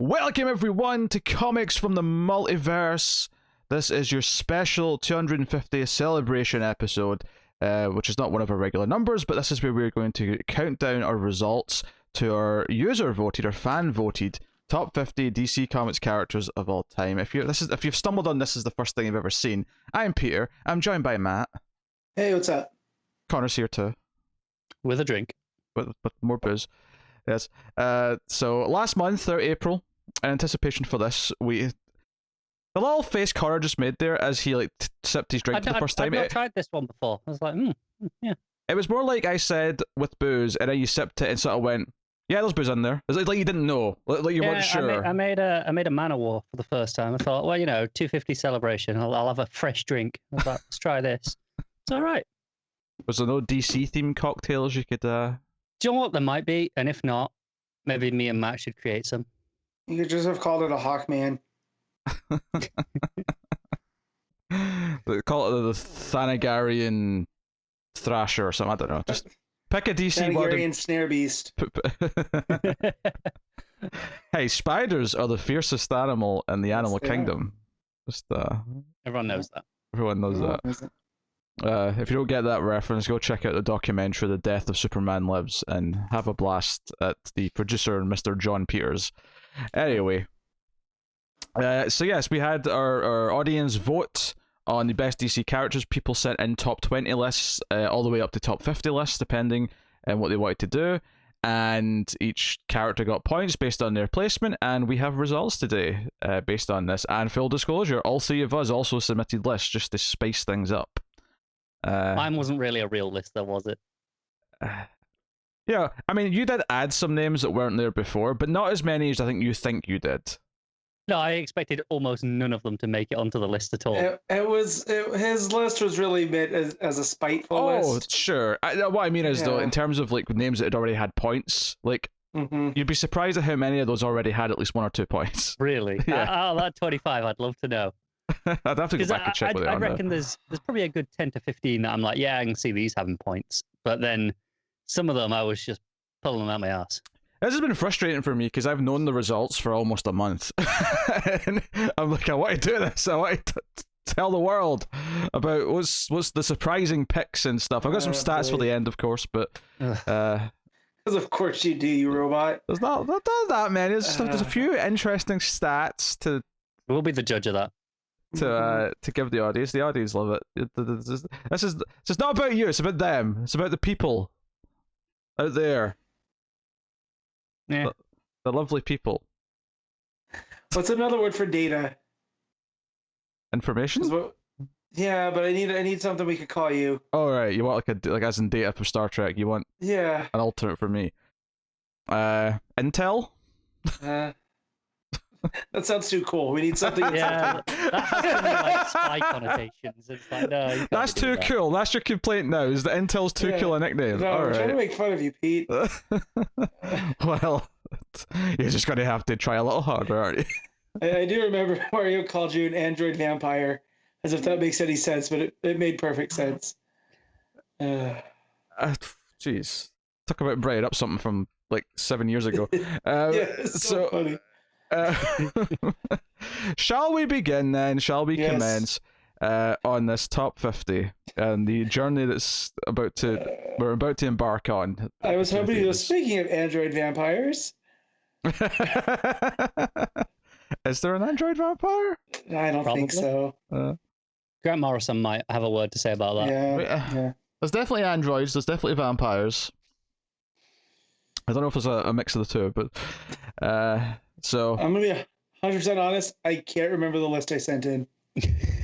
Welcome everyone to Comics from the Multiverse. This is your special 250th celebration episode, which is not one of our regular numbers, but this is where we're going to count down our results to our user voted or fan voted top 50 DC Comics characters of all time. If you've stumbled on this as the first thing you've ever seen, I'm Peter. I'm joined by Matt. Hey, what's up? Connor's here too. With a drink. With more booze. Yes. So last month, or April, in anticipation for this, the little face Connor just made there as he sipped his drink for the first time. I've not tried this one before. I was like, yeah. It was more like I said with booze, and then you sipped it and sort of went, "Yeah, there's booze in there." It's like you didn't know, like you weren't sure. I made a Man of War for the first time. I thought, well, 250 celebration. I'll have a fresh drink. I was like, let's try this. It's all right. Was there no DC themed cocktails you could? Do you know what? There might be, and if not, maybe me and Matt should create some. You could just have called it a Hawkman. They call it the Thanagarian Thrasher or something. I don't know. Just pick a DC word. Thanagarian Snare Beast. Hey, spiders are the fiercest animal in the animal kingdom. Just Everyone knows that. Everyone knows that. If you don't get that reference, go check out the documentary "The Death of Superman Lives" and have a blast at the producer, Mr. John Peters. Anyway, so yes, we had our audience vote on the best DC characters. People sent in top 20 lists, all the way up to top 50 lists, depending on what they wanted to do. And each character got points based on their placement, and we have results today based on this. And full disclosure, all three of us also submitted lists just to spice things up. Mine wasn't really a real list, though, was it? Yeah, I mean, you did add some names that weren't there before, but not as many as I think you did. No, I expected almost none of them to make it onto the list at all. His list was really meant as a spiteful list. Oh, sure. What I mean is, though, in terms of names that had already had points, you'd be surprised at how many of those already had at least 1 or 2 points. Really? Yeah. That 25, I'd love to know. I'd have to go back and check what they are. I reckon there's probably a good 10 to 15 that I'm like, yeah, I can see these having points. But then some of them I was just pulling them out my ass. This has been frustrating for me because I've known the results for almost a month. And I'm like, I want to do this. I want to tell the world about what's the surprising picks and stuff. I've got some stats for the end, of course, but... Because of course you do, you robot. There's not that many. There's a few interesting stats to... We'll be the judge of that. To give the audience. The audience love it. This is not about you. It's about them. It's about the people out there. Yeah. The lovely people. What's another word for data? Information. Yeah, but I need something we could call you. Oh right, you want like as in data for Star Trek. You want an alternate for me. Intel. That sounds too cool. We need something. Yeah, that has like spy connotations. It's like, no, that's too cool. That's your complaint now. Is that Intel's too cool a nickname? No, I'm trying to make fun of you, Pete. Well, you're just gonna have to try a little harder, aren't you? I do remember Mario called you an android vampire, as if that makes any sense, but it made perfect sense. Jeez, talk about bringing up something from like 7 years ago. It's so funny. Shall we begin then? Shall we commence on this top 50 and the journey that's we're about to embark on? I was hoping you were speaking of android vampires. Is there an android vampire? I don't think so. Grant Morrison might have a word to say about that. Yeah. There's definitely androids. There's definitely vampires. I don't know if it's a mix of the two, but so I'm gonna be 100% honest. I can't remember the list I sent in.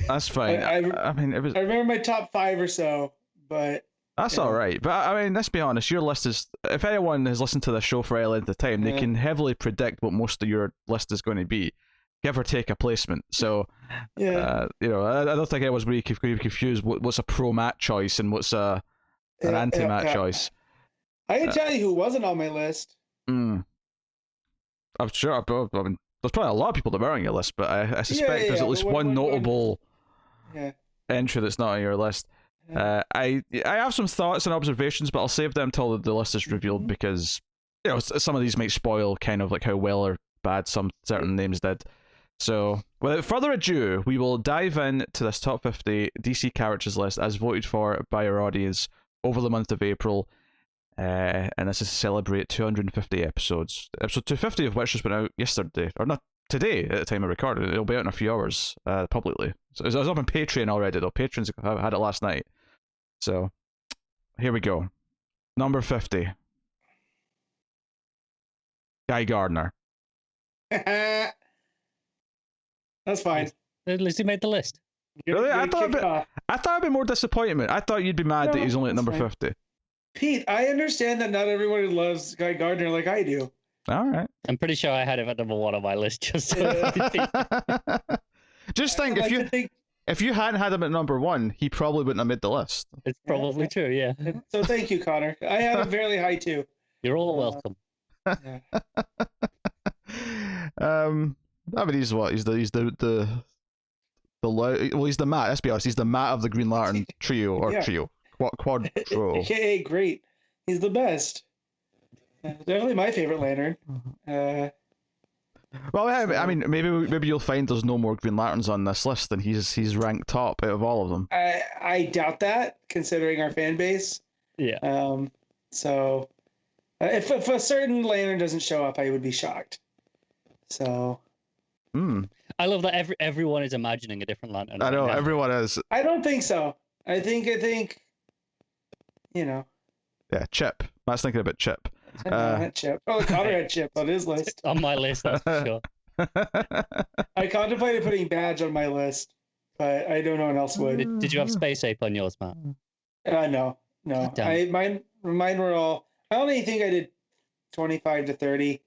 That's fine. I mean, it was. I remember my top 5 or so, but that's all right. But I mean, let's be honest. Your list is. If anyone has listened to the show for any length of time, they can heavily predict what most of your list is going to be, give or take a placement. So, I don't think anyone's really confused what's a pro Matt choice and what's an anti Matt choice. I can tell you who wasn't on my list. I'm sure. I mean, there's probably a lot of people that were on your list, but I suspect there's at least one notable entry that's not on your list. I have some thoughts and observations, but I'll save them until the list is revealed because some of these might spoil kind of like how well or bad some certain names did. So, without further ado, we will dive into this top 50 DC characters list as voted for by our audience over the month of April. And this is to celebrate 250 episodes. Episode 250 of which just went out yesterday, or not today at the time of recording. It'll be out in a few hours publicly. So it was up on Patreon already, though. Patrons had it last night. So, here we go. Number 50. Guy Gardner. That's fine. At least he made the list. Really? I thought it'd be more disappointment. I thought you'd be mad that he's only at number 50. Pete, I understand that not everyone loves Guy Gardner like I do. All right. I'm pretty sure I had him at number 1 on my list. Just so just think, if you hadn't had him at number 1, he probably wouldn't have made the list. It's probably true, yeah. So thank you, Connor. I have him fairly high too. You're all welcome. Yeah. I mean, he's what? He's the well, he's the Matt. Let's be honest. He's the Matt of the Green Lantern trio or trio. Quadro. AKA great. He's the best. Definitely my favorite Lantern. Well, I mean, maybe you'll find there's no more Green Lanterns on this list, and he's ranked top out of all of them. I doubt that, considering our fan base. Yeah. So, if a certain Lantern doesn't show up, I would be shocked. So. I love that everyone is imagining a different Lantern. I know, right now. everyone is. I don't think so. I think, you know. Yeah, Chip. Matt's thinking about Chip. Not Chip. Oh, Connor had Chip on his list. On my list, that's for sure. I contemplated putting Badge on my list, but I don't know one else would. Did you have Space Ape on yours, Matt? No. Mine were all. I only think I did 25 to 30.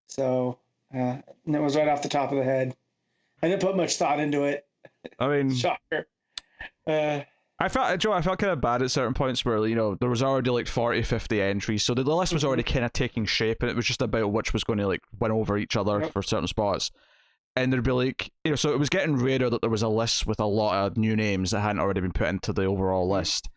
So, and it was right off the top of the head. I didn't put much thought into it. I mean, Shocker. I felt kind of bad at certain points where, you know, there was already like 40, 50 entries, so the list was already kind of taking shape, and it was just about which was going to like win over each other for certain spots. And there'd be like, you know, so it was getting rarer that there was a list with a lot of new names that hadn't already been put into the overall list.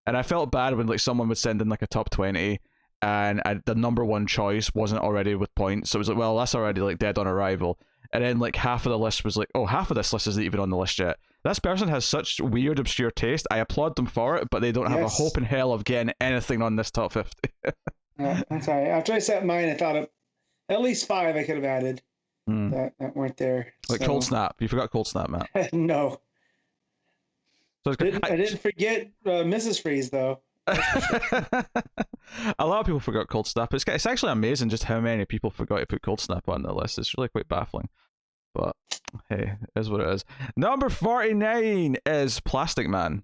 And I felt bad when like someone would send in like a top 20, and the number 1 choice wasn't already with points, so it was like, well, that's already like dead on arrival. And then like half of the list was like, oh, half of this list isn't even on the list yet. This person has such weird, obscure taste. I applaud them for it, but they don't have a hope in hell of getting anything on this top 50. I'm sorry. After I set mine, I thought of at least 5 I could have added that weren't there. Like Cold Snap. You forgot Cold Snap, Matt. No. So I didn't forget Mrs. Freeze, though. A lot of people forgot Cold Snap. It's actually amazing just how many people forgot to put Cold Snap on the list. It's really quite baffling. But hey, it is what it is. Number 49 is Plastic Man.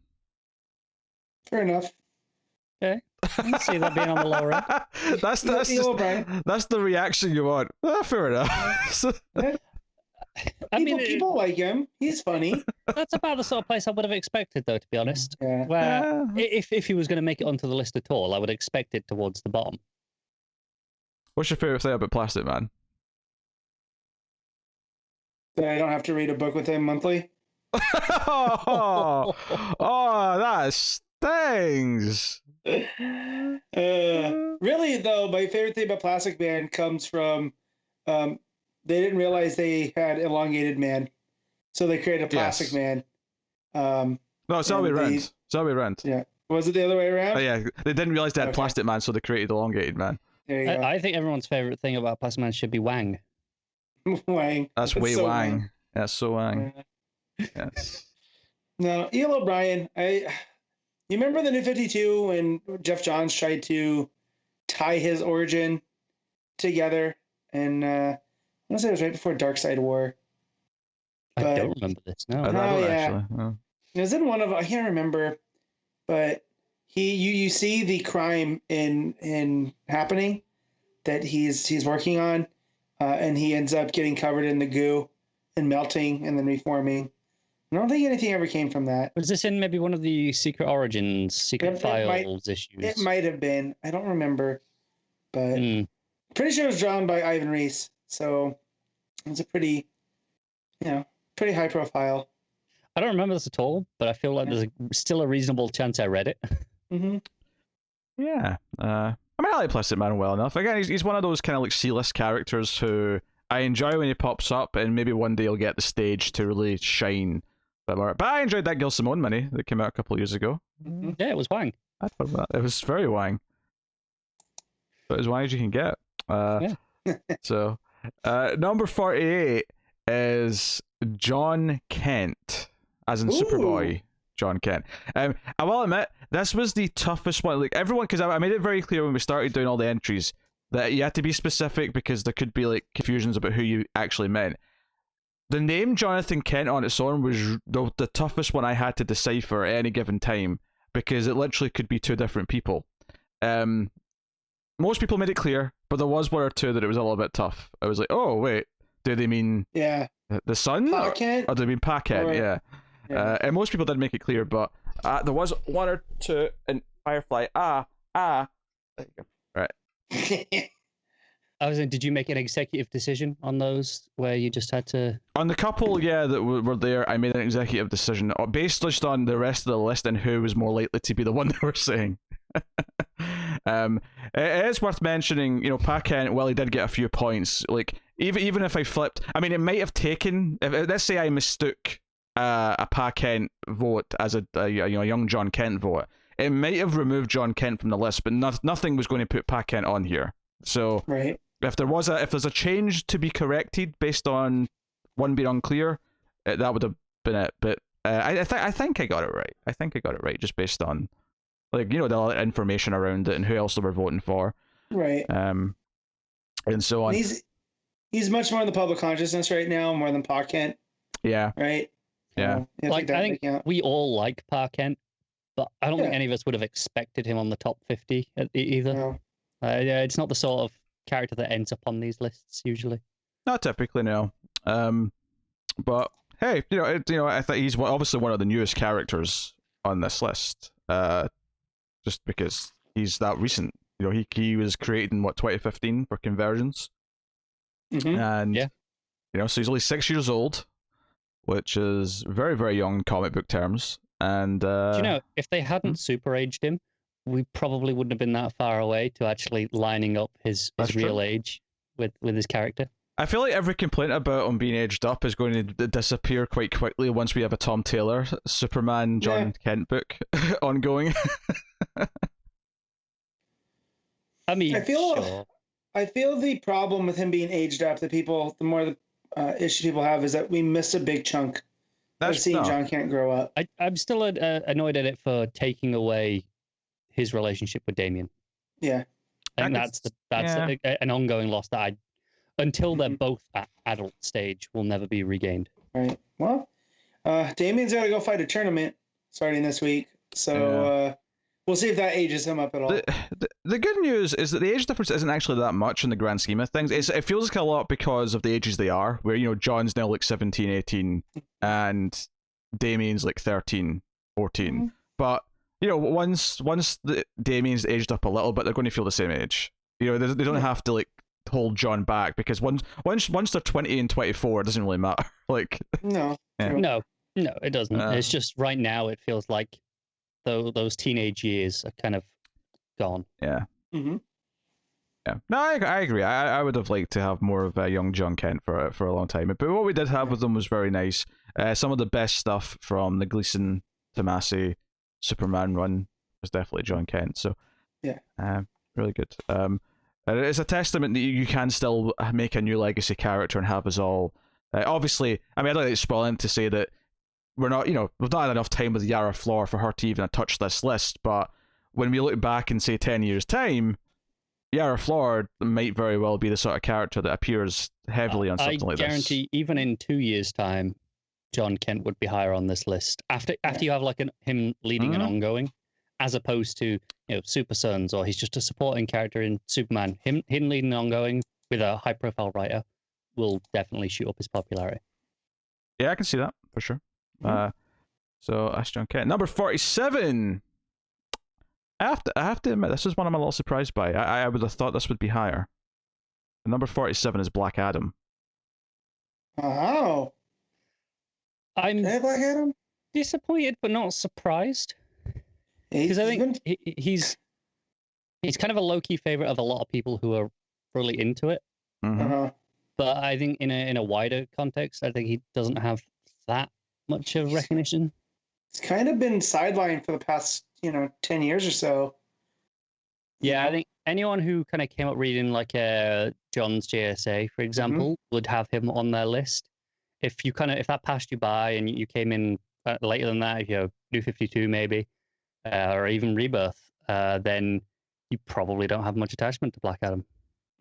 Fair enough. Okay. I can see that being on the lower end. That's the reaction you want. Fair enough. I mean, people like him. He's funny. That's about the sort of place I would have expected, though, to be honest. Yeah. Where if he was going to make it onto the list at all, I would expect it towards the bottom. What's your favorite thing about Plastic Man? That I don't have to read a book with him monthly. Oh, that stings. Really, though, my favorite thing about Plastic Man comes from they didn't realize they had elongated man, so they created a Plastic Man. No, it's how we rent. It's how we rent. Yeah. Was it the other way around? Oh, yeah, they didn't realize they had Plastic Man, so they created Elongated Man. There you go. I think everyone's favorite thing about Plastic Man should be Wang. Wang. That's way so Wang. That's so Wang. Yes. No, E.L. O'Brien. You remember the New 52 when Jeff Johns tried to tie his origin together, and I want to say it was right before Dark Side War. I don't remember this. No. I don't actually. No. It was in one of, I can't remember, but you see the crime in happening that he's working on, and he ends up getting covered in the goo and melting and then reforming. I don't think anything ever came from that. Was this in maybe one of the Secret Origins, Secret Files issues? It might have been. I don't remember, but pretty sure it was drawn by Ivan Reis. So it's a pretty high profile. I don't remember this at all, but I feel like there's still a reasonable chance I read it. Mm-hmm. Yeah. I mean, I like Plastic Man well enough. Again, he's one of those kind of like C-list characters who I enjoy when he pops up, and maybe one day he'll get the stage to really shine. But I enjoyed that Gil Simone mini that came out a couple of years ago. Yeah, it was Wang. I had fun with that. It was very Wang. But as Wang as you can get. Yeah. So, number 48 is John Kent, as in Superboy. John Kent. I will admit, this was the toughest one. Like everyone, because I made it very clear when we started doing all the entries that you had to be specific because there could be like confusions about who you actually meant. The name Jonathan Kent on its own was the toughest one I had to decipher at any given time because it literally could be two different people. Most people made it clear, but there was one or two that it was a little bit tough. I was like, oh wait, do they mean the son? Pa Kent? Or do they mean Pa Kent? Yeah. And most people didn't make it clear, but there was one or two in Firefly. There you go. Right. I was saying, did you make an executive decision on those where you just had to? On the couple, yeah, that were there, I made an executive decision based just on the rest of the list and who was more likely to be the one they were saying. It is worth mentioning, Pa Kent, well, he did get a few points. Like, even if I flipped, I mean, it might have taken, let's say I mistook a Pa Kent vote as a young John Kent vote, it might have removed John Kent from the list, but nothing was going to put Pa Kent on here. So right. If there's a change to be corrected based on one being unclear, that would have been it. But I think I got it right. I think I got it right just based on the information around it and who else they were voting for. Right. And so on. He's much more in the public consciousness right now, more than Pa Kent. Yeah. Right. Yeah. I think we all like Pa Kent, but I don't think any of us would have expected him on the top 50 either. No. It's not the sort of character that ends up on these lists usually. Not typically, no. But hey, I think he's obviously one of the newest characters on this list. Just because he's that recent. He was created in 2015 for Convergence. And so he's only 6 years old, which is very, very young in comic book terms. And if they hadn't super aged him, we probably wouldn't have been that far away to actually lining up his real age with his character. I feel like every complaint about him being aged up is going to disappear quite quickly once we have a Tom Taylor Superman John Kent book ongoing. I mean, I feel the problem with him being aged up, the more the issue people have is that we missed a big chunk of seeing John Kent grow up. I'm still annoyed at it for taking away his relationship with Damian. Yeah. I think that's an ongoing loss that until they're both at adult stage will never be regained. Right. Well, Damian's got to go fight a tournament starting this week. So we'll see if that ages him up at all. The good news is that the age difference isn't actually that much in the grand scheme of things. It feels like a lot because of the ages they are, where, John's now like 17, 18, and Damian's like 13, 14. But, once Damian's aged up a little bit, they're going to feel the same age. They don't have to like hold John back because once they're 20 and 24, it doesn't really matter. Like no, it doesn't. It's just right now it feels like those teenage years are kind of gone. Yeah. Yeah. No, I agree. I would have liked to have more of a young John Kent for a long time. But what we did have with them was very nice. Some of the best stuff from the Gleason Tomasi Superman run was definitely John Kent. So really good. It's a testament that you can still make a new legacy character and have us all. Obviously, I mean, I'd like to spoil in to say that we're not, we've not had enough time with Yara Flor for her to even touch this list. But when we look back in, say, 10 years' time, Yara Flor might very well be the sort of character that appears heavily on something like this. I guarantee, even in 2 years' time, John Kent would be higher on this list. After you have like him leading an ongoing, as opposed to Super Sons, or he's just a supporting character in Superman. Him leading an ongoing with a high-profile writer will definitely shoot up his popularity. Yeah, I can see that for sure. So that's John Kent. Number 47. I have to admit, this is one I'm a little surprised by. I would have thought this would be higher. Number 47 is Black Adam. Oh. I'm Black Adam? Disappointed, but not surprised. Because I think he's kind of a low-key favorite of a lot of people who are really into it. But I think in a wider context, I think he doesn't have that much of recognition. It's kind of been sidelined for the past 10 years or so. Yeah, I think anyone who kind of came up reading like John's JSA, for example, would have him on their list. If that passed you by and you came in later than that, New 52 maybe, or even Rebirth, then you probably don't have much attachment to Black Adam.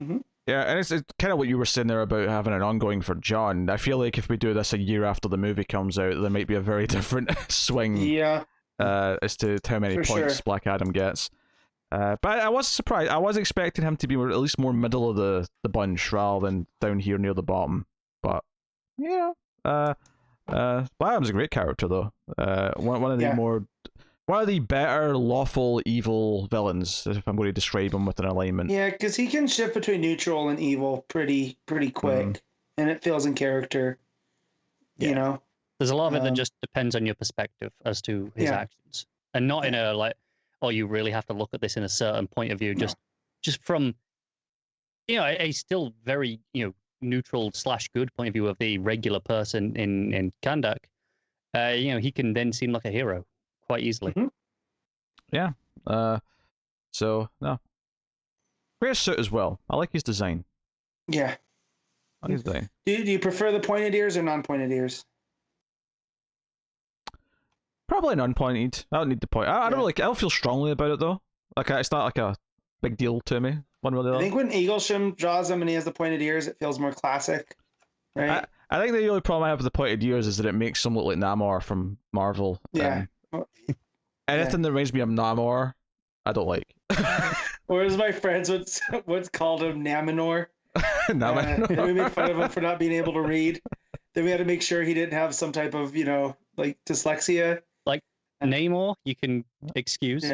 Mm-hmm. Yeah, and it's kind of what you were saying there about having an ongoing for John. I feel like if we do this a year after the movie comes out, there might be a very different swing. Yeah. As to how many points Black Adam gets. But I was surprised. I was expecting him to be at least more middle of the bunch rather than down here near the bottom. But yeah, Black Adam's a great character though. One of the better lawful evil villains, if I'm going to describe him with an alignment. Yeah, because he can shift between neutral and evil pretty quick, and it feels in character. Yeah. There's a lot of it that just depends on your perspective as to his actions, and not in a like, oh, you really have to look at this in a certain point of view. Just from, a still very neutral / good point of view of the regular person in Kandak. He can then seem like a hero quite easily. Mm-hmm. Yeah. So no. Great suit as well. I like his design. Yeah. I like his design. Do you prefer the pointed ears or non-pointed ears? Probably non-pointed. I don't need the point. I don't really. I don't feel strongly about it though. Like it's not like a big deal to me. One way or the other. I think when Eaglesham draws them and he has the pointed ears, it feels more classic, right? I think the only problem I have with the pointed ears is that it makes him look like Namor from Marvel. Yeah. Anything that reminds me of Namor, I don't like. Or as my friends once called him, Naminor. Naminor. And we made fun of him for not being able to read. Then we had to make sure he didn't have some type of, like dyslexia. Like Namor, you can excuse.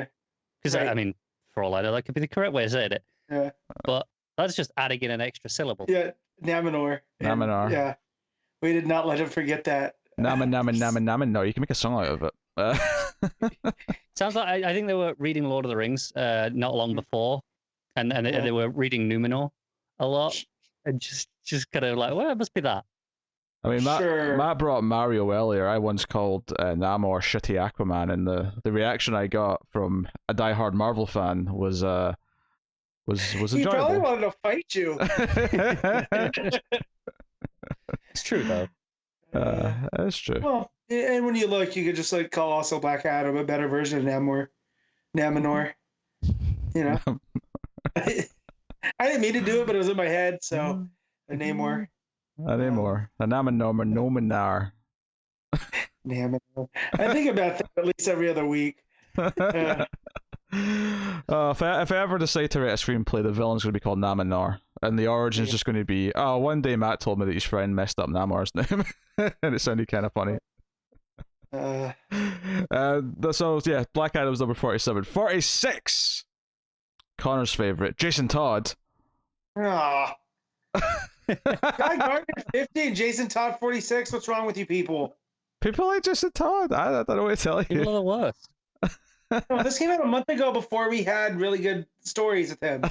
Because, I mean, for all I know, that could be the correct way of saying it. Yeah. But that's just adding in an extra syllable. Yeah, Naminor. Naminor. Yeah. We did not let him forget that. Namin. No, you can make a song out of it. Sounds like I think they were reading Lord of the Rings not long before, and they were reading Numenor a lot, and just kind of like, well, it must be that. I mean, Matt brought Mario earlier. I once called Namor shitty Aquaman, and the reaction I got from a diehard Marvel fan was enjoyable. He probably wanted to fight you. It's true though. That's true. Well, and when you look, you could just like call also Black Adam a better version of Naminor. I didn't mean to do it, but it was in my head, so a Namor. A Naminor. Naminor. I think about that at least every other week. If I ever decide to write a screenplay, the villain's going to be called Naminor, and the origin's just going to be, one day Matt told me that his friend messed up Namor's name, and it sounded kind of funny. So yeah, Black Adam's number 47. 46! Connor's favorite, Jason Todd. Guy Gardner 50 and Jason Todd 46. What's wrong with you people? People like Jason Todd. I don't know what to tell you. People are the worst. No, this came out a month ago before we had really good stories with him.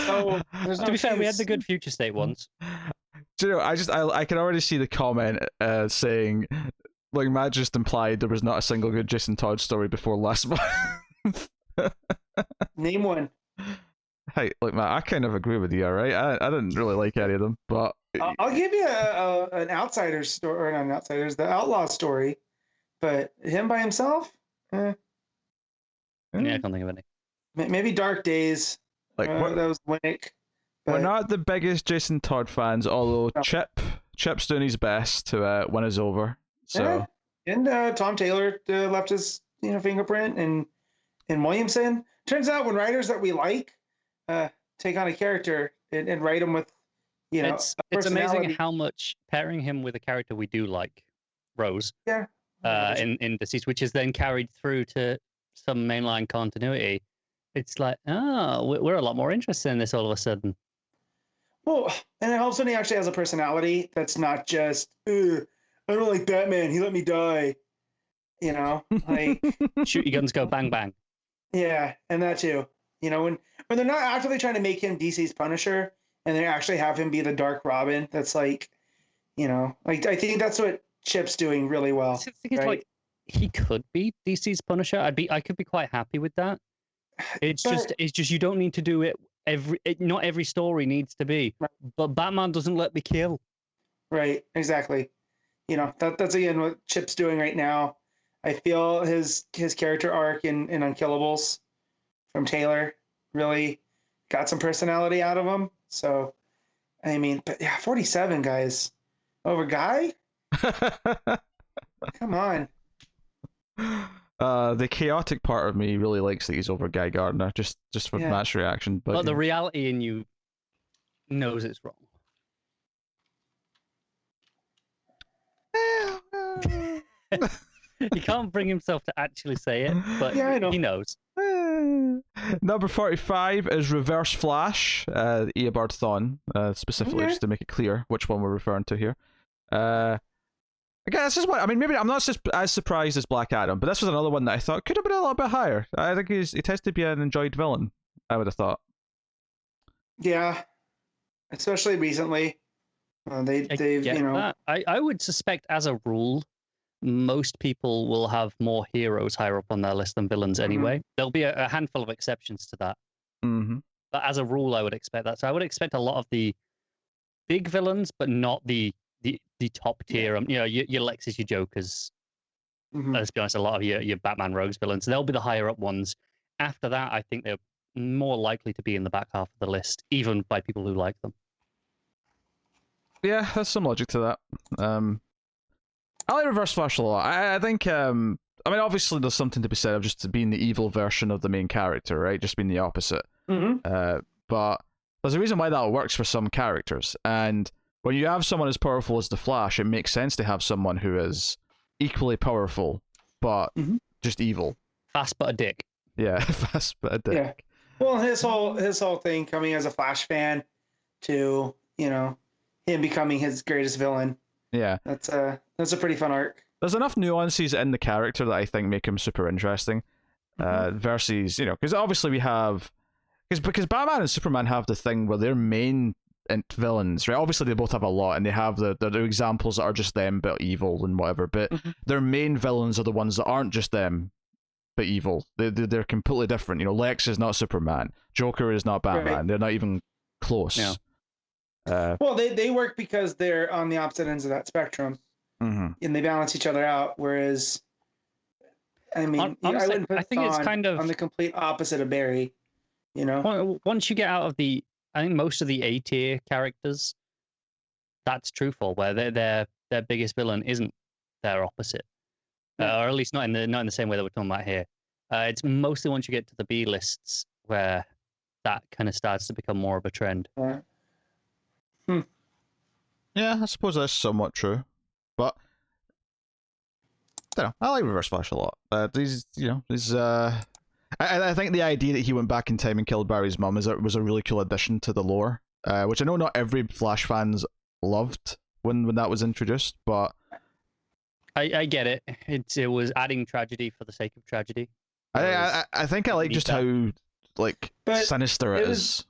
So there's no to be fair, we had the good Future State ones. Do you know, I can already see the comment saying, like, Matt just implied there was not a single good Jason Todd story before last month. Name one. Hey, look, Matt, I kind of agree with you, alright? I didn't really like any of them, but... I'll give you an outsider's story, or not an outsider's, the outlaw story, but him by himself? Yeah, I can't think of any. Maybe Dark Days. Like that was Winnick. We're not the biggest Jason Todd fans, although Chip's doing his best to win us over. So yeah. And Tom Taylor left his fingerprint, and Williamson. Turns out when writers that we like take on a character and write them with it's amazing how much pairing him with a character we do like, Rose. Yeah. In Deceased, which is then carried through to some mainline continuity. It's like, we're a lot more interested in this all of a sudden. Well, and it helps when he actually has a personality that's not just, I don't like Batman, he let me die. Like shoot your guns, go bang bang. Yeah, and that too. When they're not actively trying to make him DC's Punisher and they actually have him be the Dark Robin. That's like, like I think that's what Chip's doing really well. I think it's like he could be DC's Punisher. I could be quite happy with that. It's just you don't need to do it not every story needs to be. Right. But Batman doesn't let me kill. Right, exactly. That's again what Chip's doing right now. I feel his character arc in Unkillables from Taylor really got some personality out of him. So, I mean, but yeah, 47 guys over Guy. Come on. The chaotic part of me really likes that he's over Guy Gardner, just for Matt's reaction. But the reality in you knows it's wrong. He can't bring himself to actually say it, but he knows. Number 45 is Reverse Flash, Eobard Thawne, specifically, just to make it clear which one we're referring to here. Again, this is what I mean. Maybe I'm not as surprised as Black Adam, but this was another one that I thought could have been a little bit higher. I think he tends to be an enjoyed villain. I would have thought. Yeah, especially recently. They've that. I would suspect, as a rule, most people will have more heroes higher up on their list than villains anyway. There'll be a handful of exceptions to that. Mm-hmm. But as a rule, I would expect that. So I would expect a lot of the big villains, but not the top tier. Your Lexes, your Jokers. Let's be honest, a lot of your Batman Rogues villains. They'll be the higher up ones. After that, I think they're more likely to be in the back half of the list, even by people who like them. Yeah, there's some logic to that. I like Reverse Flash a lot. I think, I mean, obviously there's something to be said of just being the evil version of the main character, right? Just being the opposite. But there's a reason why that works for some characters. And when you have someone as powerful as the Flash, it makes sense to have someone who is equally powerful, but just evil. Fast but a dick. Yeah, fast but a dick. Yeah. Well, his whole thing coming as a Flash fan to, him becoming his greatest villain. Yeah. That's a pretty fun arc. There's enough nuances in the character that I think make him super interesting. Versus, because obviously we have... Because Batman and Superman have the thing where their main villains, right? Obviously they both have a lot, and they have the examples that are just them, but evil and whatever, but their main villains are the ones that aren't just them, but evil. They're completely different. Lex is not Superman. Joker is not Batman. Right. They're not even close. Yeah. Well, they work because they're on the opposite ends of that spectrum, and they balance each other out. Whereas, I mean, honestly, I think it's kind of on the complete opposite of Barry. Once you get out of I think most of the A tier characters, that's true for where their biggest villain isn't their opposite, or at least not in the same way that we're talking about here. It's mostly once you get to the B lists where that kind of starts to become more of a trend. Yeah, I suppose that's somewhat true, but I don't know. I like Reverse Flash a lot. I think the idea that he went back in time and killed Barry's mum was a really cool addition to the lore, which I know not every Flash fans loved when that was introduced, but I get it. It was adding tragedy for the sake of tragedy. I think I like just how sinister it is,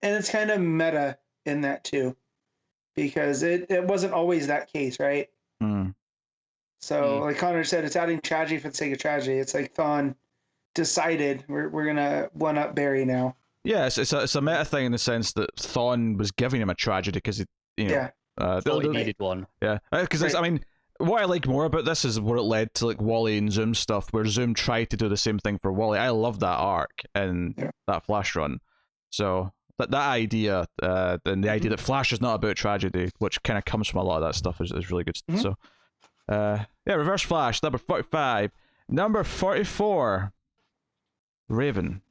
and it's kind of meta in that too, because it wasn't always that case, right? So like Connor said, it's adding tragedy for the sake of tragedy. It's like Thawne decided we're gonna one up Barry now. Yeah, it's a meta thing in the sense that Thawne was giving him a tragedy because he needed one. Yeah, because I mean, what I like more about this is where it led to like Wally and Zoom stuff, where Zoom tried to do the same thing for Wally. I love that arc and that Flash run. So that idea, and the idea that Flash is not about tragedy, which kind of comes from a lot of that stuff, is really good. So, Reverse Flash, number 45, number 44. Raven.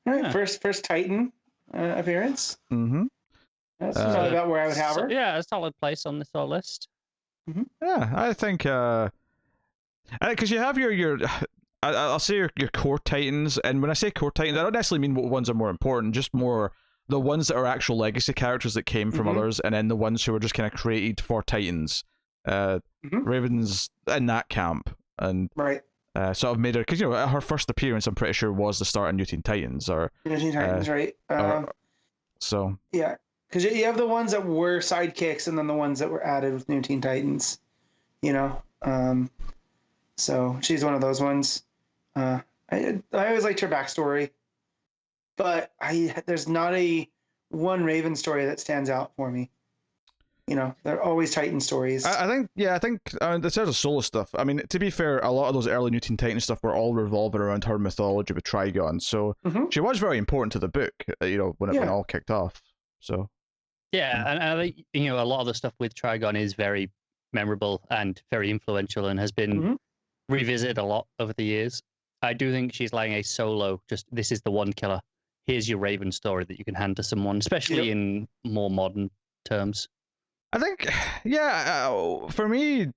All right, first Titan appearance. That's probably about where I would have her. A solid place on this list. Yeah, I think because you have your I'll say your core Titans, and when I say core Titans, I don't necessarily mean what ones are more important, just more the ones that are actual legacy characters that came from others, and then the ones who were just kind of created for Titans. Raven's in that camp, and right. sort of made her, because her first appearance, I'm pretty sure, was the start of New Teen Titans, or New Teen Titans, right? so Yeah, because you have the ones that were sidekicks, and then the ones that were added with New Teen Titans. So she's one of those ones. I always liked her backstory, but there's not a one Raven story that stands out for me. They're always Titan stories. I think in terms of solo stuff, I mean, to be fair, a lot of those early New Teen Titans stuff were all revolving around her mythology with Trigon, so she was very important to the book, when it all kicked off. So yeah, and I think a lot of the stuff with Trigon is very memorable and very influential, and has been revisited a lot over the years. I do think she's like a solo, just this is the one killer. Here's your Raven story that you can hand to someone, especially in more modern terms. I think, for me,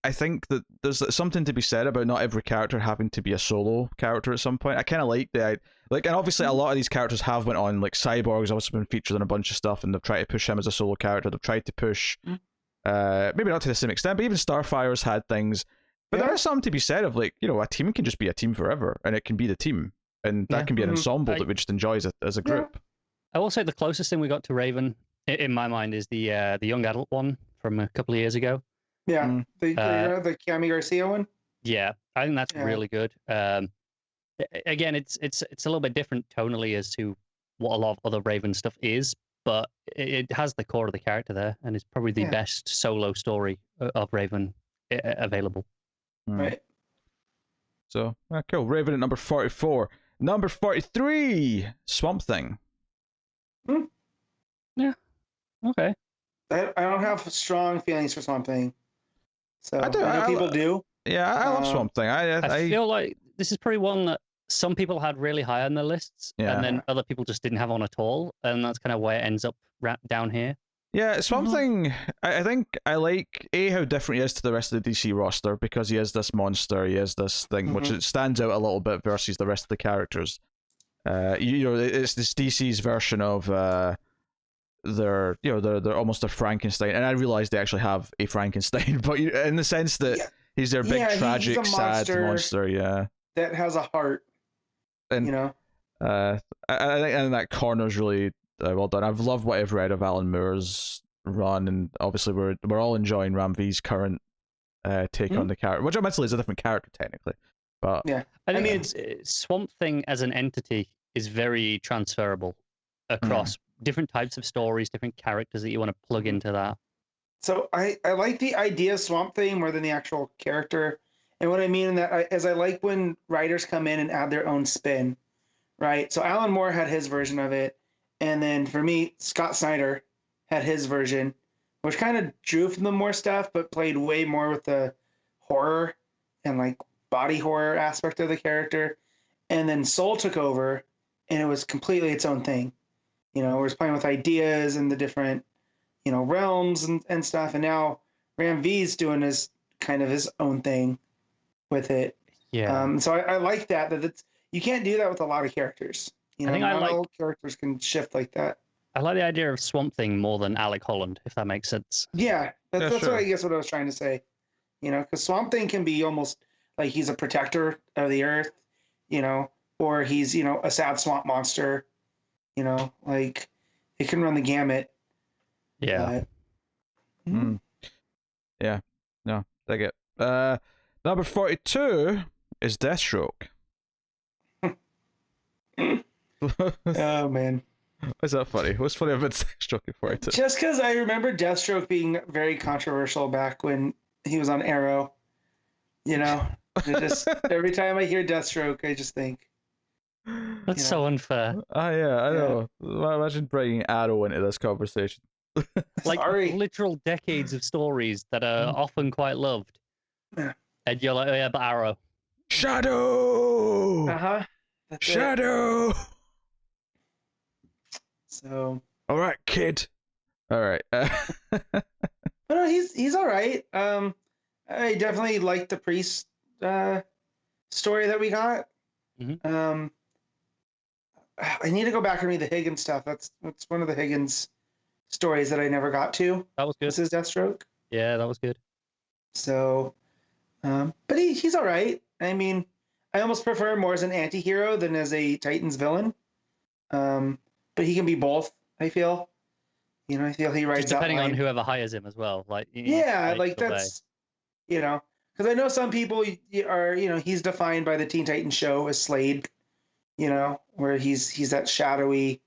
I think that there's something to be said about not every character having to be a solo character at some point. I kind of like and obviously a lot of these characters have went on, like Cyborg's also been featured in a bunch of stuff, and they've tried to push him as a solo character. They've tried to push, maybe not to the same extent, but even Starfire's had things. But there is something to be said of, a team can just be a team forever, and it can be the team, and that can be an ensemble that we just enjoy as a group. Yeah. I will say the closest thing we got to Raven, in my mind, is the young adult one from a couple of years ago. Yeah, the Cami Garcia one. Yeah, I think that's really good. Again, it's a little bit different tonally as to what a lot of other Raven stuff is, but it has the core of the character there, and it's probably the best solo story of Raven available. Right. So cool. Raven at number 44. Number 43, Swamp Thing. Yeah. Okay. I don't have strong feelings for Swamp Thing. So I know people do. Yeah, I love Swamp Thing. I feel like this is probably one that some people had really high on their lists, and then other people just didn't have on at all, and that's kind of why it ends up down here. Yeah, Swamp Thing, I think I like, how different he is to the rest of the DC roster, because he is this monster, he is this thing, which it stands out a little bit versus the rest of the characters. It's this DC's version of they're almost a Frankenstein, and I realize they actually have a Frankenstein, but in the sense that he's their big tragic, sad monster, that has a heart, and I think and that corner's really well done. I've loved what I've read of Alan Moore's run, and obviously we're all enjoying Ram V's current take on the character, which admittedly is a different character technically, but I think it's Swamp Thing as an entity is very transferable across different types of stories, different characters that you want to plug into that. So I like the idea of Swamp Thing more than the actual character. And what I mean in that is I like when writers come in and add their own spin, right? So Alan Moore had his version of it. And then for me, Scott Snyder had his version, which kind of drew from the Moore stuff, but played way more with the horror and like body horror aspect of the character. And then Soul took over, and it was completely its own thing. It was playing with ideas and the different, realms and stuff. And now Ram V's doing his kind of his own thing with it. Yeah. So I like that it's you can't do that with a lot of characters. I think not all characters can shift like that. I like the idea of Swamp Thing more than Alec Holland, if that makes sense. Yeah, that's what I guess what I was trying to say. Because Swamp Thing can be almost like he's a protector of the earth, or he's a sad swamp monster. Like it can run the gamut. Yeah. Yeah. No, dig it. Number 42 is Deathstroke. Oh man. Why's that funny? What's funny about Deathstroke at 42? Just because I remember Deathstroke being very controversial back when he was on Arrow. Just every time I hear Deathstroke, I just think that's so unfair. I know. Imagine bringing Arrow into this conversation. Like literal decades of stories that are often quite loved. Yeah. And you're like, oh yeah, but Arrow. Shadow! Shadow! So. All right, kid. All right. No, he's all right. I definitely like the priest story that we got. I need to go back and read the Higgins stuff. That's one of the Higgins stories that I never got to. That was good. This is Deathstroke. Yeah, that was good. So, but he's all right. I mean, I almost prefer him more as an anti-hero than as a Titans villain. But he can be both, I feel. I feel he rides Just depending that on line. whoever hires him as well. Like, Yeah, like that's, because I know some people are, he's defined by the Teen Titans show as Slade, where he's that shadowy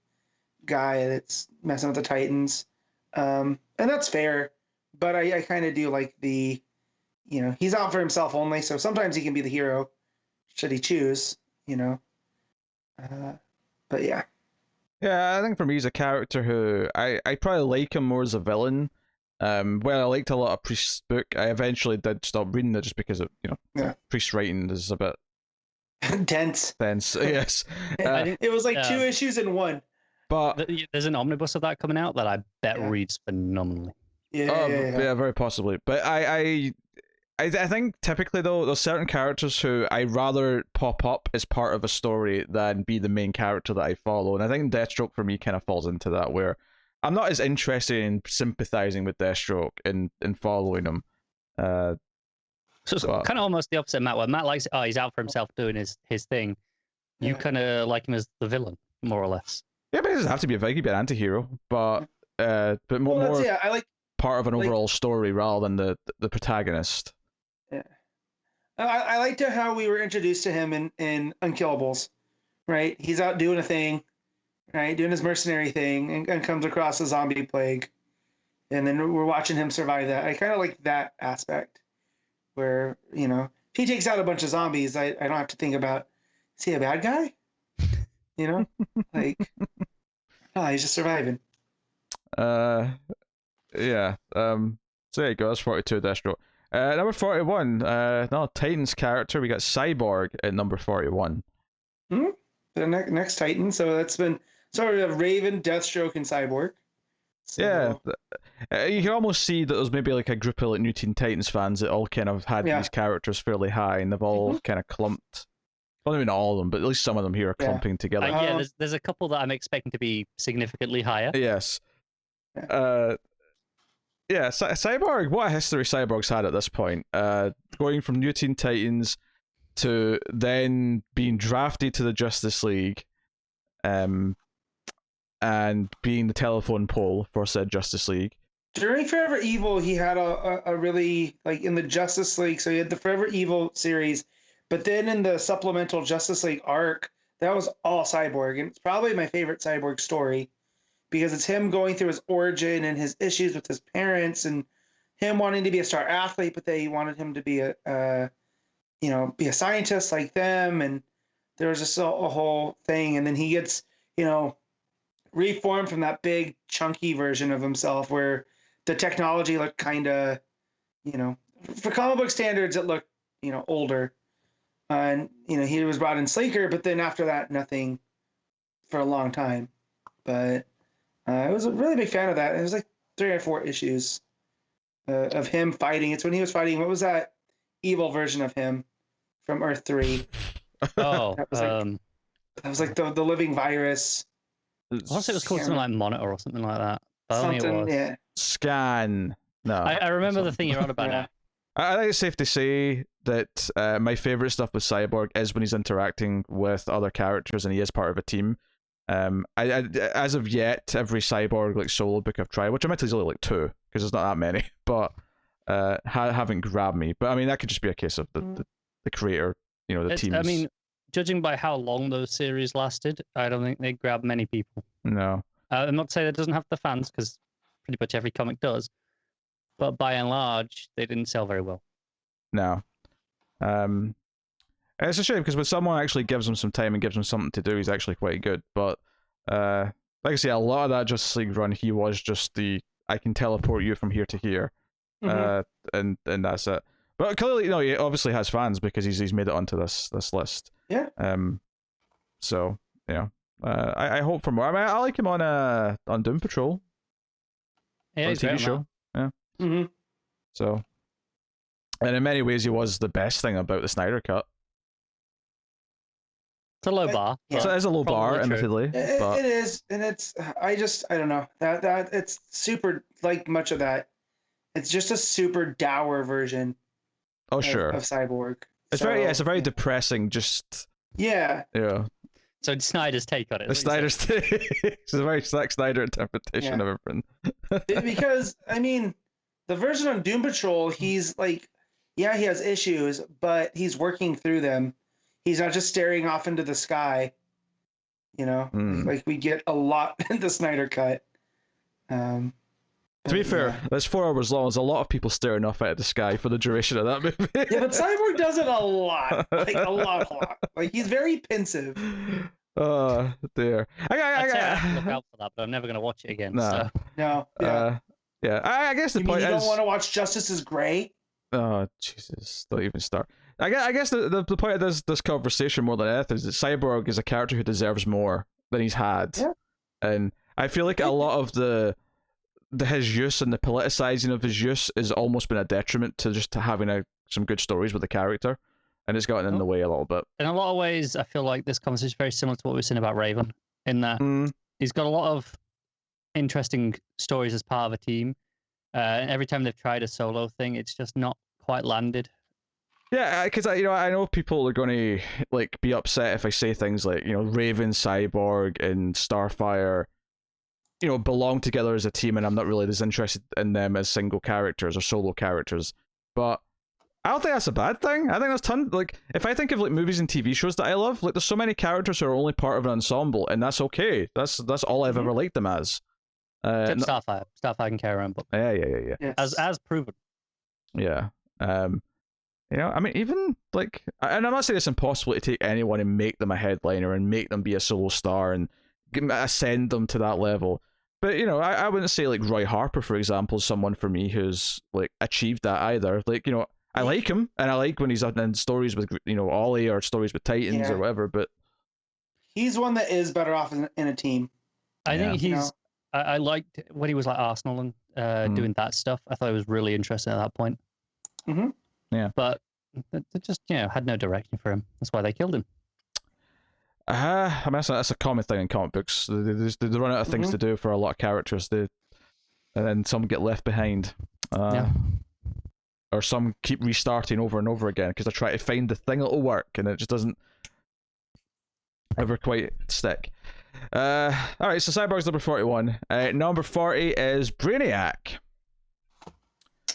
guy that's messing with the Titans. And that's fair, but I kind of do like he's out for himself only, so sometimes he can be the hero, should he choose, but yeah. Yeah, I think for me, he's a character who I probably like him more as a villain. Well, I liked a lot of Priest's book. I eventually did stop reading it just because of Priest's writing is a bit dense. Yes, it was like 2 issues in one. But there's an omnibus of that coming out that I bet reads phenomenally. Yeah, very possibly. But I think typically though, there's certain characters who I rather pop up as part of a story than be the main character that I follow, and I think Deathstroke for me kind of falls into that, where I'm not as interested in sympathizing with Deathstroke and following him. So it's kind of almost the opposite, Matt. Where Matt likes, he's out for himself doing his thing. You kind of like him as the villain, more or less. Yeah, but it doesn't have to be a villain; he could be an anti-hero, but more I like part of an overall story rather than the protagonist. Yeah, I liked how we were introduced to him in Unkillables, right? He's out doing a thing, right? Doing his mercenary thing, and comes across a zombie plague, and then we're watching him survive that. I kind of like that aspect, where if he takes out a bunch of zombies, I don't have to think about, is he a bad guy? Like, no, he's just surviving. Yeah. So there you go. That's 42 Deathstroke. Number 41, another Titans character. We got Cyborg at number 41. The next Titan. So that's been sort of Raven, Deathstroke, and Cyborg. So... Yeah. You can almost see that there's maybe like a group of like New Teen Titans fans that all kind of had these characters fairly high, and they've all kind of clumped. Well, maybe not all of them, but at least some of them here are clumping together. There's a couple that I'm expecting to be significantly higher. Yes. Yeah, Cyborg, what a history Cyborg's had at this point. Going from New Teen Titans to then being drafted to the Justice League, and being the telephone pole for said Justice League. During Forever Evil, he had a really, like, in the Justice League, so he had the Forever Evil series, but then in the supplemental Justice League arc, that was all Cyborg, and it's probably my favorite Cyborg story, because it's him going through his origin and his issues with his parents, and him wanting to be a star athlete, but they wanted him to be be a scientist like them, and there was just a whole thing, and then he gets, reformed from that big chunky version of himself where the technology looked kind of, for comic book standards, it looked, older, and he was brought in sleeker, but then after that, nothing for a long time. But I was a really big fan of that. It was like 3 or 4 issues of him fighting. It's when he was fighting, what was that evil version of him from Earth 3? Oh, that was like the living virus. I want to say it was called something like Monitor or something like that. Yeah. Scan. No. I remember the thing you're on about now. I think it's safe to say that my favorite stuff with Cyborg is when he's interacting with other characters and he is part of a team. I as of yet, every Cyborg like solo book I've tried, which I meant is only like 2 because there's not that many, but haven't grabbed me. But I mean, that could just be a case of the creator, the teams. I mean, judging by how long those series lasted, I don't think they grabbed many people. No. I'm not saying it doesn't have the fans, because pretty much every comic does. But by and large, they didn't sell very well. No. It's a shame, because when someone actually gives him some time and gives him something to do, he's actually quite good. But, like I say, a lot of that Justice League run, he was just I can teleport you from here to here. And that's it. But clearly, he obviously has fans because he's made it onto this list. Yeah. So I hope for more. I mean, I like him on Doom Patrol. Yeah, he's the TV show. Yeah. Mm-hmm. So, and in many ways, he was the best thing about the Snyder Cut. It's a low bar. Yeah. So it is a low bar, admittedly. It is, and it's I don't know that it's super, like much of that. It's just a super dour version. Oh, sure. Of Cyborg. It's it's a very depressing. Yeah. So Snyder's take on it. The Snyder's take. It's a very Zack Snyder interpretation of everything. Because I mean, the version on Doom Patrol, he's like, he has issues, but he's working through them. He's not just staring off into the sky. Like we get a lot in the Snyder cut. To be fair, that's 4 hours long. There's a lot of people staring off at the sky for the duration of that movie. Yeah, but Cyborg does it a lot. Like, a lot. Like, he's very pensive. Oh, dear. I have to look out for that, but I'm never going to watch it again. No. So. No. Yeah. I guess the point is... You don't want to watch Justice is Gray? Oh, Jesus. Don't even start. I guess the point of this conversation more than anything is that Cyborg is a character who deserves more than he's had. Yeah. And I feel like a lot of his use and the politicizing of his use has almost been a detriment to just having some good stories with the character, and it's gotten in the way a little bit. In a lot of ways, I feel like this conversation is very similar to what we were saying about Raven, in that he's got a lot of interesting stories as part of a team. And every time they've tried a solo thing, it's just not quite landed. Yeah, because I know people are going to like be upset if I say things like Raven, Cyborg, and Starfire, belong together as a team, and I'm not really as interested in them as single characters or solo characters. But I don't think that's a bad thing. I think there's like, if I think of like movies and TV shows that I love, like there's so many characters who are only part of an ensemble, and that's okay. That's all I've ever liked them as. Starfire can carry around, but yeah. Yes. As proven. Yeah. I mean, even like, and I'm not saying it's impossible to take anyone and make them a headliner and make them be a solo star and ascend them to that level. But I wouldn't say like Roy Harper, for example, is someone for me who's like achieved that either. Like I like him, and I like when he's in stories with Ollie or stories with Titans or whatever. But he's one that is better off in a team. I think he's. I liked when he was like Arsenal and doing that stuff. I thought it was really interesting at that point. Mm-hmm. Yeah, but they just had no direction for him. That's why they killed him. I mean, that's a common thing in comic books. They run out of things to do for a lot of characters. And then some get left behind. Or some keep restarting over and over again because they're trying to find the thing that'll work, and it just doesn't ever quite stick. Alright, so Cyborg's number 41. Number 40 is Brainiac.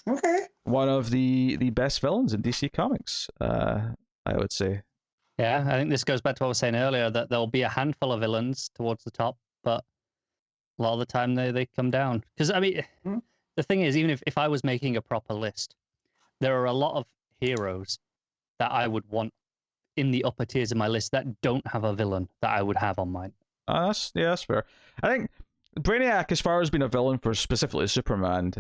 Okay. One of the best villains in DC Comics, I would say. Yeah, I think this goes back to what I was saying earlier, that there'll be a handful of villains towards the top, but a lot of the time they come down. Because, I mean, the thing is, even if I was making a proper list, there are a lot of heroes that I would want in the upper tiers of my list that don't have a villain that I would have on mine. That's fair. I think Brainiac, as far as being a villain for specifically Superman,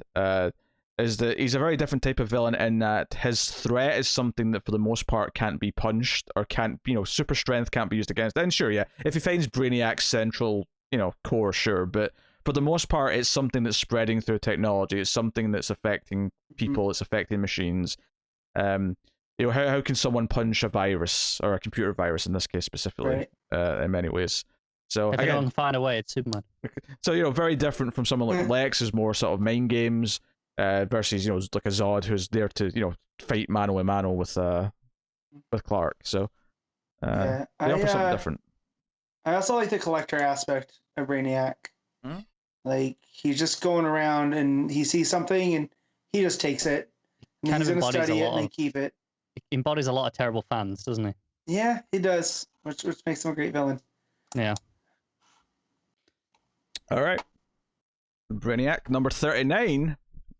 is that he's a very different type of villain in that his threat is something that for the most part can't be punched or can't, super strength can't be used against. And sure, yeah, if he finds Brainiac's central, core, sure, but for the most part, it's something that's spreading through technology. It's something that's affecting people. It's affecting machines. How can someone punch a virus or a computer virus in this case specifically? In many ways. So if again, they don't find a way, it's Superman. So very different from someone like Lex, who's more sort of mind games, versus like a Zod who's there to fight mano a mano with Clark. So they offer something different. I also like the collector aspect of Brainiac. Like, he's just going around and he sees something and he just takes it. And he's going to study it and then keep it. He embodies a lot of terrible fans, doesn't he? Yeah, he does, which makes him a great villain. Yeah. All right. Brainiac, number 39.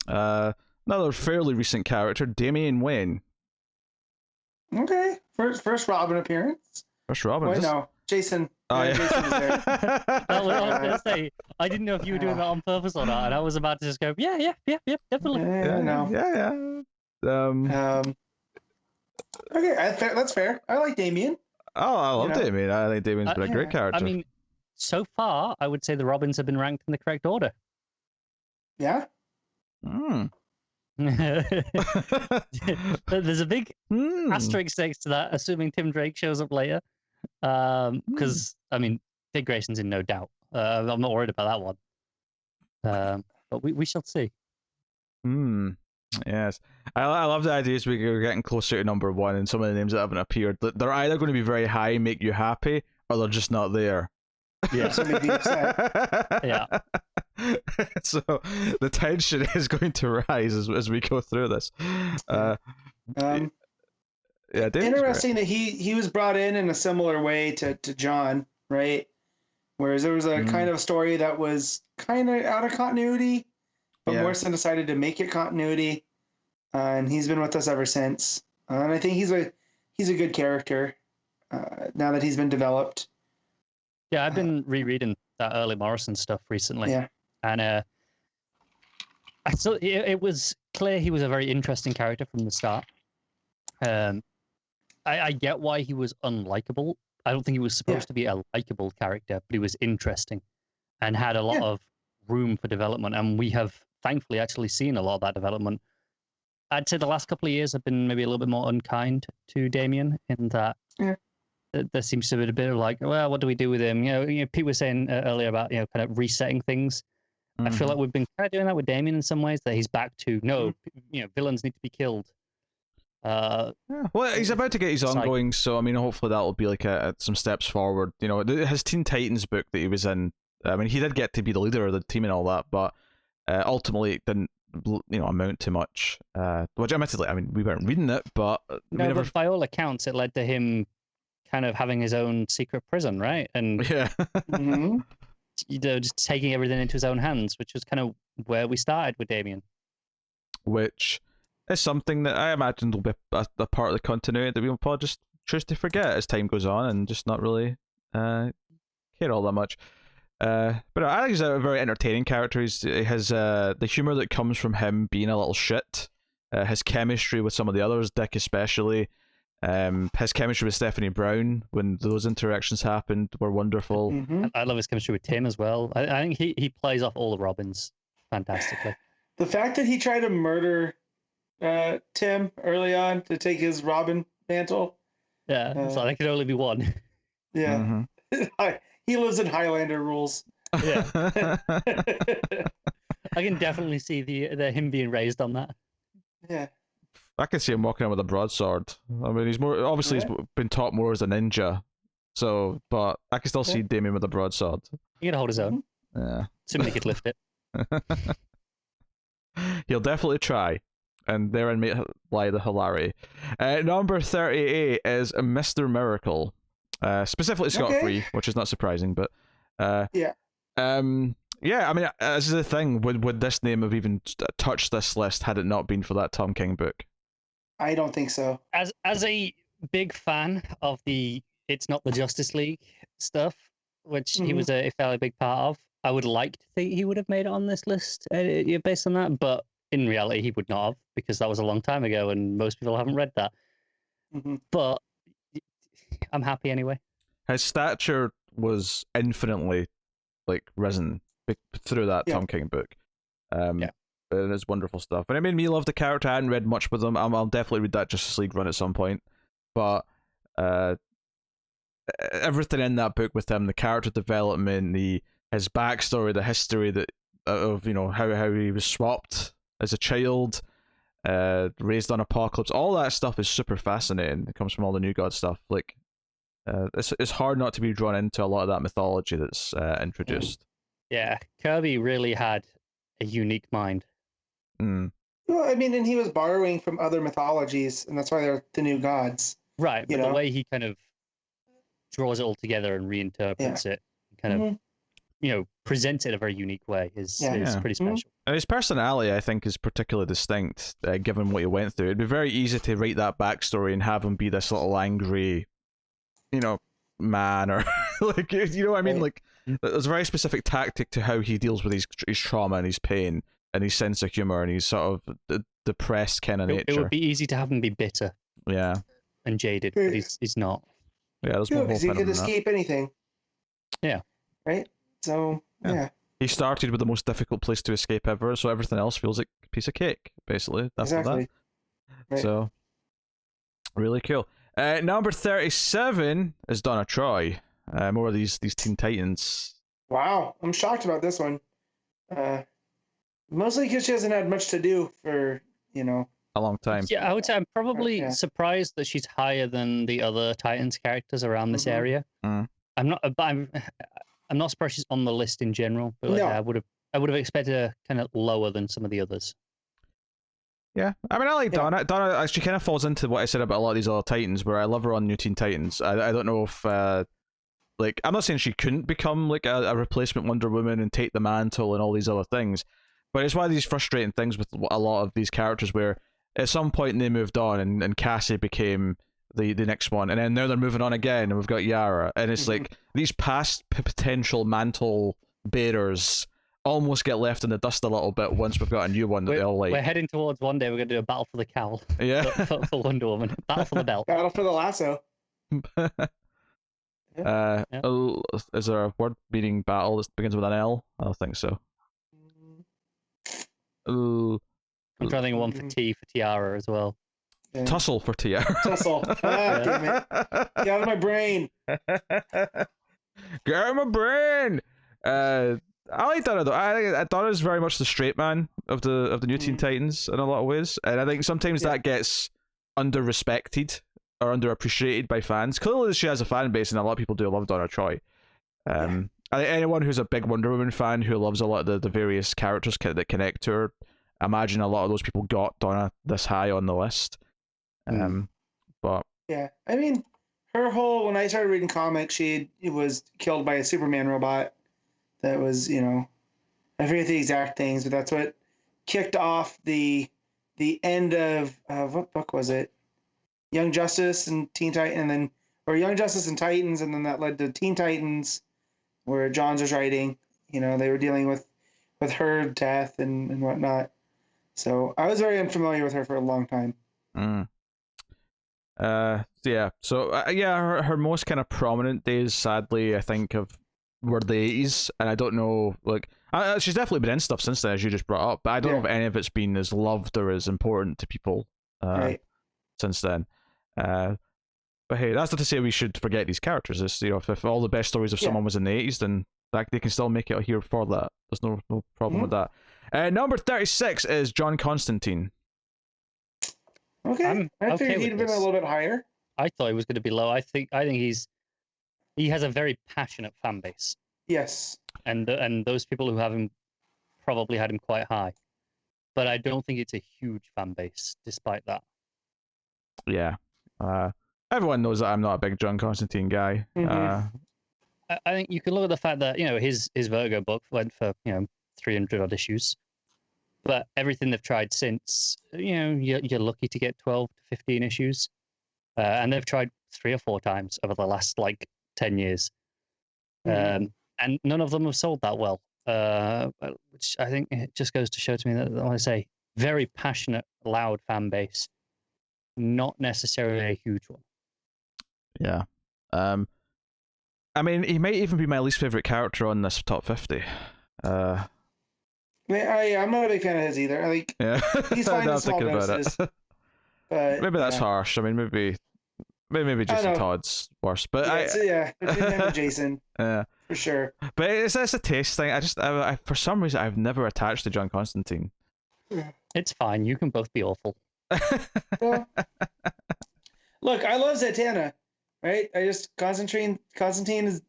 Another fairly recent character, Damian Wayne. Okay. First Robin appearance. First Robin. Wait, no. Jason. Oh, yeah. Jason was there. I was going to say, I didn't know if you were doing that on purpose or not, and I was about to just go, yeah, definitely. Yeah. Okay, that's fair. I like Damian. Oh, I love Damian. I think Damian's been a great character. I mean, so far, I would say the Robins have been ranked in the correct order. Yeah. There's a big asterisk next to that, assuming Tim Drake shows up later. Because I mean, Dick Grayson's in no doubt. I'm not worried about that one. But we shall see. Yes, I love the ideas we're getting closer to number one, and some of the names that haven't appeared. They're either going to be very high, make you happy, or they're just not there. Yeah. So maybe upset. Yeah. So the tension is going to rise as we go through this. Yeah, David's Interesting great. that he was brought in a similar way to John, right? Whereas there was a kind of story that was kind of out of continuity, but Morrison decided to make it continuity, and he's been with us ever since. And I think he's a good character now that he's been developed. Yeah, I've been rereading that early Morrison stuff recently. Yeah. And I thought it was clear he was a very interesting character from the start. I get why he was unlikable. I don't think he was supposed to be a likable character, but he was interesting and had a lot of room for development. And we have thankfully actually seen a lot of that development. I'd say the last couple of years have been maybe a little bit more unkind to Damian in that there seems to be a bit of like, well, what do we do with him? Pete was saying earlier about, kind of resetting things. I feel like we've been kind of doing that with Damian in some ways, that he's back to, villains need to be killed. Well, he's about to get his ongoing, so I mean, hopefully that'll be like some steps forward. His Teen Titans book that he was in. I mean, he did get to be the leader of the team and all that, but ultimately it didn't, amount to much. Which admittedly, I mean, we weren't reading it, but but by all accounts, it led to him kind of having his own secret prison, right? And just taking everything into his own hands, which was kind of where we started with Damian. Which is something that I imagine will be a part of the continuity that we'll probably just choose to forget as time goes on and just not really care all that much. But I think he's a very entertaining character. He has the humor that comes from him being a little shit. His chemistry with some of the others, Dick especially. His chemistry with Stephanie Brown when those interactions happened were wonderful. I love his chemistry with Tim as well. I think he plays off all the Robins fantastically. The fact that he tried to murder Tim early on to take his Robin mantle. Yeah, so there could only be one. Yeah. He lives in Highlander rules. Yeah. I can definitely see the him being raised on that. Yeah. I can see him walking around with a broadsword. I mean, he's been taught more as a ninja. So, but I can still see Damian with a broadsword. He can hold his own. Yeah. Assuming he could lift it. He'll definitely try. And therein may lie the hilarity. Number 38 is Mr. Miracle. Specifically Scott Free, which is not surprising, but I mean, this is the thing. Would this name have even touched this list had it not been for that Tom King book? I don't think so. As a big fan of the It's Not the Justice League stuff, which he was a fairly big part of, I would like to think he would have made it on this list based on that, but in reality he would not have, because that was a long time ago and most people haven't read that. But I'm happy anyway. His stature was infinitely risen through that Tom King book. And it's wonderful stuff. And it made me love the character. I hadn't read much with him. I'll definitely read that Justice League run at some point. But everything in that book with him, the character development, his backstory, the history of how he was swapped as a child, raised on Apocalypse, all that stuff is super fascinating. It comes from all the New God stuff. It's hard not to be drawn into a lot of that mythology that's introduced. Yeah, Kirby really had a unique mind. Well, I mean, and he was borrowing from other mythologies, and that's why they're the New Gods. Right, but the way he kind of draws it all together and reinterprets it, kind of, presents it in a very unique way is pretty special. And his personality, I think, is particularly distinct, given what he went through. It'd be very easy to write that backstory and have him be this little angry, man, or what I mean? There's a very specific tactic to how he deals with his trauma and his pain and his sense of humor and his sort of depressed kind of nature. It would be ezy to have him be bitter. Yeah. And jaded, but he's not. Yeah, there's more because he could escape anything. Yeah. Right? So, yeah. He started with the most difficult place to escape ever, so everything else feels like a piece of cake, basically. That's exactly. That. Right. So, really cool. Number 37 is Donna Troy. More of these Teen Titans. Wow, I'm shocked about this one. Mostly because she hasn't had much to do for a long time. Yeah, I would say I'm probably Yeah. surprised that she's higher than the other Titans characters around this area. Mm. I'm not, but I'm not surprised she's on the list in general. But No. I would have expected her kind of lower than some of the others. Yeah, I mean, I like Yeah. Donna. Donna actually kind of falls into what I said about a lot of these other Titans, where I love her on New Teen Titans. I don't know if, like, I'm not saying she couldn't become, like, a replacement Wonder Woman and take the mantle and all these other things, but it's one of these frustrating things with a lot of these characters where at some point they moved on and Cassie became the next one, and then now they're moving on again, and we've got Yara, and it's like these past potential mantle bearers almost get left in the dust a little bit once we've got a new one that they all like. We're heading towards one day we're going to do a battle for the cowl. Yeah. for Wonder Woman. Battle for the belt. Battle for the lasso. Is there a word meaning battle that begins with an L? I don't think so. I'm trying to think of one for T for tiara as well. Yeah. Tussle for Tiara. Tussle. Damn it. Get out of my brain. Get out of my brain. I like Donna though. I think Donna's very much the straight man of the New Teen Titans in a lot of ways, and I think sometimes that gets under-respected or underappreciated by fans. Clearly, she has a fan base, and a lot of people do love Donna Troy. I think anyone who's a big Wonder Woman fan who loves a lot of the various characters that connect to her, imagine a lot of those people got Donna this high on the list. But yeah, I mean, her whole, when I started reading comics, she was killed by a Superman robot. That was, I forget the exact things, but that's what kicked off the end of what book was it? Young Justice and Teen Titan, or Young Justice and Titans, and then that led to Teen Titans, where Johns was writing. They were dealing with her death and whatnot. So I was very unfamiliar with her for a long time. Yeah. So her most kind of prominent days, sadly, I think were the 80s, and I don't know, like, she's definitely been in stuff since then, as you just brought up, but I don't know if any of it's been as loved or as important to people since then. But hey, that's not to say we should forget these characters. It's, if all the best stories of someone was in the 80s, then they can still make it here for that. There's no problem with that. Number 36 is John Constantine. Okay. I figured he'd have been a little bit higher. I thought he was going to be low. I think he has a very passionate fan base. Yes. And those people who have him probably had him quite high. But I don't think it's a huge fan base, despite that. Yeah. Everyone knows that I'm not a big John Constantine guy. I think you can look at the fact that, his Vertigo book went for, 300 odd issues. But everything they've tried since, you're lucky to get 12 to 15 issues. And they've tried 3 or 4 times over the last, 10 years. And none of them have sold that well. Which I think it just goes to show to me that, like I say, very passionate, loud fan base. Not necessarily a huge one. Yeah. I mean, he might even be my least favorite character on this top 50. I'm not a big fan of his either. He's fine in small doses. But maybe that's harsh. I mean, maybe Jason Todd's worse. But between him and Jason, for sure. But it's a taste thing. I for some reason I've never attached to John Constantine. It's fine. You can both be awful. Well, look, I love Zatanna, right? Constantine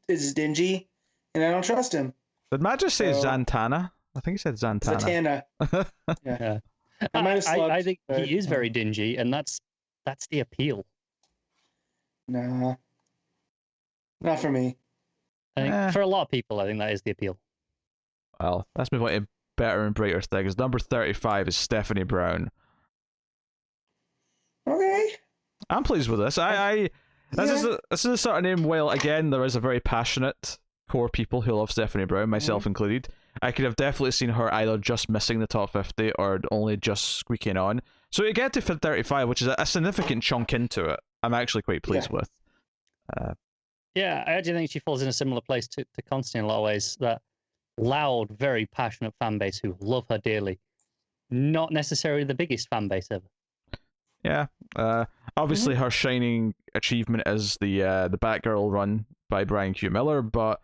is dingy, and I don't trust him. Did Matt just say Zatanna? I think he said Zatanna. Zatanna. Yeah. I think he is very dingy, and that's the appeal. Nah, not for me. I think for a lot of people, I think that is the appeal. Well, let's move on to better and brighter things. Number 35 is Stephanie Brown. Okay. I'm pleased with this. This is a sort of name. Well, again, there is a very passionate core people who love Stephanie Brown, myself included. I could have definitely seen her either just missing the top 50 or only just squeaking on. So to get to 35, which is a significant chunk into it, I'm actually quite pleased with. Yeah, I actually think she falls in a similar place to Constantine in a lot of ways. That loud, very passionate fan base who love her dearly. Not necessarily the biggest fan base ever. Yeah. Obviously, her shining achievement is the Batgirl run by Brian Q. Miller, but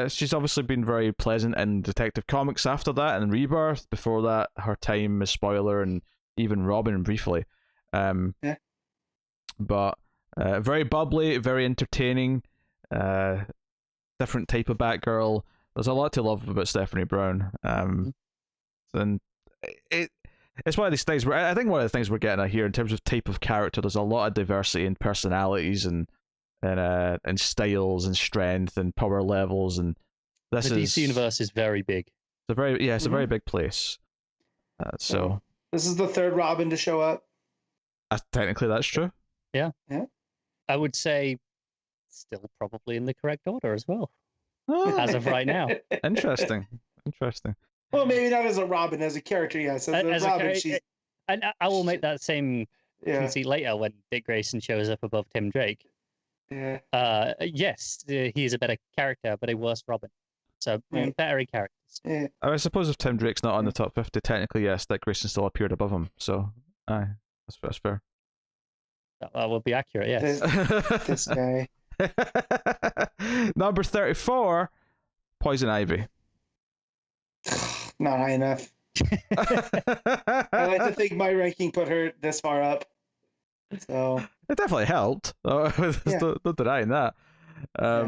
she's obviously been very pleasant in Detective Comics after that and Rebirth. Before that, her time as Spoiler and even Robin briefly. Yeah. But very bubbly, very entertaining, different type of Batgirl. There's a lot to love about Stephanie Brown. And it's one of these things where I think one of the things we're getting at here in terms of type of character, there's a lot of diversity in personalities and styles and strength and power levels, and the DC universe is very big. It's a very big place. So this is the third Robin to show up. Technically, that's true. Yeah. I would say still probably in the correct order as well, Oh, as of right now. interesting. Well, maybe not as a Robin, as a character, yes. As Robin, she's... And I will make that same conceit later when Dick Grayson shows up above Tim Drake. Yeah. Yes, he is a better character, but a worse Robin. So better characters. Yeah. I suppose if Tim Drake's not on the top 50, technically yes, Dick Grayson still appeared above him. So, that's fair. That would be accurate. Yes. This guy. Number 34, Poison Ivy. Not high enough. I like to think my ranking put her this far up. So it definitely helped. Not denying that. I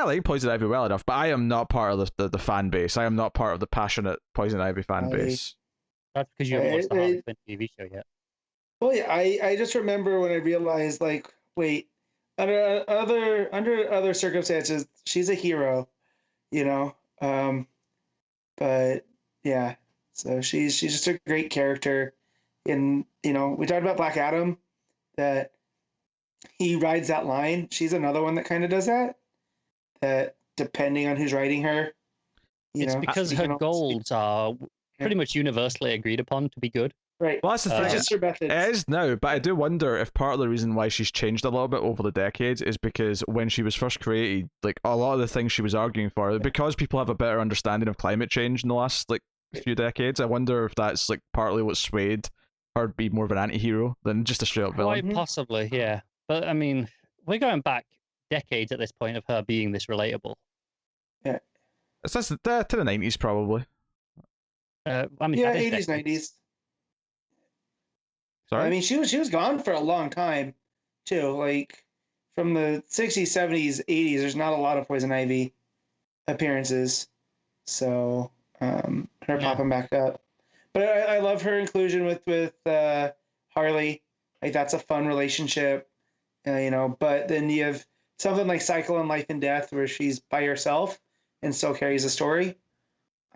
like Poison Ivy well enough, but I am not part of the fan base. I am not part of the passionate Poison Ivy fan base. That's because you haven't watched the Harley Quinn TV show yet. Well, yeah, I just remember when I realized, like, wait, under other circumstances, she's a hero, you know. But yeah, so she's just a great character. And we talked about Black Adam, that he rides that line. She's another one that kind of does that. That depending on who's writing her, it's because her goals are pretty much universally agreed upon to be good. Right. Well, that's the thing. Just her methods. It is now, but I do wonder if part of the reason why she's changed a little bit over the decades is because when she was first created, like a lot of the things she was arguing for, because people have a better understanding of climate change in the last few decades. I wonder if that's partly what swayed her to be more of an anti-hero than just a straight up villain. Quite possibly, yeah. But I mean, we're going back decades at this point of her being this relatable. Yeah. It's just to the 90s probably. I mean, 80s, 90s. Sorry? I mean, she was gone for a long time, too. Like, from the 60s, 70s, 80s, there's not a lot of Poison Ivy appearances. So, her popping back up. But I love her inclusion with Harley. Like, that's a fun relationship, But then you have something like Cycle in Life and Death, where she's by herself and still carries a story.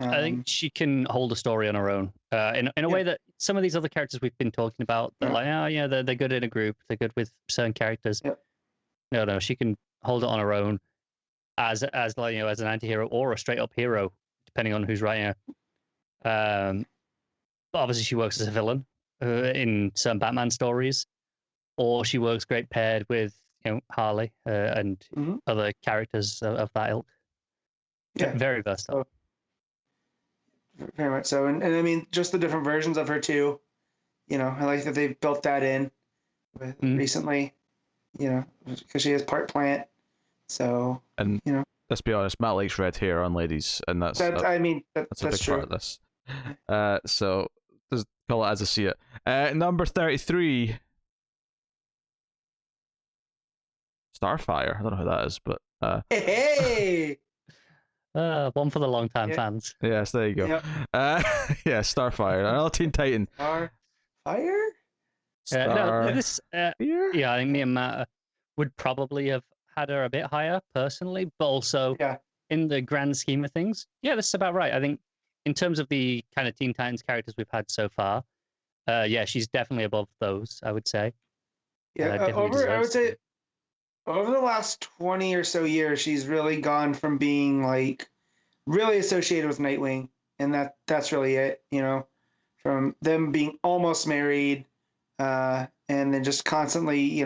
I think she can hold a story on her own, in a way that some of these other characters we've been talking about, they're they're good in a group, they're good with certain characters. Yep. No, she can hold it on her own as an anti-hero or a straight up hero, depending on who's writing her. But obviously, she works as a villain in some Batman stories, or she works great paired with Harley and other characters of that ilk. Yeah, very versatile. Very much so, and I mean, just the different versions of her too. I like that they've built that in recently. Because she is part plant. So let's be honest, Matt likes red hair on ladies, and that's a big true. part of this. So just call it as I see it. Number 33, Starfire. I don't know who that is, but hey. One for the long-time fans. Yes, there you go. Yep. Starfire, another Teen Titan. Starfire? I think me and Matt would probably have had her a bit higher personally, but also in the grand scheme of things, this is about right. I think in terms of the kind of Teen Titans characters we've had so far, she's definitely above those, I would say. I would say over the last 20 or so years, she's really gone from being really associated with Nightwing, and that's really it, from them being almost married, and then just constantly,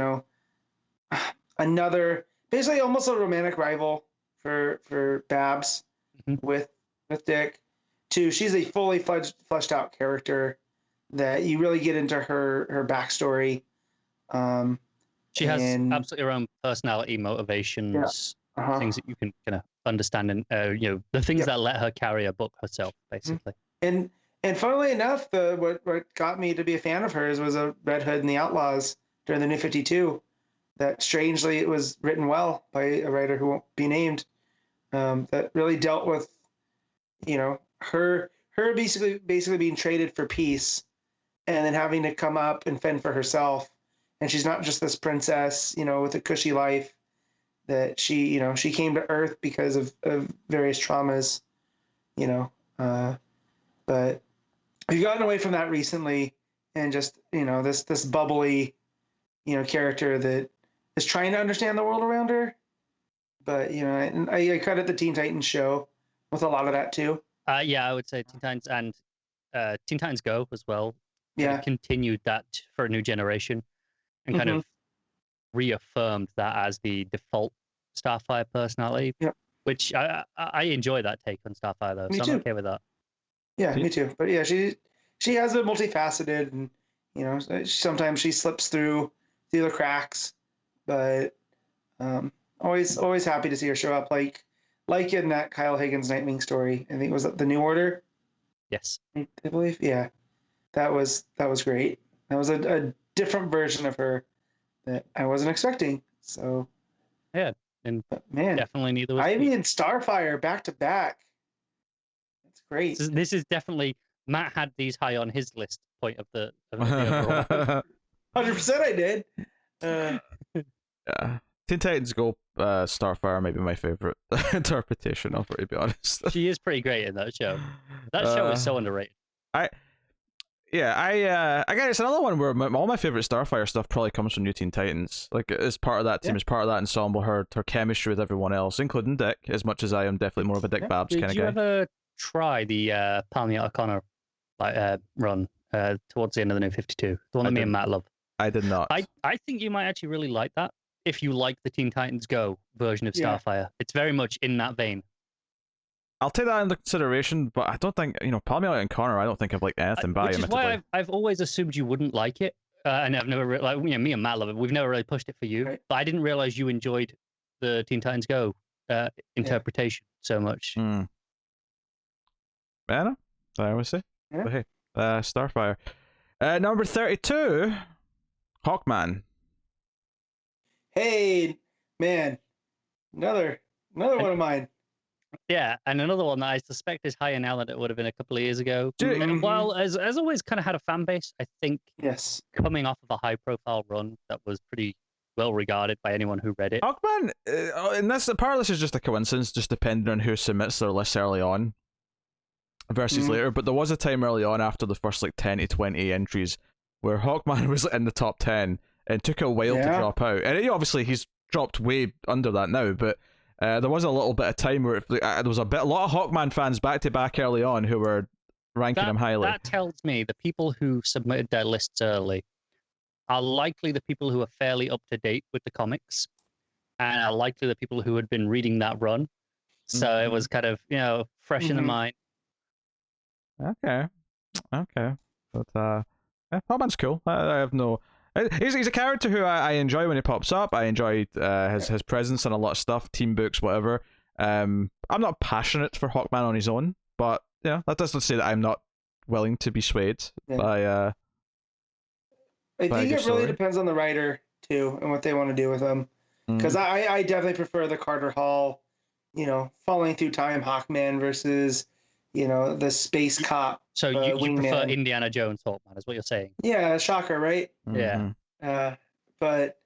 basically almost a romantic rival for Babs with Dick. She's a fully fleshed out character that you really get into her backstory. She has absolutely her own personality, motivations, things that you can kind of understand, and the things that let her carry a book herself, basically. And And funnily enough, what got me to be a fan of hers was a Red Hood and the Outlaws during the New 52. That strangely it was written well by a writer who won't be named. That really dealt with, her basically being traded for peace, and then having to come up and fend for herself. And she's not just this princess, with a cushy life. That she came to Earth because of various traumas, but we've gotten away from that recently, and just this bubbly, character that is trying to understand the world around her. But I credit the Teen Titans show with a lot of that too. Yeah, I would say Teen Titans and Teen Titans Go as well. Yeah, Continued that for a new generation, and kind of reaffirmed that as the default Starfire personality. Yep. Which I enjoy that take on Starfire though, so I'm okay with that. Yeah, me too. But yeah, she has a multifaceted, and sometimes she slips through the cracks, but always happy to see her show up, like in that Kyle Higgins Nightwing story. I think it was the New Order. Yes, I believe. Yeah, that was great. That was a different version of her that I wasn't expecting. So yeah, and man, definitely neither was Ivy and Starfire back to back. That's great. This is definitely Matt had these high on his list point of the overall. 100% I did. Yeah. Teen Titans Go Starfire may be my favorite interpretation of her, to be honest. She is pretty great in that show. That show is so underrated. I guess it's another one where all my favorite Starfire stuff probably comes from New Teen Titans. Like, as part of that team, as part of that ensemble, her chemistry with everyone else, including Dick, as much as I am definitely more of a Dick Babs kind of guy. Did you ever try the Palmia O'Connor run towards the end of the New 52? The one that me and Matt love. I did not. I think you might actually really like that if you like the Teen Titans Go version of Starfire. It's very much in that vein. I'll take that into consideration, but I don't think, Palmia and Connor, I don't think I've liked anything by him. Which is why I've always assumed you wouldn't like it. And I've never, me and Matt love it. We've never really pushed it for you. Right. But I didn't realize you enjoyed the Teen Titans Go interpretation so much. Yeah, no, I would say. Yeah. But hey, Starfire. Number 32, Hawkman. Hey, man, another one of mine. Yeah, and another one that I suspect is higher now than it would have been a couple of years ago. And while as always kind of had a fan base, I think coming off of a high-profile run that was pretty well regarded by anyone who read it. Hawkman, and part of this is just a coincidence, just depending on who submits their lists early on versus later. But there was a time early on after the first 10 to 20 entries where Hawkman was in the top 10 and took a while to drop out. And obviously he's dropped way under that now, but there was a little bit of time where there was a lot of Hawkman fans back to back early on who were ranking him highly. That tells me the people who submitted their lists early are likely the people who are fairly up to date with the comics, and are likely the people who had been reading that run. So it was kind of fresh in the mind. Okay, but Hawkman's cool. I have no. He's a character who I enjoy when he pops up. I enjoy his presence in a lot of stuff, team books, whatever. I'm not passionate for Hawkman on his own, but that doesn't say that I'm not willing to be swayed by. I think it really depends on the writer too and what they want to do with him. Because I definitely prefer the Carter Hall, falling through time Hawkman versus the space cop. So you prefer Indiana Jones Hawkman, is what you're saying? Yeah, shocker, right? Yeah. But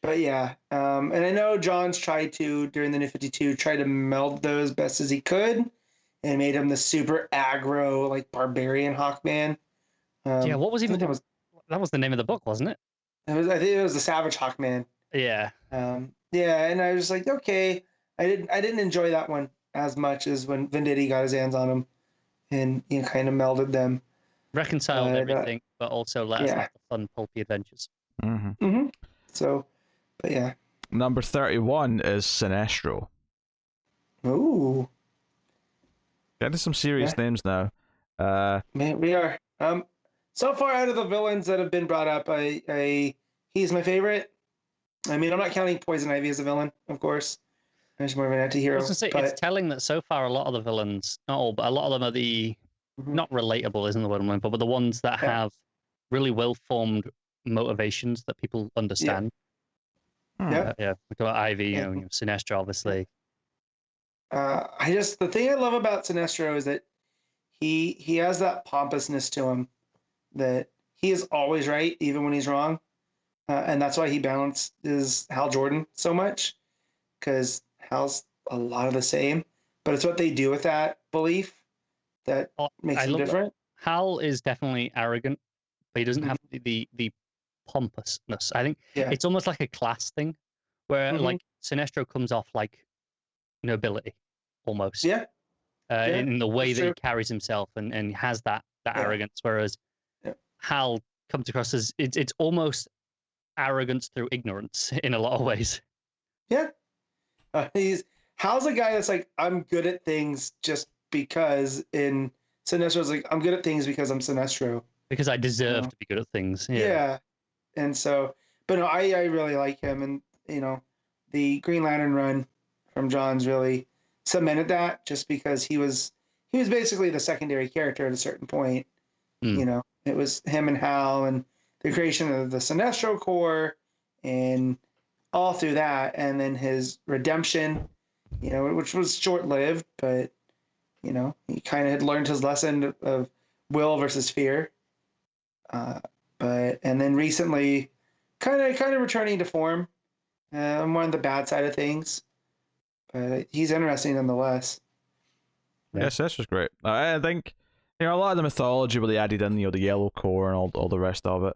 yeah, and I know John's tried to during the New 52 try to meld those best as he could, and made him the super aggro barbarian Hawkman. What was even that was the name of the book, wasn't it? I think it was the Savage Hawkman. Yeah. And I was like, okay, I didn't enjoy that one as much as when Venditti got his hands on him and kind of melded them. Reconciled everything, but also let us have the fun, pulpy adventures. So, but yeah. Number 31 is Sinestro. Ooh. Getting some serious names now. Man, we are. So far out of the villains that have been brought up, he's my favorite. I mean, I'm not counting Poison Ivy as a villain, of course. There's more of an anti-hero. I was going to say, it's telling that so far a lot of the villains, not all, but a lot of them are the not relatable isn't the word I'm looking for, but the ones that have really well-formed motivations that people understand. Yeah. We got Ivy, you know, Sinestro, obviously. The thing I love about Sinestro is that he has that pompousness to him, that he is always right, even when he's wrong. And that's why he balances Hal Jordan so much, because Hal's a lot of the same, but it's what they do with that belief that makes him different. Hal is definitely arrogant, but he doesn't have the pompousness. I think it's almost like a class thing, where like Sinestro comes off like nobility, almost. In the way that he carries himself and has that arrogance, whereas Hal comes across as it's almost arrogance through ignorance in a lot of ways. Hal's a guy that's like, I'm good at things just because. In Sinestro's like, I'm good at things because I'm Sinestro, because I deserve to be good at things. And so, but no, I really like him, and you know, the Green Lantern run from John's really cemented that, just because he was basically the secondary character at a certain point. You know, it was him and Hal and the creation of the Sinestro Corps and all through that, and then his redemption, you know, which was short-lived, but you know, he kind of had learned his lesson of will versus fear. And then recently, kind of returning to form, more on the bad side of things. But he's interesting nonetheless. Yes, this was great. I think, you know, a lot of the mythology where they added in, you know, the Yellow Core and all the rest of it,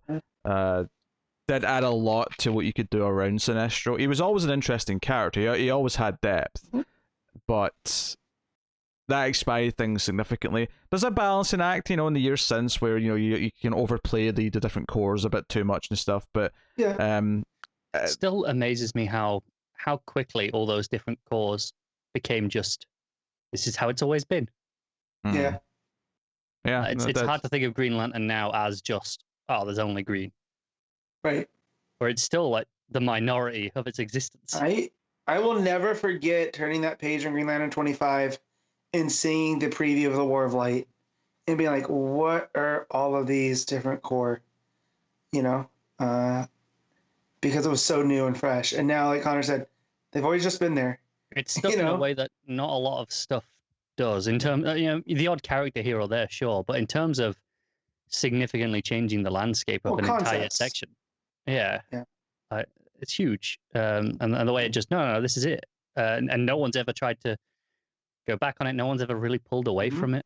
did add a lot to what you could do around Sinestro. He was always an interesting character. He always had depth, but that expanded things significantly. There's a balancing act, you know, in the years since where, you know, you can overplay the different cores a bit too much and stuff, but it still amazes me how quickly all those different cores became just, this is how it's always been. It's hard to think of Green Lantern now as just, oh, there's only green, right? Or it's still like the minority of its existence. I will never forget turning that page on Green Lantern 25 and seeing the preview of the War of Light and being like, what are all of these different core? You know, because it was so new and fresh. And now, like Connor said, they've always just been there. It's stuff in a way that not a lot of stuff does. In terms, you know, the odd character here or there, sure, but in terms of significantly changing the landscape of an entire section, it's huge. And the way it just, no, this is it. And no one's ever tried to go back on it. No one's ever really pulled away from it.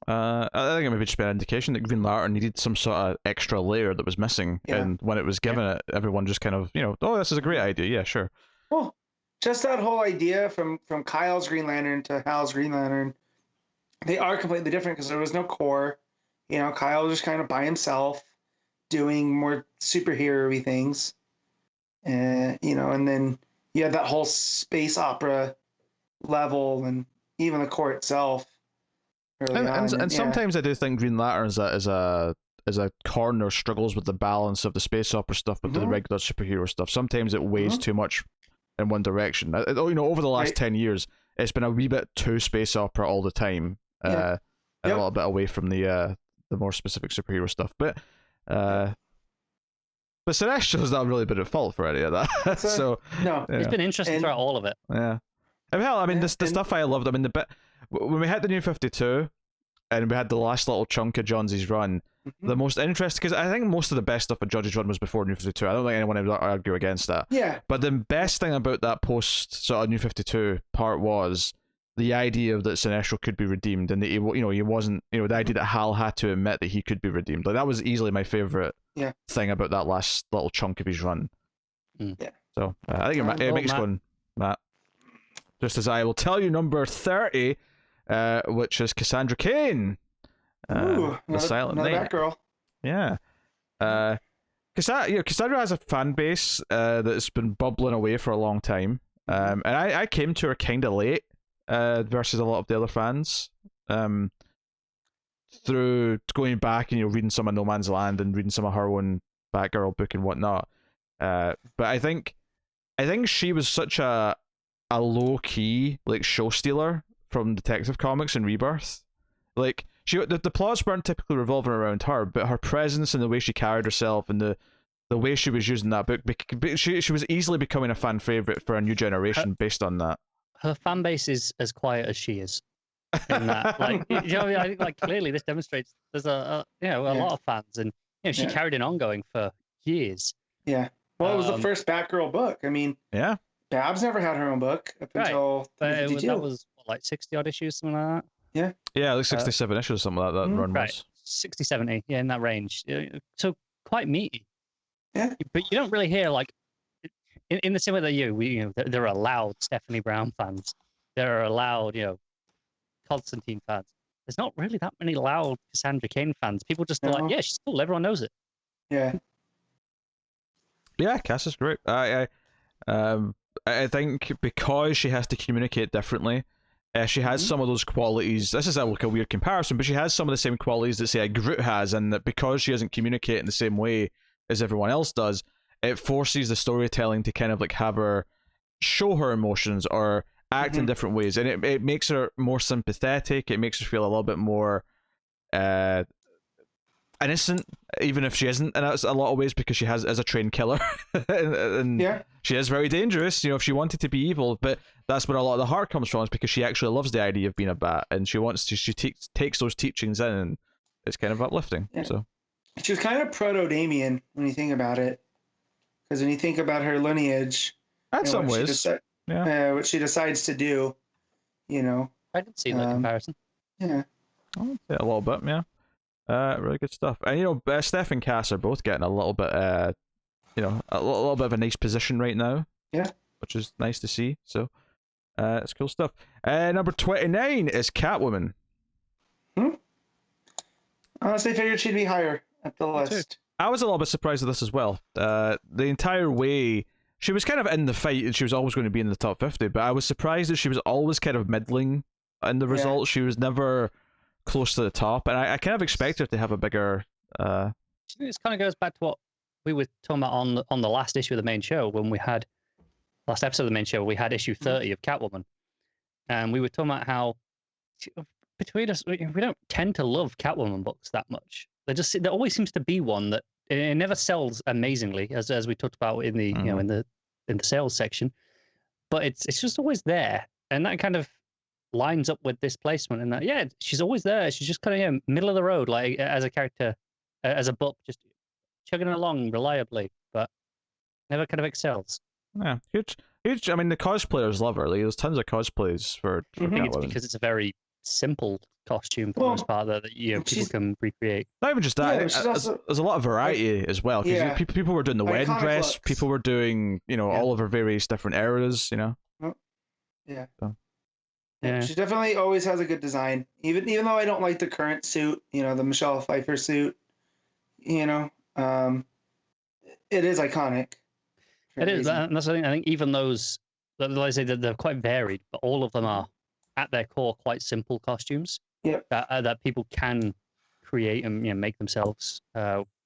I think it maybe just been an indication that Green Lantern needed some sort of extra layer that was missing, and when it was given it, everyone just kind of, you know, oh, this is a great idea. Yeah, sure. Well, just that whole idea from Kyle's Green Lantern to Hal's Green Lantern, they are completely different because there was no core. You know, Kyle was just kind of by himself doing more superhero-y things. You know, and then you had that whole space opera level and even the core itself. And sometimes I do think Green Lantern is a corner struggles with the balance of the space opera stuff with the regular superhero stuff. Sometimes it weighs too much in one direction. You know, over the last 10 years, it's been a wee bit too space opera all the time, and a little bit away from the more specific superhero stuff. But Sinestro's not really been at fault for any of that. So no, it's been interesting throughout all of it. Yeah. Hell, I mean, the stuff I loved. I mean, the bit when we had the New 52, and we had the last little chunk of Johnsy's run. The most interesting, because I think most of the best stuff of Judge's run was before New 52. I don't think anyone would argue against that. Yeah. But the best thing about that post sort of New 52 part was the idea that Sinestro could be redeemed, and that he wasn't, you know, the idea that Hal had to admit that he could be redeemed. Like, that was easily my favorite thing about that last little chunk of his run. Yeah. So I think it makes one, Matt. Just as I will tell you, number 30, which is Cassandra Kane. The Silent Knight. Batgirl. Yeah. Cassandra has a fan base that's been bubbling away for a long time. And I came to her kind of late versus a lot of the other fans. Through going back and, you know, reading some of No Man's Land and reading some of her own Batgirl book and whatnot. But I think she was such a low key like show stealer from Detective Comics and Rebirth. Like, the plots weren't typically revolving around her, but her presence and the way she carried herself and the way she was using that book, she was easily becoming a fan favorite for a new generation based on that. Her fan base is as quiet as she is. In that, like, you know, I think like clearly this demonstrates there's a lot of fans, and she carried an ongoing for years. Yeah. Well, it was the first Batgirl book. I mean, yeah. Babs never had her own book up until that was like 60 odd issues, something like that. Yeah, like 67 issues, something like that. Run was 60, 70, in that range. So quite meaty. Yeah. But you don't really hear like in the same way that there are loud Stephanie Brown fans. There are loud, Constantine fans. There's not really that many loud Cassandra Kane fans. People just are like, yeah, she's cool. Everyone knows it. Yeah. Yeah, Cass is great. I think because she has to communicate differently, she has some of those qualities. This is like a weird comparison, but she has some of the same qualities that, say, a Groot has, and that because she doesn't communicate in the same way as everyone else does, it forces the storytelling to kind of like have her show her emotions or act in different ways, and it makes her more sympathetic. It makes her feel a little bit more innocent, even if she isn't in a lot of ways, because she is a trained killer. and she is very dangerous, if she wanted to be evil, but that's where a lot of the heart comes from, is because she actually loves the idea of being a bat, and she takes those teachings in, and it's kind of uplifting. So she was kind of proto Damian when you think about it, because when you think about her lineage, in some ways, what she decides to do, I can see that comparison. Yeah, a little bit, really good stuff. And Steph and Cass are both getting a little bit, a little bit of a nice position right now. Yeah, which is nice to see. So, it's cool stuff. Number 29 is Catwoman. Honestly, I figured she'd be higher at the list. I was a little bit surprised at this as well. The entire way she was kind of in the fight, and she was always going to be in the top 50, but I was surprised that she was always kind of middling in the results. She was never close to the top, and I kind of expect her to have a bigger. This kind of goes back to what we were talking about on the last issue of the main show, when we had last episode of the main show. We had issue 30 of Catwoman, and we were talking about how between us we don't tend to love Catwoman books that much. There always seems to be one that it never sells amazingly, as we talked about in the in the sales section, but it's just always there, and that kind of lines up with this placement, and that she's always there. She's just kind of middle of the road, like as a character, as a book, just chugging along reliably, but never kind of excels. Yeah, huge. I mean, the cosplayers love her. Like, there's tons of cosplays for I think it's because it's a very simple costume for the most part that people can recreate. Not even just that. There's a lot of variety as well. Because people were doing the wedding dress. Looks. People were doing all of her various different eras. Yeah. So. Yeah, she definitely always has a good design. Even though I don't like the current suit, the Michelle Pfeiffer suit, it is iconic. It is, and that's the thing. I think even those, like I say, they're quite varied, but all of them are at their core quite simple costumes. Yep. That people can create and make themselves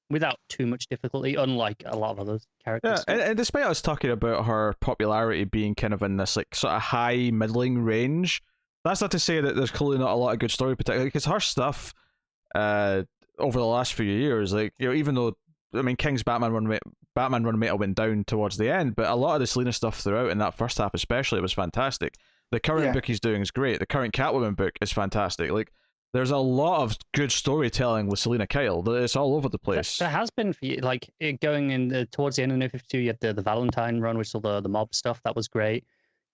without too much difficulty, unlike a lot of other characters. Yeah, and despite us talking about her popularity being kind of in this like sort of high middling range, that's not to say that there's clearly not a lot of good story, particularly because her stuff over the last few years, like even though King's Batman run may have went down towards the end, but a lot of the Selena stuff throughout in that first half especially was fantastic. The current book he's doing is great. The current Catwoman book is fantastic. Like, there's a lot of good storytelling with Selena Kyle. It's all over the place. There has been, for you, like going in towards the end of New 52. You had the Valentine run, which was all the mob stuff. That was great.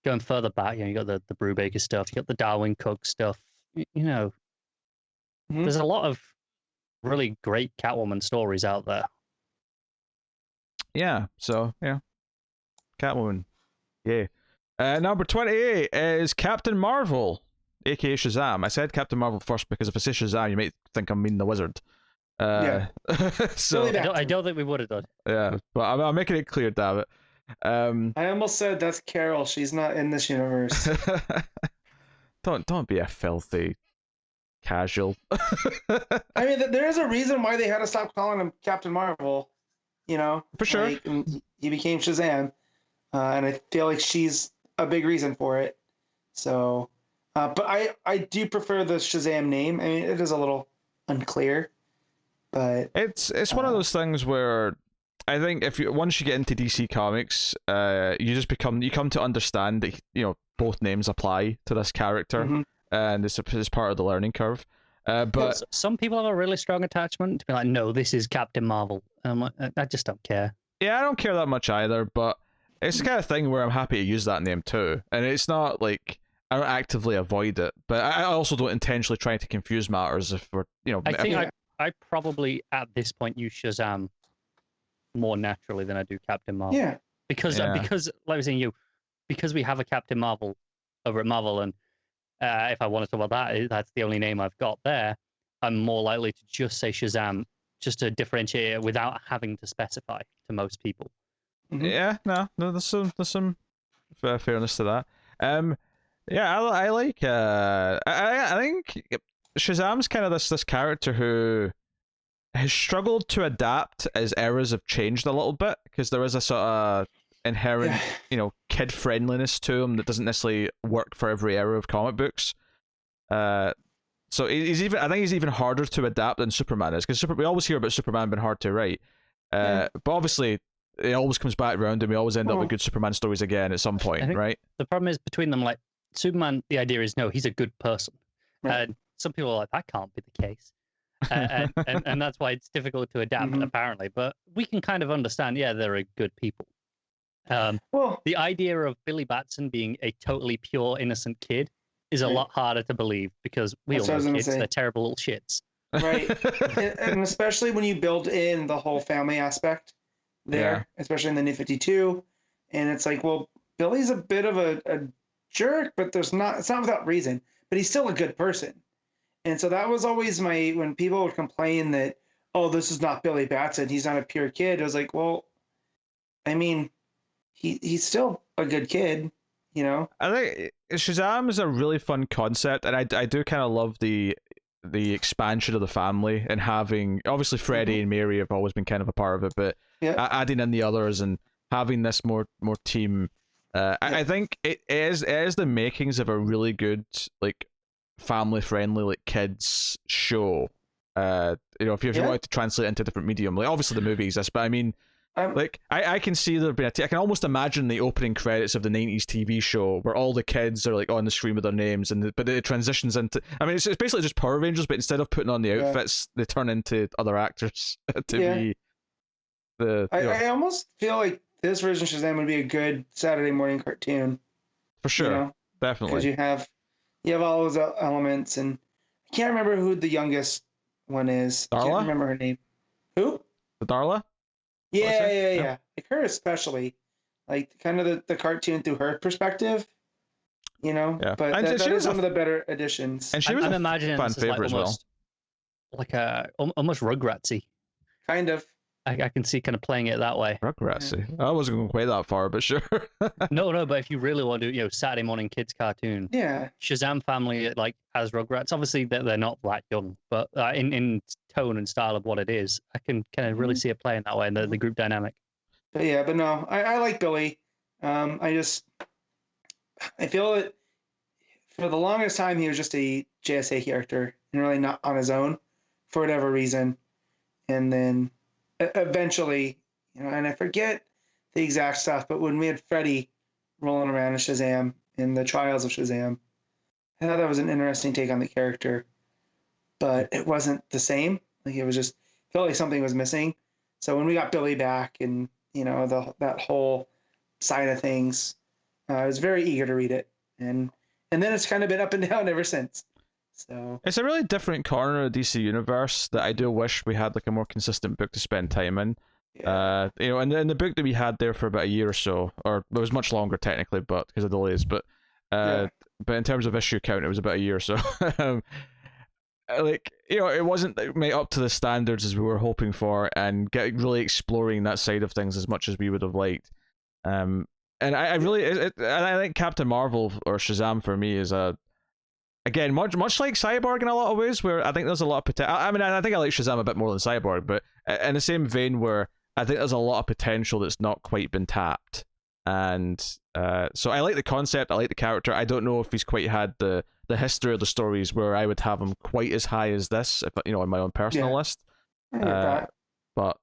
Going further back, you got the Brubaker stuff. You got the Darwin Cook stuff. There's a lot of really great Catwoman stories out there. Yeah. So Catwoman. Yeah. Number 28 is Captain Marvel, aka Shazam. I said Captain Marvel first because if I say Shazam, you might think I'm meaning the wizard. So I don't think we would have done. Yeah, but I'm making it clear, damn it. I almost said that's Carol. She's not in this universe. Don't be a filthy casual. I mean, there is a reason why they had to stop calling him Captain Marvel. For sure. Like, he became Shazam, and I feel like she's a big reason for it. So, But I do prefer the Shazam name. I mean, it is a little unclear, but It's one of those things where I think if you once you get into DC Comics, you come to understand that both names apply to this character, mhm. and it's part of the learning curve. But some people have a really strong attachment to be like, no, this is Captain Marvel. And I'm like, I just don't care. yeah, I don't care that much either. But it's the kind of thing where I'm happy to use that name too, and it's not like I don't actively avoid it, but I also don't intentionally try to confuse matters if we're I think I probably at this point use Shazam more naturally than I do Captain Marvel. Yeah. Because like I was saying, because we have a Captain Marvel over at Marvel, and if I want to talk about that, that's the only name I've got there. I'm more likely to just say Shazam, just to differentiate it without having to specify to most people. Mm-hmm. Yeah, no, there's some fairness to that. Yeah, I like. I think Shazam's kind of this character who has struggled to adapt as eras have changed a little bit, because there is a sort of inherent, kid friendliness to him that doesn't necessarily work for every era of comic books. So I think he's even harder to adapt than Superman is, because we always hear about Superman being hard to write, but obviously it always comes back around, and we always end up with good Superman stories again at some point, right? The problem is between them, like Superman, the idea is no, he's a good person, and some people are like, that can't be the case. And that's why it's difficult to adapt, apparently. But we can kind of understand, they're good people. The idea of Billy Batson being a totally pure, innocent kid is a lot harder to believe, because we all know kids, they're terrible little shits. Right. and especially when you build in the whole family aspect there, especially in the New 52. And it's like, well, Billy's a bit of a jerk, but it's not without reason. But he's still a good person. And so that was always when people would complain that, oh, this is not Billy Batson, he's not a pure kid. I was like, well, I mean, he's still a good kid, I think Shazam is a really fun concept, and I do kind of love the expansion of the family, and having, obviously Freddie and Mary have always been kind of a part of it, but adding in the others and having this more team. I think it is the makings of a really good, like, family friendly, like, kids show. If you wanted to translate it into a different medium, like, obviously the movie exists, but I mean, like, I can see there being I can almost imagine the opening credits of the 90s TV show where all the kids are like on the screen with their names, but it transitions into, I mean, it's basically just Power Rangers, but instead of putting on the outfits, they turn into other actors to be the. I almost feel like this version of Shazam would be a good Saturday morning cartoon. For sure, definitely. Because you have all those elements, and I can't remember who the youngest one is. Darla? I can't remember her name. Who? The Darla? Yeah. Like her especially, like kind of the cartoon through her perspective, Yeah. But that is one of the better additions. And I'm imagining fan favorite as well. Like almost Rugratsy. Kind of. I can see kind of playing it that way. Rugratsy. I wasn't going quite that far, but sure. No, but if you really want to, Saturday morning kids cartoon. Yeah. Shazam family, like, as Rugrats. Obviously, they're not that young, but in tone and style of what it is, I can kind of really see it playing that way in the group dynamic. But no, I like Billy. I feel that for the longest time he was just a JSA character and really not on his own for whatever reason, and then eventually, and I forget the exact stuff, but when we had Freddy rolling around in Shazam in the Trials of Shazam, I thought that was an interesting take on the character, but it wasn't the same. Like, it was just felt like something was missing. So when we got Billy back and that whole side of things, I was very eager to read it, and then it's kind of been up and down ever since. So it's a really different corner of DC Universe that I do wish we had, like, a more consistent book to spend time in. And in the book that we had there for about a year or so, or it was much longer technically, but because of delays, but in terms of issue count, it was about a year or so. It wasn't made up to the standards as we were hoping for, and really exploring that side of things as much as we would have liked. And I think Captain Marvel or Shazam for me is again, much like Cyborg in a lot of ways, where I think there's a lot of potential. I mean, I think I like Shazam a bit more than Cyborg, but in the same vein where I think there's a lot of potential that's not quite been tapped. And so I like the concept, I like the character. I don't know if he's quite had the the history of the stories where I would have him quite as high as this, if in my own personal list. I get that. But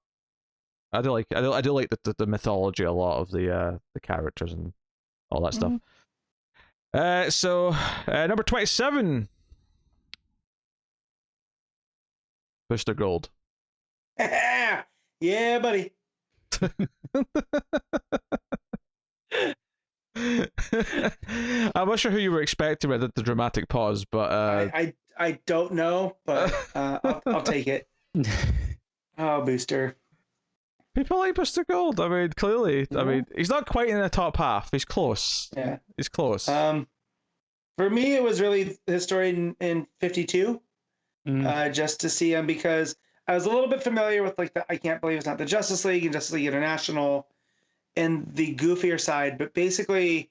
I do like the mythology a lot of the characters and all that stuff. So number 27, Booster Gold. Yeah, buddy. I'm not sure who you were expecting with the dramatic pause, but I don't know, but I'll take it. Oh, Booster. People like Booster Gold. I mean, clearly, I mean, he's not quite in the top half. He's close. Yeah, he's close. For me, it was really his story in 52, just to see him, because I was a little bit familiar with like the I Can't Believe It's Not the Justice League and Justice League International and the goofier side, but basically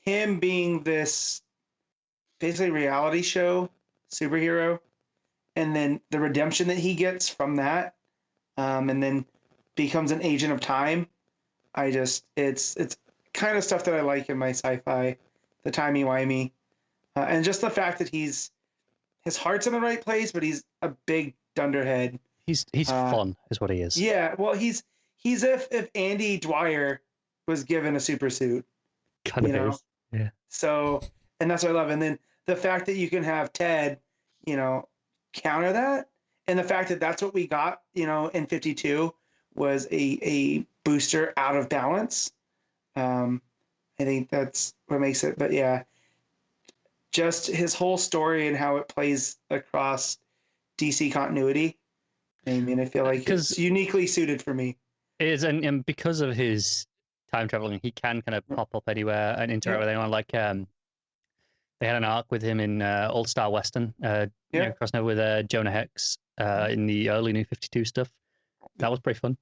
him being this basically reality show superhero, and then the redemption that he gets from that, and then becomes an agent of time. It's kind of stuff that I like in my sci-fi, the timey-wimey, and just the fact that his heart's in the right place, but he's a big dunderhead. He's fun, is what he is. Yeah, well, he's if Andy Dwyer was given a super suit, Kind of is. Yeah. So, and that's what I love. And then the fact that you can have Ted, counter that, and the fact that that's what we got, in 52 was a Booster out of balance. I think that's what makes it. But yeah, just his whole story and how it plays across DC continuity. I mean, I feel like it's uniquely suited for me. It is, and because of his time traveling, he can kind of pop up anywhere and interact with anyone. Like, they had an arc with him in All Star Western, crossing over with Jonah Hex in the early New 52 stuff. That was pretty fun.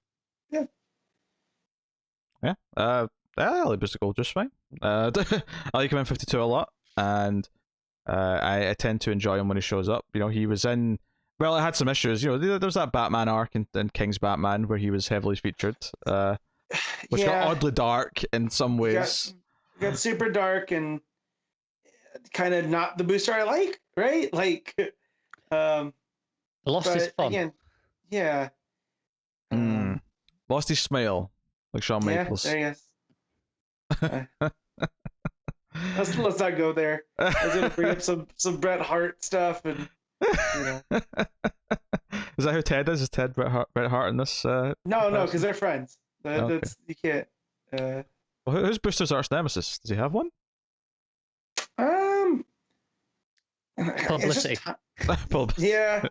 Yeah. I like Booster Gold just fine. I like him in 52 a lot, and I tend to enjoy him when he shows up. He was in. Well, I had some issues. There was that Batman arc in King's Batman where he was heavily featured, which got oddly dark in some ways. Got super dark and kind of not the Booster I like, right? Like, lost his fun. Again, yeah. Lost his smile, like Shawn Michaels. There he is. Let's not go there. I was gonna bring up some Bret Hart stuff and. Is that who Ted is? Is Ted Bret Hart in this? No, because they're friends. That's you can't. Well, who's Booster's arch nemesis? Does he have one? Publicity. Yeah,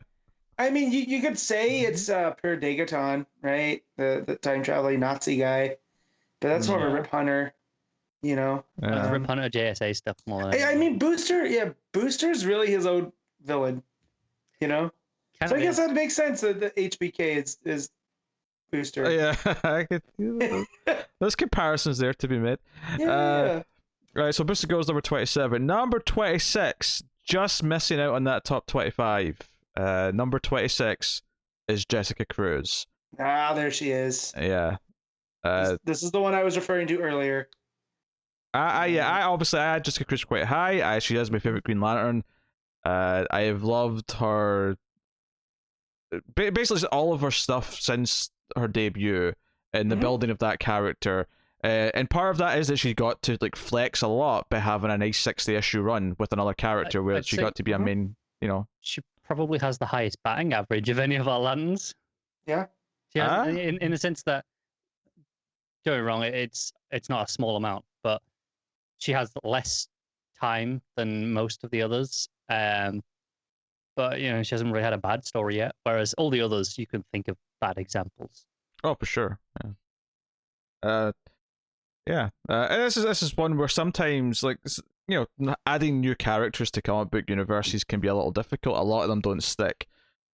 I mean, you could say it's Per Degaton, right? The time traveling Nazi guy, but that's more of a Rip Hunter. Rip Hunter JSA stuff more. I mean, Booster's really his own villain. So I guess that makes sense that the HBK is Booster. Yeah, I could. There's comparisons there to be made. Yeah. Right, so Booster goes number 27. Number 26, just missing out on that top 25. Number 26 is Jessica Cruz. There she is. Yeah. This is the one I was referring to earlier. I had Jessica Cruz quite high. She is my favorite Green Lantern. I have loved her. Basically, all of her stuff since her debut and the building of that character. And part of that is that she got to flex a lot by having a nice 60-issue run with another character where she got to be a main. She probably has the highest batting average of any of our lanterns. Yeah. She has, in the sense that, don't get me wrong, it's not a small amount, but she has less time than most of the others. But she hasn't really had a bad story yet. Whereas all the others, you can think of bad examples. Oh, for sure. Yeah. And this is one where sometimes adding new characters to comic book universes can be a little difficult. A lot of them don't stick,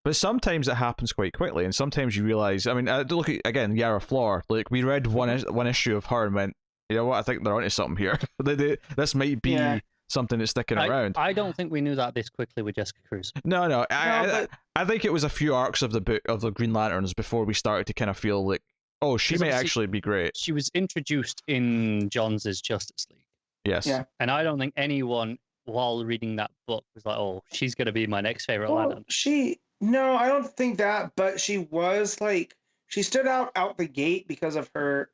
but sometimes it happens quite quickly. And sometimes you realize. I mean, look at again Yara Flor. We read one issue of her and went, you know what? I think they're onto something here. This might be something that's sticking around. I don't think we knew that this quickly with Jessica Cruz. No. I think it was a few arcs of the book of the Green Lanterns before we started to kind of feel like, oh, she may actually be great. She was introduced in John's Justice League. Yes. Yeah. And I don't think anyone while reading that book was like, oh, she's gonna be my next favorite Well, Lantern. no, I don't think that, but she was like she stood out the gate because of her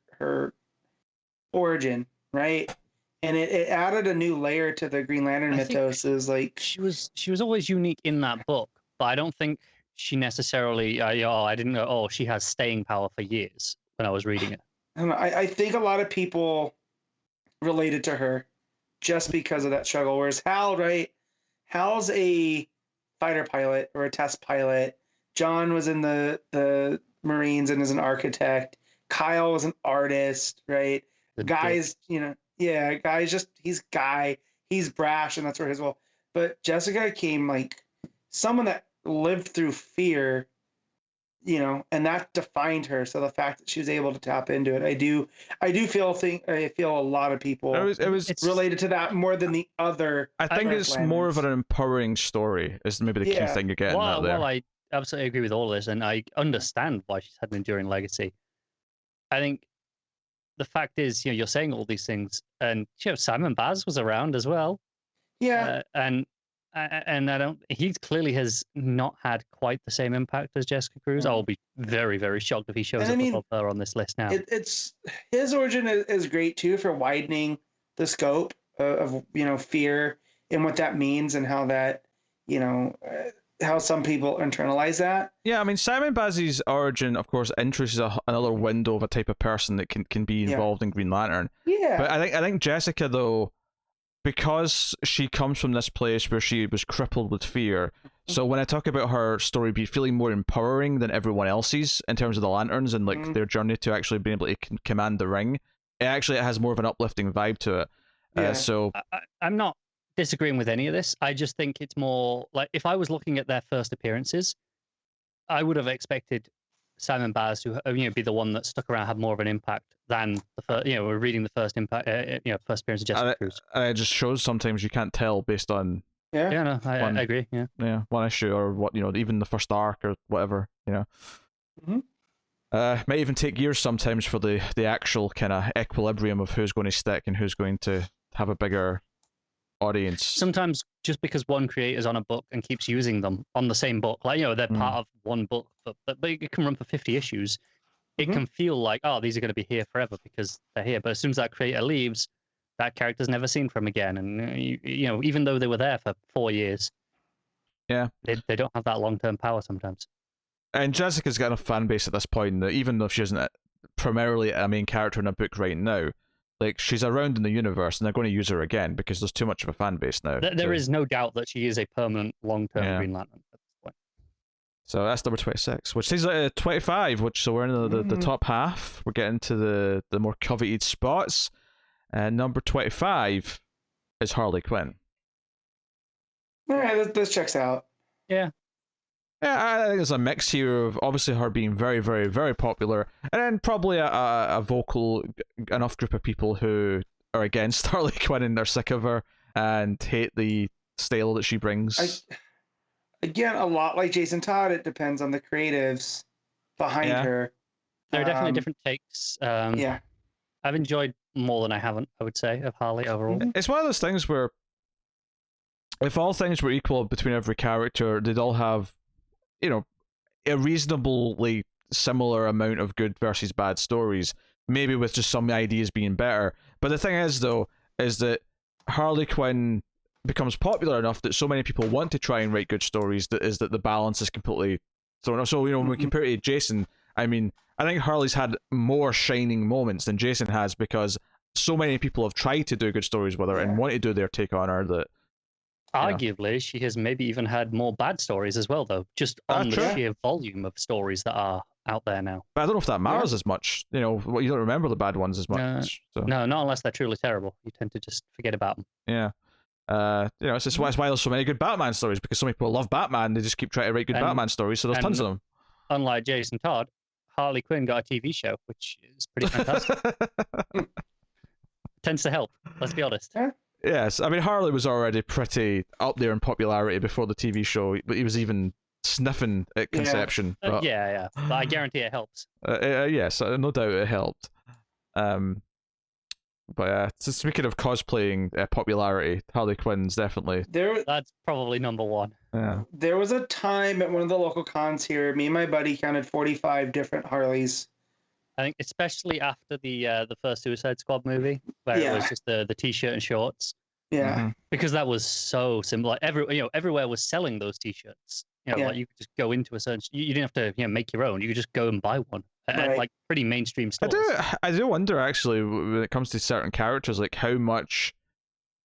origin, right? And it added a new layer to the Green Lantern mythos. Is like she was always unique in that book, but I don't think she necessarily. I didn't know. Oh, she has staying power for years when I was reading it. I don't know, I think a lot of people related to her just because of that struggle. Whereas Hal, right? Hal's a fighter pilot or a test pilot. John was in the Marines and is an architect. Kyle was an artist, right? Guy's, Guy's just he's Guy. He's brash, and that's where his role. But Jessica came like someone that lived through fear, and that defined her. So the fact that she was able to tap into it, I feel a lot of people it's related to that more than the other. I think it's more of an empowering story. Is maybe the key thing you're getting at there. Well, I absolutely agree with all this, and I understand why she's had an enduring legacy. I think the fact is, you're saying all these things, and Simon Baz was around as well. Yeah, and he clearly has not had quite the same impact as Jessica Cruz. I'll be very, very shocked if he shows up above her on this list now. It's his origin is great too for widening the scope of fear and what that means and how that how some people internalize that. Yeah, I mean, Simon Baz's origin, of course, introduces another window of a type of person that can be involved in Green Lantern. Yeah, but I think Jessica, though, because she comes from this place where she was crippled with fear, so when I talk about her story be feeling more empowering than everyone else's in terms of the Lanterns and like their journey to actually being able to command the ring, it has more of an uplifting vibe to it. Yeah. So I'm not disagreeing with any of this. I just think it's more like if I was looking at their first appearances, I would have expected Simon Baz to be the one that stuck around, had more of an impact than the first. We're reading the first impact, first appearance of Jessica Cruz. It just shows sometimes you can't tell based on I agree. One issue or what even the first arc or whatever. Might even take years sometimes for the actual kind of equilibrium of who's going to stick and who's going to have a bigger audience. Sometimes just because one creator's on a book and keeps using them on the same book, like they're part of one book, but it can run for 50 issues. It can feel like, oh, these are going to be here forever because they're here. But as soon as that creator leaves, that character's never seen from again. And even though they were there for 4 years, they don't have that long-term power sometimes. And Jessica's got enough fan base at this point that even though she isn't primarily a main character in a book right now, like she's around in the universe and they're going to use her again because there's too much of a fan base now. There is no doubt that she is a permanent long-term Green Lantern at this point. So that's number 26, which takes 25, so we're in the top half. We're getting to the more coveted spots. And number 25 is Harley Quinn. All right, this checks out. Yeah. Yeah, I think there's a mix here of obviously her being very, very, very popular, and then probably a vocal enough group of people who are against Harley Quinn and they're sick of her and hate the style that she brings. Again, a lot like Jason Todd, it depends on the creatives behind her. There are definitely different takes. I've enjoyed more than I haven't, I would say, of Harley overall. It's one of those things where if all things were equal between every character, they'd all have a reasonably similar amount of good versus bad stories, maybe with just some ideas being better. But the thing is, though, is that Harley Quinn becomes popular enough that so many people want to try and write good stories that the balance is completely thrown off. So, when we compare it to Jason, I mean, I think Harley's had more shining moments than Jason has because so many people have tried to do good stories with her and want to do their take on her that arguably she has maybe even had more bad stories as well, though, just on the sheer volume of stories that are out there now. But I don't know if that matters as much. You don't remember the bad ones as much. No, not unless they're truly terrible. You tend to just forget about them. Yeah. It's just why there's so many good Batman stories, because so many people love Batman, they just keep trying to write good Batman stories, so there's tons of them. Unlike Jason Todd, Harley Quinn got a TV show, which is pretty fantastic. Tends to help, let's be honest. Yes, I mean, Harley was already pretty up there in popularity before the TV show, but he was even sniffing at conception. But I guarantee it helps. Yes, no doubt it helped. But so speaking of cosplaying popularity, Harley Quinn's definitely. That's probably number one. Yeah. There was a time at one of the local cons here, me and my buddy counted 45 different Harleys. I think especially after the first Suicide Squad movie, where it was just the t-shirt and shorts. Yeah. Because that was so simple. Like everywhere was selling those t-shirts. Like you could just go into a certain. You didn't have to make your own. You could just go and buy one at like pretty mainstream stores. I do wonder actually when it comes to certain characters, like how much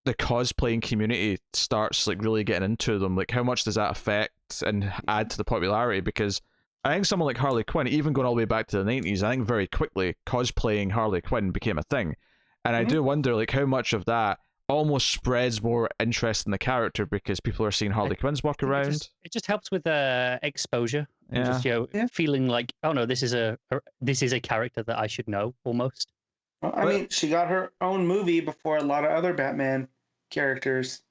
the cosplaying community starts like really getting into them. Like how much does that affect and add to the popularity? Because I think someone like Harley Quinn, even going all the way back to the 90s, I think very quickly cosplaying Harley Quinn became a thing. And I do wonder like how much of that almost spreads more interest in the character because people are seeing Harley Quinn's walk around. It just helps with exposure and just feeling like, oh no, this is a character that I should know almost. Well, I mean, she got her own movie before a lot of other Batman characters.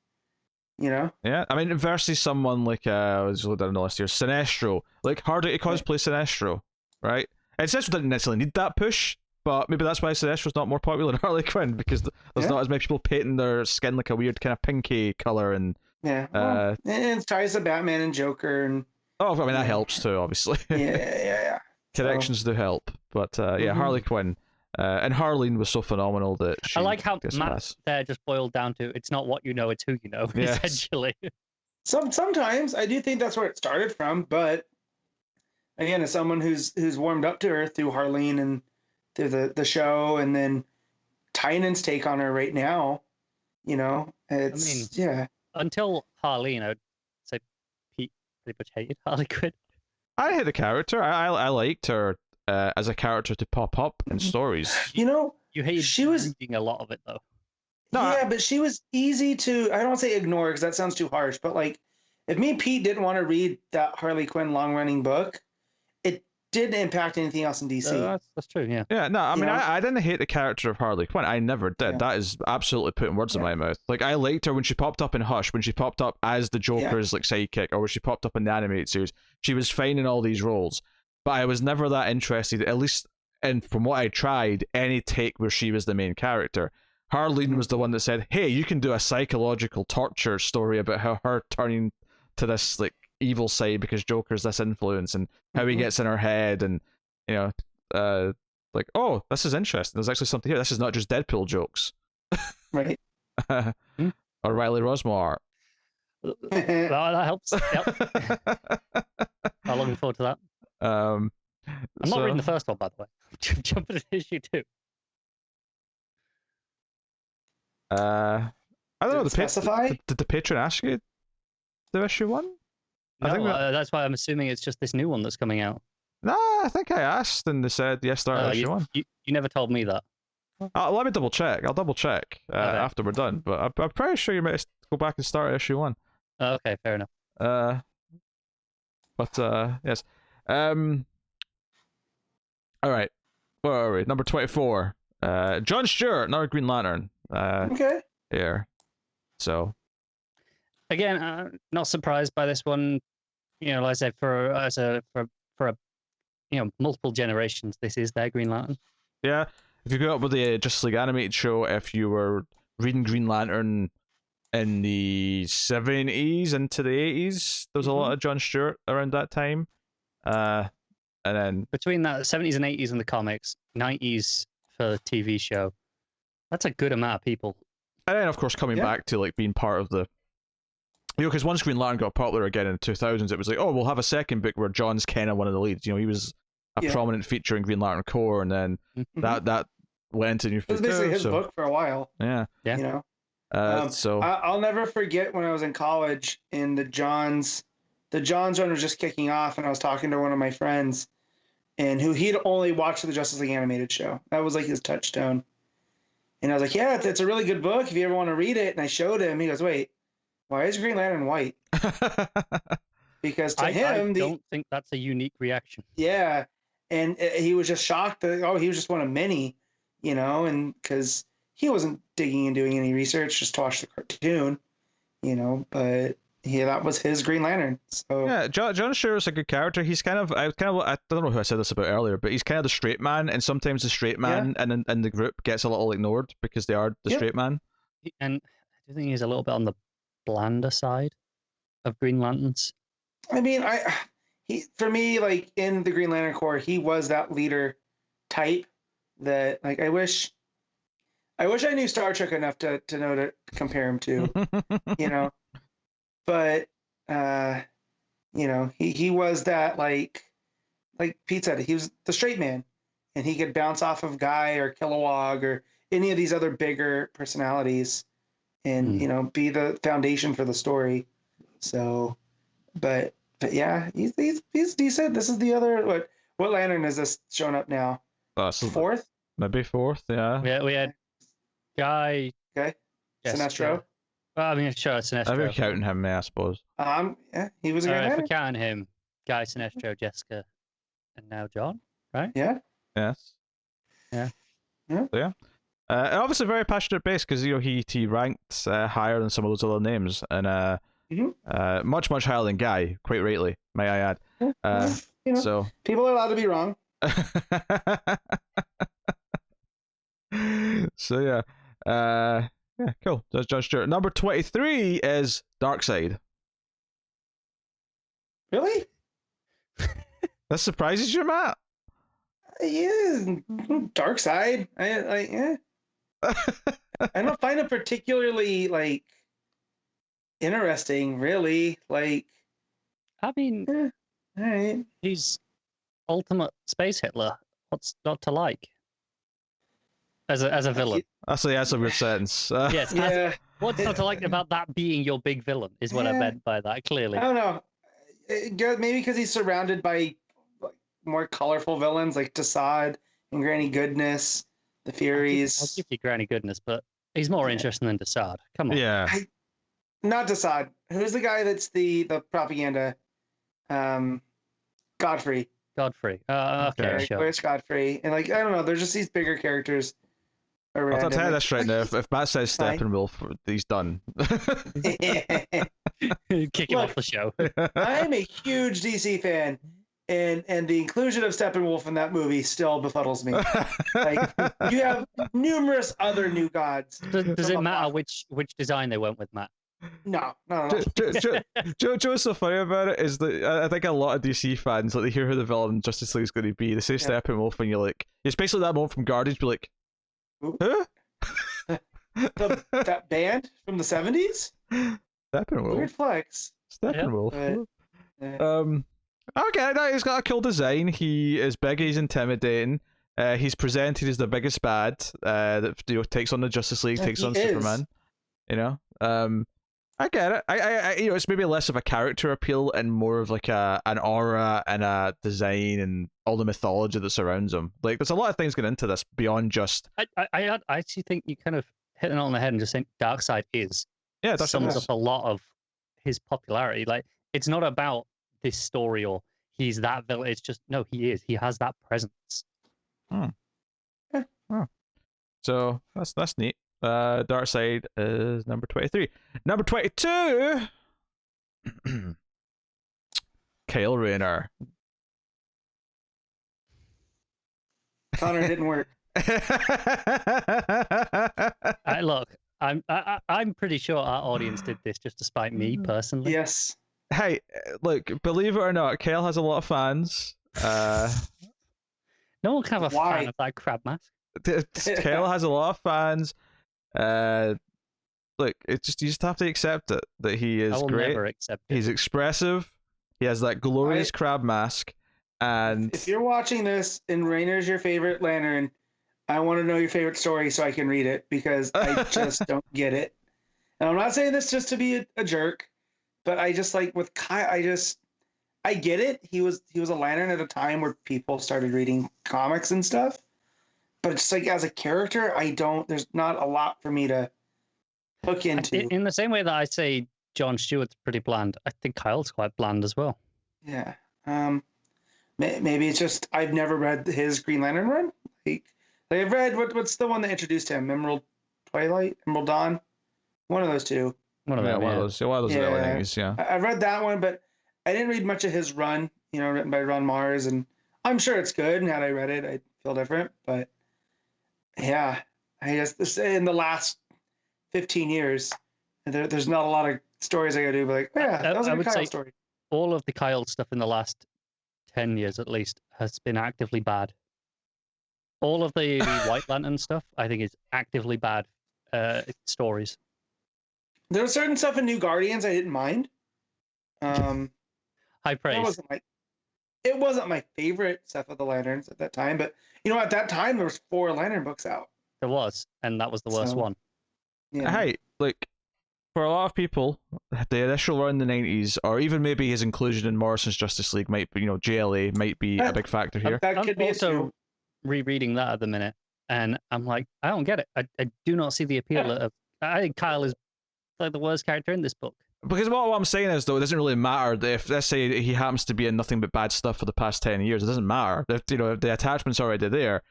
Yeah, I mean, versus someone like I was looking on the list here, Sinestro, like harder to cosplay Sinestro, right? And Sinestro didn't necessarily need that push. But maybe that's why Sinestro's not more popular than Harley Quinn, because there's not as many people painting their skin like a weird kind of pinky color and and it ties to Batman and Joker and I mean that helps too, obviously. Yeah. Connections do help, but Harley Quinn and Harleen was so phenomenal that I like how Matt there just boiled down to it's not what you know, it's who you know. Yes. Essentially. Sometimes I do think that's where it started from, but again, as someone who's warmed up to her through Harleen and through the show, and then Tynan's take on her right now, it's until Harleen, I would say Pete pretty much hated Harley Quinn. I hate the character. I liked her as a character to pop up in stories. You hated she was reading a lot of it though. But she was easy to, I don't say ignore because that sounds too harsh, but like if me and Pete didn't want to read that Harley Quinn long running book, it didn't impact anything else in DC. That's true, yeah. Yeah, no, I mean, I didn't hate the character of Harley Quinn. I never did. Yeah. That is absolutely putting words in my mouth. Like, I liked her when she popped up in Hush, when she popped up as the Joker's like sidekick, or when she popped up in the animated series. She was fine in all these roles, but I was never that interested, at least, and from what I tried, any take where she was the main character. Harleen was the one that said, hey, you can do a psychological torture story about how her turning to this, like, evil side because Joker's this influence and how he gets in her head and like, oh, this is interesting, there's actually something here, this is not just Deadpool jokes. Right. Or Riley Rosmar. That helps. Yep. I'm looking forward to that. I'm not reading the first one, by the way. Jumping to issue 2. I don't know, did the patron ask you to issue 1? No, I think that's why I'm assuming it's just this new one that's coming out. Nah, I think I asked and they said yes, start issue 1. You never told me that. Let me double check. I'll double check after we're done. But I'm pretty sure you might go back and start issue 1. Okay, fair enough. Yes. All right. Where are we? Number 24. John Stewart, another Green Lantern. Okay. Here. So. Again, not surprised by this one. Like I said, for multiple generations, this is their Green Lantern. Yeah, if you go up with the Justice League animated show, if you were reading Green Lantern in the 70s into the 80s, there was a lot of John Stewart around that time. And then between that 70s and 80s in the comics, 90s for the TV show, that's a good amount of people. And then, of course, coming back to like being part of the. Because once Green Lantern got popular again in the 2000s, it was like, oh, we'll have a second book where John's kind of one of the leads. He was a prominent feature in Green Lantern Corps, and then that went into New 52. It was basically his book for a while. Yeah. So I'll never forget when I was in college and the Johns run was just kicking off, and I was talking to one of my friends, and he'd only watched the Justice League animated show. That was like his touchstone. And I was like, yeah, it's a really good book if you ever want to read it. And I showed him. He goes, wait. Why is Green Lantern white? Because to him, I don't think that's a unique reaction. Yeah, and he was just shocked that he was just one of many, and because he wasn't digging and doing any research, just to watch the cartoon, But that was his Green Lantern. So Yeah, John Stewart's a good character. He's I don't know who I said this about earlier, but he's kind of the straight man, and sometimes the straight man in the group gets a little ignored because they are the straight man. And I do think he's a little bit on the blander side of Green Lanterns. I mean, for me, like in the Green Lantern Corps, he was that leader type that like I wish I knew Star Trek enough to know to compare him to, you know. But you know, he was that like Pete said, he was the straight man, and he could bounce off of Guy or Kilowog or any of these other bigger personalities, and you know, be the foundation for the story. So, but yeah, he's decent. This is the other what Lantern is this showing up now? Fourth? Maybe fourth. Yeah. We had Guy. Okay. Sinestro. Well, I mean, sure, Sinestro. I've been counting him, I suppose. Yeah, he was a Green Lantern. If we're counting him, Guy, Sinestro, Jessica, and now John, right? Yeah. Yes. Yeah. Yeah. So, yeah. And obviously very passionate base because you know he ranked higher than some of those other names and much higher than Guy, quite rightly, may I add. You know, so people are allowed to be wrong. So yeah. Yeah, cool. That's John Stewart. Number 23 is Darkseid. Really? That surprises you, Matt? Yeah, Darkseid. I don't find it particularly like interesting, really. Like, I mean, all right. He's ultimate space Hitler. What's not to like? As a villain. That's a weird sentence. Yes. Yeah. What's not to like about that being your big villain is what I meant by that. Clearly. I don't know. Maybe because he's surrounded by like more colorful villains like Todd and Granny Goodness, the Furies. I'll give you Granny Goodness, but he's more interesting than Todd. Come on. Yeah. Not Todd. Who's the guy that's the propaganda? Godfrey. Okay, sure. Where's Godfrey? And like I don't know. There's just these bigger characters. I'll tell you this right now. If Matt says Steppenwolf, he's done. Kick him off the show. I'm a huge DC fan, and the inclusion of Steppenwolf in that movie still befuddles me. Like you have numerous other new gods. Does it matter which design they went with, Matt? No. What's so funny about it is that I think a lot of DC fans, like, they hear who the villain in Justice League is going to be. They say Steppenwolf, and you're like, it's basically that moment from Guardians. Be like, huh? that band from the 70s? Steppenwolf. Weird flex. Steppenwolf. Okay, no, he's got a cool design. He is big. He's intimidating. He's presented as the biggest bad that takes on the Justice League, takes on Superman. You know, I get it. I you know, it's maybe less of a character appeal and more of like an aura and a design and all the mythology that surrounds him. Like, there's a lot of things going into this beyond just. I actually think you kind of hit it on the head and just saying Darkseid sums up a lot of his popularity. Like, it's not about this story or he's that villain. It's just no, he is. He has that presence. So that's neat. Darkseid is number 23. Number 22. Kale Rayner. Connor didn't work. Look, I'm pretty sure our audience did this just to spite me personally. Yes. Hey, look, believe it or not, Kale has a lot of fans. No one can have a fan of that crab mask. Kale has a lot of fans. Look, you just have to accept it that he is great. Never accept it. He's expressive. He has that glorious crab mask. And if you're watching this and Rayner's your favorite Lantern, I want to know your favorite story so I can read it, because I just don't get it. And I'm not saying this just to be a jerk, but I just like with Kai, I get it. He was a Lantern at a time where people started reading comics and stuff. But it's like as a character, there's not a lot for me to hook into. In the same way that I say John Stewart's pretty bland, I think Kyle's quite bland as well. Yeah. Maybe it's just I've never read his Green Lantern run. Like I've read what's the one that introduced him? Emerald Twilight? Emerald Dawn? One of those two. One of them. one Yeah. of those early Yeah. 90s, yeah. I read that one, but I didn't read much of his run. Written by Ron Mars, and I'm sure it's good. And had I read it, I'd feel different. But yeah, I guess in the last 15 years, there's not a lot of stories I gotta do. But like, yeah, that was a good Kyle story. All of the Kyle stuff in the last 10 years at least has been actively bad. All of the White Lantern stuff, I think, is actively bad stories. There was certain stuff in New Guardians I didn't mind. High praise. It wasn't my favorite stuff of the Lanterns at that time, but at that time there was 4 Lantern books out. There was, and that was the worst one. Yeah. Hey, like, for a lot of people, the initial run in the 90s, or even maybe his inclusion in Morrison's Justice League might be, JLA might be a big factor here. That could be also rereading that at the minute, and I'm like, I don't get it. I do not see the appeal of. I think Kyle is like the worst character in this book. Because what I'm saying is, though, it doesn't really matter if, let's say, he happens to be in nothing but bad stuff for the past 10 years. It doesn't matter. If, the attachment's already there.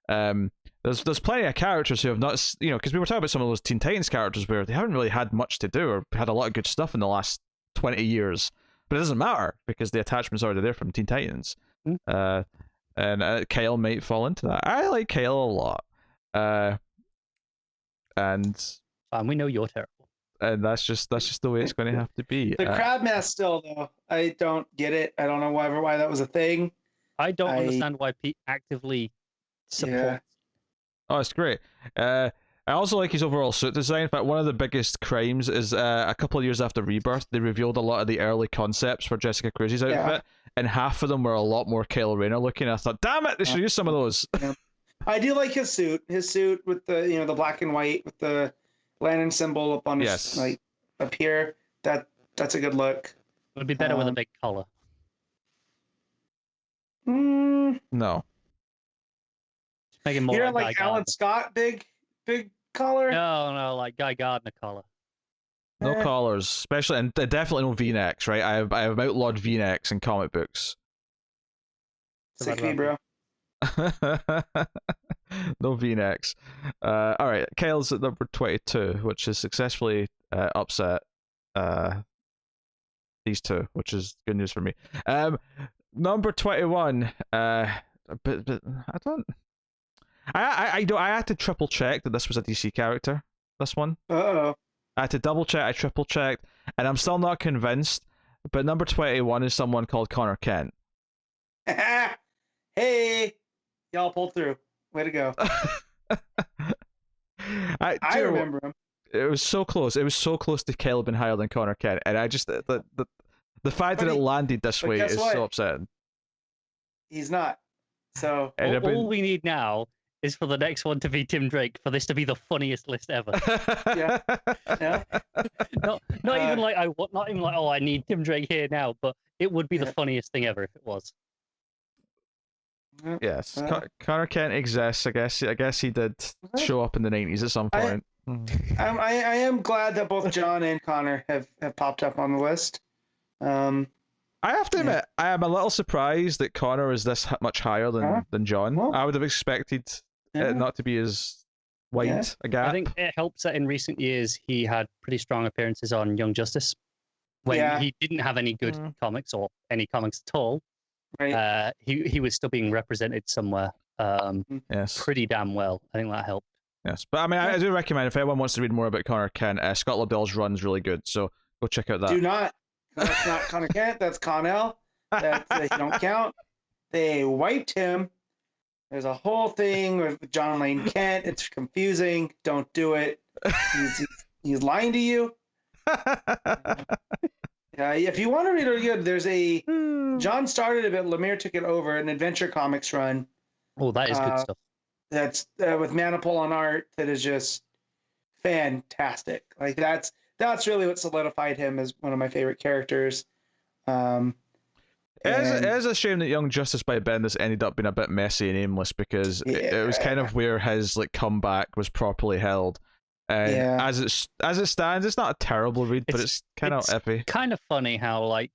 There's plenty of characters who have not, because we were talking about some of those Teen Titans characters where they haven't really had much to do or had a lot of good stuff in the last 20 years. But it doesn't matter because the attachment's already there from Teen Titans. And Kale might fall into that. I like Kale a lot. And we know you're terrible. And that's just the way it's going to have to be. The crab mask still, though, I don't get it. I don't know why that was a thing. I don't understand why Pete actively supports. Yeah. Oh, it's great. I also like his overall suit design. In fact, one of the biggest crimes is a couple of years after Rebirth, they revealed a lot of the early concepts for Jessica Cruz's outfit, and half of them were a lot more Kyle Rayner looking. I thought, damn it, they should use some of those. Yeah. I do like his suit. His suit with the the black and white with the lantern symbol up on his up here. That's a good look. It would be better with a big collar. No. Make it more You're like like Alan Scott, big collar. No, like Guy Gardner collar. No collars, especially, and definitely no V-necks. Right? I have outlawed V-necks in comic books. Sick me, bro. No V-necks. All right, Kyle's at number 22, which has successfully upset these two, which is good news for me. Number 21. But I don't. I had to triple check that this was a DC character. This one. Uh-oh. I had to double check. I triple checked, and I'm still not convinced. But number 21 is someone called Connor Kent. Hey, y'all pulled through. Way to go. I remember him. It was so close. It was so close to Kale being higher than Connor Kent, and I just the fact that it landed this way is so upsetting. He's not. So all we need now is for the next one to be Tim Drake, for this to be the funniest list ever. Yeah. Not even like I need Tim Drake here now, but it would be the funniest thing ever if it was. Yes, Connor Kent exists. I guess he did show up in the 90s at some point. I am glad that both John and Connor have popped up on the list. I have to admit, I am a little surprised that Connor is this much higher than John. Well, I would have expected it not to be as wide a gap. I think it helps that in recent years he had pretty strong appearances on Young Justice when he didn't have any good comics or any comics at all. Right. He was still being represented somewhere. Pretty damn well. I think that helped. Yes, but I mean, I do recommend if anyone wants to read more about Connor Kent, Scott Lobdell's run's really good, so go check out that. Do not. That's not Connor Kent. That's Connell. That don't count. They wiped him. There's a whole thing with John Lane Kent. It's confusing. Don't do it. He's lying to you. If you want to read it good, there's a John started it, but Lemire took it over, an Adventure Comics run. Oh, that is good stuff. That's with Manipul on art. That is just fantastic. Like that's really what solidified him as one of my favorite characters. It is a shame that Young Justice by Bendis ended up being a bit messy and aimless because it was kind of where his comeback was properly held. And as it stands, it's not a terrible read, but it's kind of iffy. Kind of funny how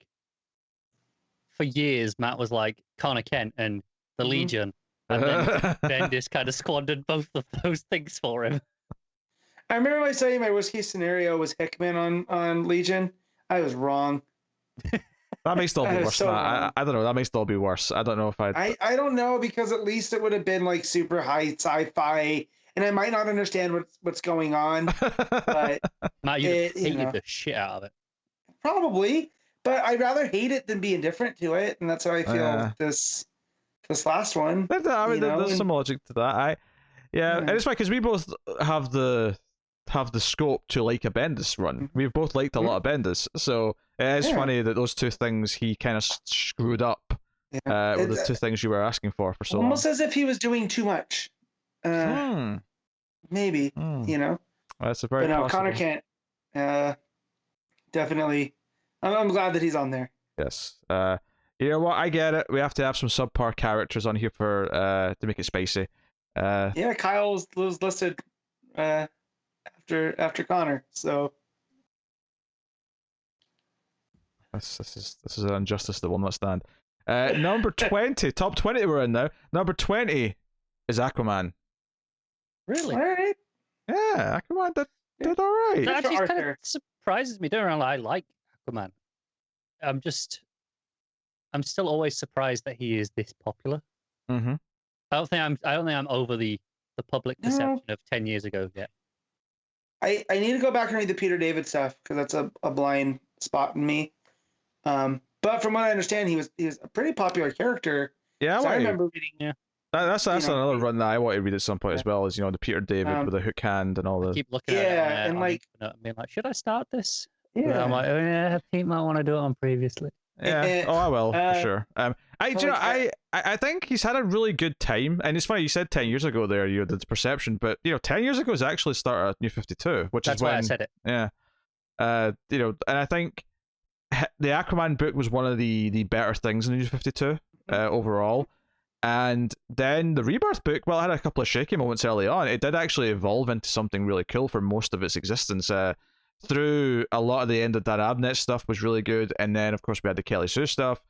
for years Matt was like Connor Kent and the Legion, and then Bendis kind of squandered both of those things for him. I remember I saying my worst case scenario was Hickman on Legion. I was wrong. That may still be I was worse. so than that. wrong. I don't know. That may still be worse. I don't know if I don't know, because at least it would have been like super high sci-fi, and I might not understand what's going on, but Matt, you it, you hated know, the shit out of it. probably. But I'd rather hate it than be indifferent to it, and that's how I feel this last one. I mean, there's some logic to that. And it's fine because we both have the scope to like a Bendis run. We've both liked a lot of Bendis, so it is funny that those two things he kind of screwed up were the two things you were asking for so almost long. as if he was doing too much. Maybe you know. That's a very. But no, possible. Connor can't. Definitely, I'm glad that he's on there. Yes. You know what? I get it. We have to have some subpar characters on here for to make it spicy. Yeah, Kyle was listed after Connor, so this is an injustice that will not stand. Number 20, top 20 we're in now. Number 20 is Aquaman. Really? all right. Yeah, Aquaman did all right. That Good for actually kind of Arthur. surprises me. Don't know, I like Aquaman. I'm still always surprised that he is this popular. Mm-hmm. I don't think I'm over the public perception of 10 years ago yet. I need to go back and read the Peter David stuff, because that's a blind spot in me. But from what I understand, he was a pretty popular character. Yeah, I remember reading. Yeah. That's another run that I want to read at some point as well. Is the Peter David with a hook hand and all the. I keep looking at it and like being like, should I start this? Yeah. And I'm like, oh yeah, Pete might want to do it on previously. Yeah. Oh, I will for sure. I think he's had a really good time, and it's funny you said 10 years ago there you had the perception, but 10 years ago is actually start of New 52, which That's is when why I said it. Yeah. And I think the Aquaman book was one of the better things in New 52 overall. And then the Rebirth book, well, it had a couple of shaky moments early on. It did actually evolve into something really cool for most of its existence. Through a lot of the end of that Abnett stuff was really good, and then of course we had the Kelly Sue stuff.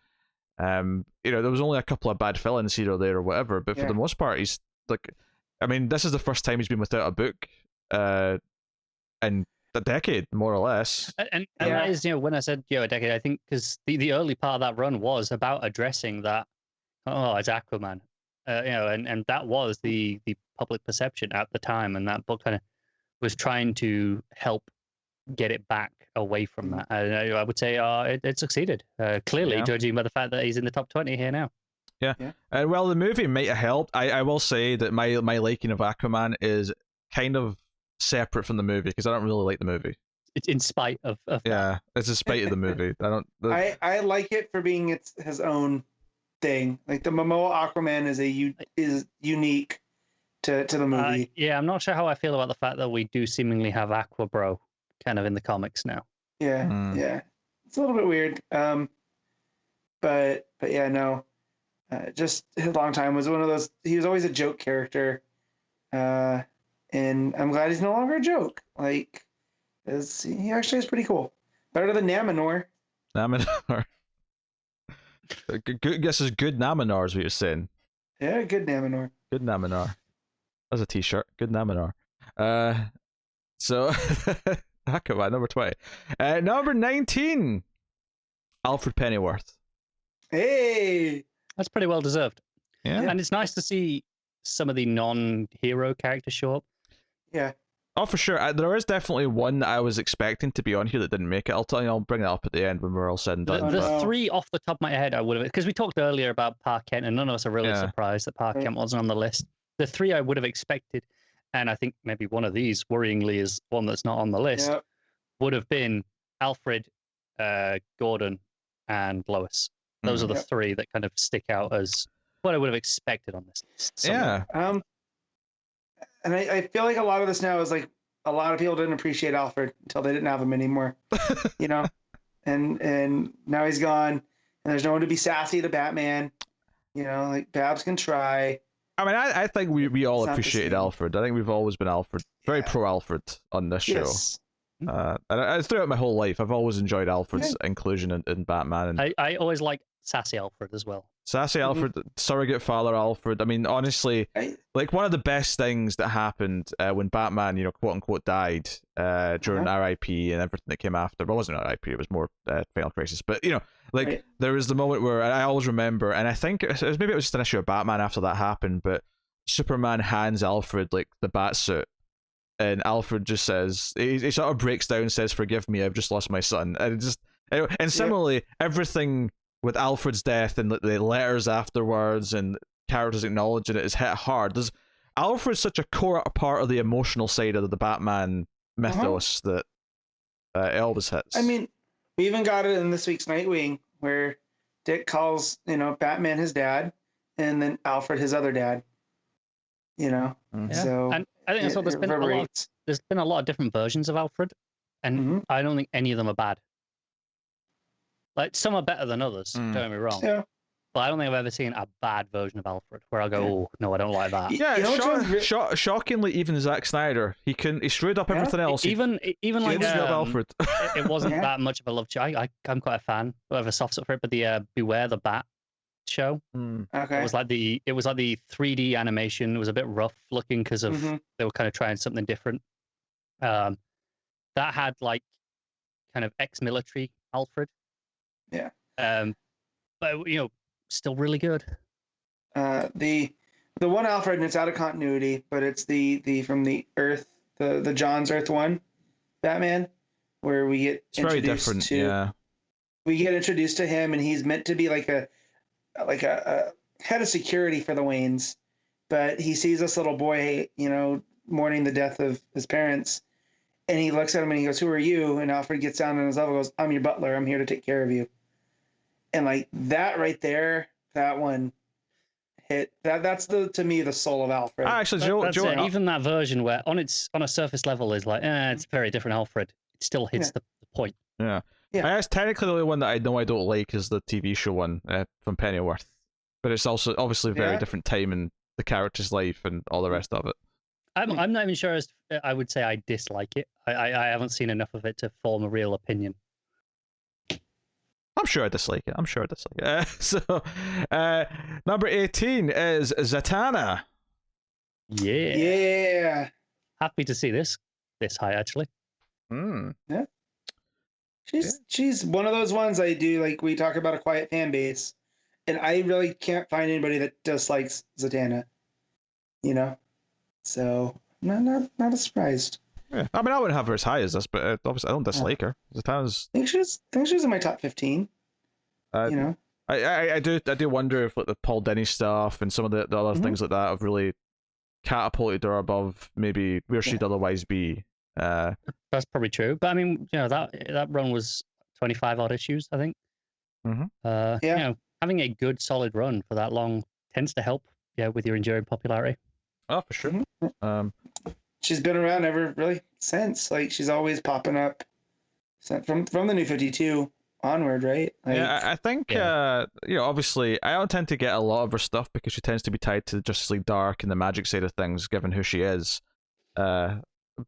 There was only a couple of bad fill-ins here or there or whatever, but for the most part, he's like, I mean, this is the first time he's been without a book, in a decade, more or less. And that is, when I said a decade, I think because the early part of that run was about addressing that. Oh, it's Aquaman, and that was the public perception at the time, and that book kind of was trying to help get it back away from that. I would say it succeeded, clearly, judging by the fact that he's in the top 20 here now. Yeah. Well, the movie might have helped. I will say that my liking of Aquaman is kind of separate from the movie, because I don't really like the movie. It's in spite of yeah, it's in spite of the movie. I like it for being his own thing. Like the Momoa Aquaman is unique to the movie. I'm not sure how I feel about the fact that we do seemingly have Aqua Bro kind of in the comics now. Yeah. It's a little bit weird. But yeah, no. Just a long time was one of those. He was always a joke character, and I'm glad he's no longer a joke. Like, he actually is pretty cool. Better than Naminor. Good guess is good Naminor is what you're saying. Yeah, good Naminor. Good Naminor. That's a t-shirt. Good Naminor. So Aquaman, number 20. Number 19. Alfred Pennyworth. Hey! That's pretty well deserved. Yeah. And it's nice to see some of the non-hero characters show up. Yeah. Oh, for sure. There is definitely one that I was expecting to be on here that didn't make it. I'll bring that up at the end when we're all said and done. The three off the top of my head I would have, because we talked earlier about Park Kent, and none of us are really surprised that Park Kent wasn't on the list. The three I would have expected, and I think maybe one of these, worryingly, is one that's not on the list, would have been Alfred, Gordon, and Lois. Those are the three that kind of stick out as what I would have expected on this list. Somewhere. Yeah. And I feel like a lot of this now is like a lot of people didn't appreciate Alfred until they didn't have him anymore, and now he's gone, and there's no one to be sassy to Batman. Like Babs can try. I mean, I think we all appreciated Alfred. I think we've always been very pro Alfred on this show. Throughout my whole life, I've always enjoyed Alfred's inclusion in Batman. And I always like sassy Alfred as well. Sassy Alfred, surrogate father Alfred. I mean, honestly, like one of the best things that happened when Batman, quote unquote, died during R.I.P. and everything that came after. Well, it wasn't R.I.P. It was more Final Crisis. But there was the moment where I always remember, and I think it was just an issue of Batman after that happened. But Superman hands Alfred like the bat suit, and Alfred just says he sort of breaks down, and says, "Forgive me, I've just lost my son." And similarly, everything with Alfred's death and the letters afterwards and characters acknowledging it is hit hard. Alfred's such a core part of the emotional side of the Batman mythos that it always hits. I mean, we even got it in this week's Nightwing where Dick calls, Batman his dad and then Alfred his other dad. So and I think that's what there's been a lot of different versions of Alfred, and I don't think any of them are bad. Like, some are better than others, don't get me wrong. Yeah. But I don't think I've ever seen a bad version of Alfred where I go, oh, no, I don't like that. Yeah, shockingly, even Zack Snyder, he screwed up everything else. Even like Alfred. it wasn't that much of a love show. I'm quite a fan. I have a soft spot for it, but the Beware the Bat show. Okay. It was like the 3D animation. It was a bit rough looking because of they were kind of trying something different. That had like kind of ex-military Alfred. Yeah. But still really good. The one Alfred, and it's out of continuity, but it's the from the Earth, the John's Earth one Batman, where we get very different. Yeah. We get introduced to him, and he's meant to be like a head of security for the Waynes, but he sees this little boy, mourning the death of his parents, and he looks at him and he goes, "Who are you?" And Alfred gets down on his level, and goes, "I'm your butler. I'm here to take care of you." And like that right there, that one hit. That's to me the soul of Alfred. Actually, Joe, even that version where on a surface level is like, it's a very different Alfred. It still hits the point. Yeah. I guess technically the only one that I know I don't like is the TV show one from Pennyworth, but it's also obviously a very different time in the character's life and all the rest of it. I'm not even sure I would say I dislike it. I haven't seen enough of it to form a real opinion. I'm sure I dislike it. So, number 18 is Zatanna. Yeah. Happy to see this high, actually. Yeah. She's one of those ones I do, like, we talk about a quiet fan base, and I really can't find anybody that dislikes Zatanna. So not surprised. Yeah, I mean, I wouldn't have her as high as this, but obviously I don't dislike her. Zatanna's. I think she's in my top 15. I do wonder if like the Paul Dini stuff and some of the other things like that have really catapulted her above maybe where she'd otherwise be. That's probably true, but I mean, that run was 25 odd issues, I think. Having a good solid run for that long tends to help, with your enduring popularity. Oh, for sure. She's been around ever really since. Like, she's always popping up from the New 52 onward, right? Like, I think obviously I don't tend to get a lot of her stuff because she tends to be tied to Justice League Dark and the magic side of things, given who she is. But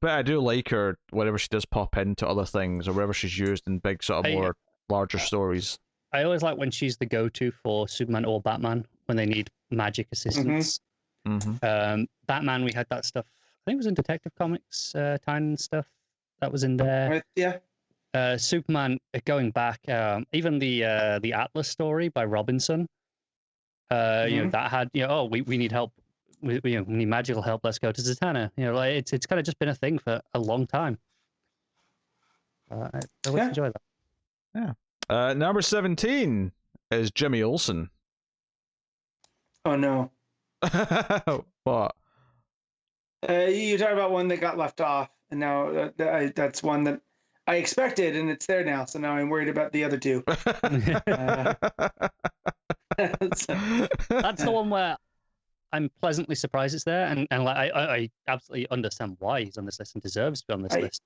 I do like her whenever she does pop into other things or wherever she's used in big sort of more larger stories. I always like when she's the go-to for Superman or Batman when they need magic assistance. Batman, we had that stuff. I think it was in Detective Comics, Tynan stuff that was in there. Yeah. Superman, going back, even the Atlas story by Robinson. That had we need help. We need magical help. Let's go to Zatanna. It's kind of just been a thing for a long time. I always enjoy that. Yeah. Number 17 is Jimmy Olsen. Oh no. What? You talk about one that got left off, and now that's one that I expected, and it's there now. So now I'm worried about the other two. That's the one where I'm pleasantly surprised it's there, and like I absolutely understand why he's on this list and deserves to be on this list.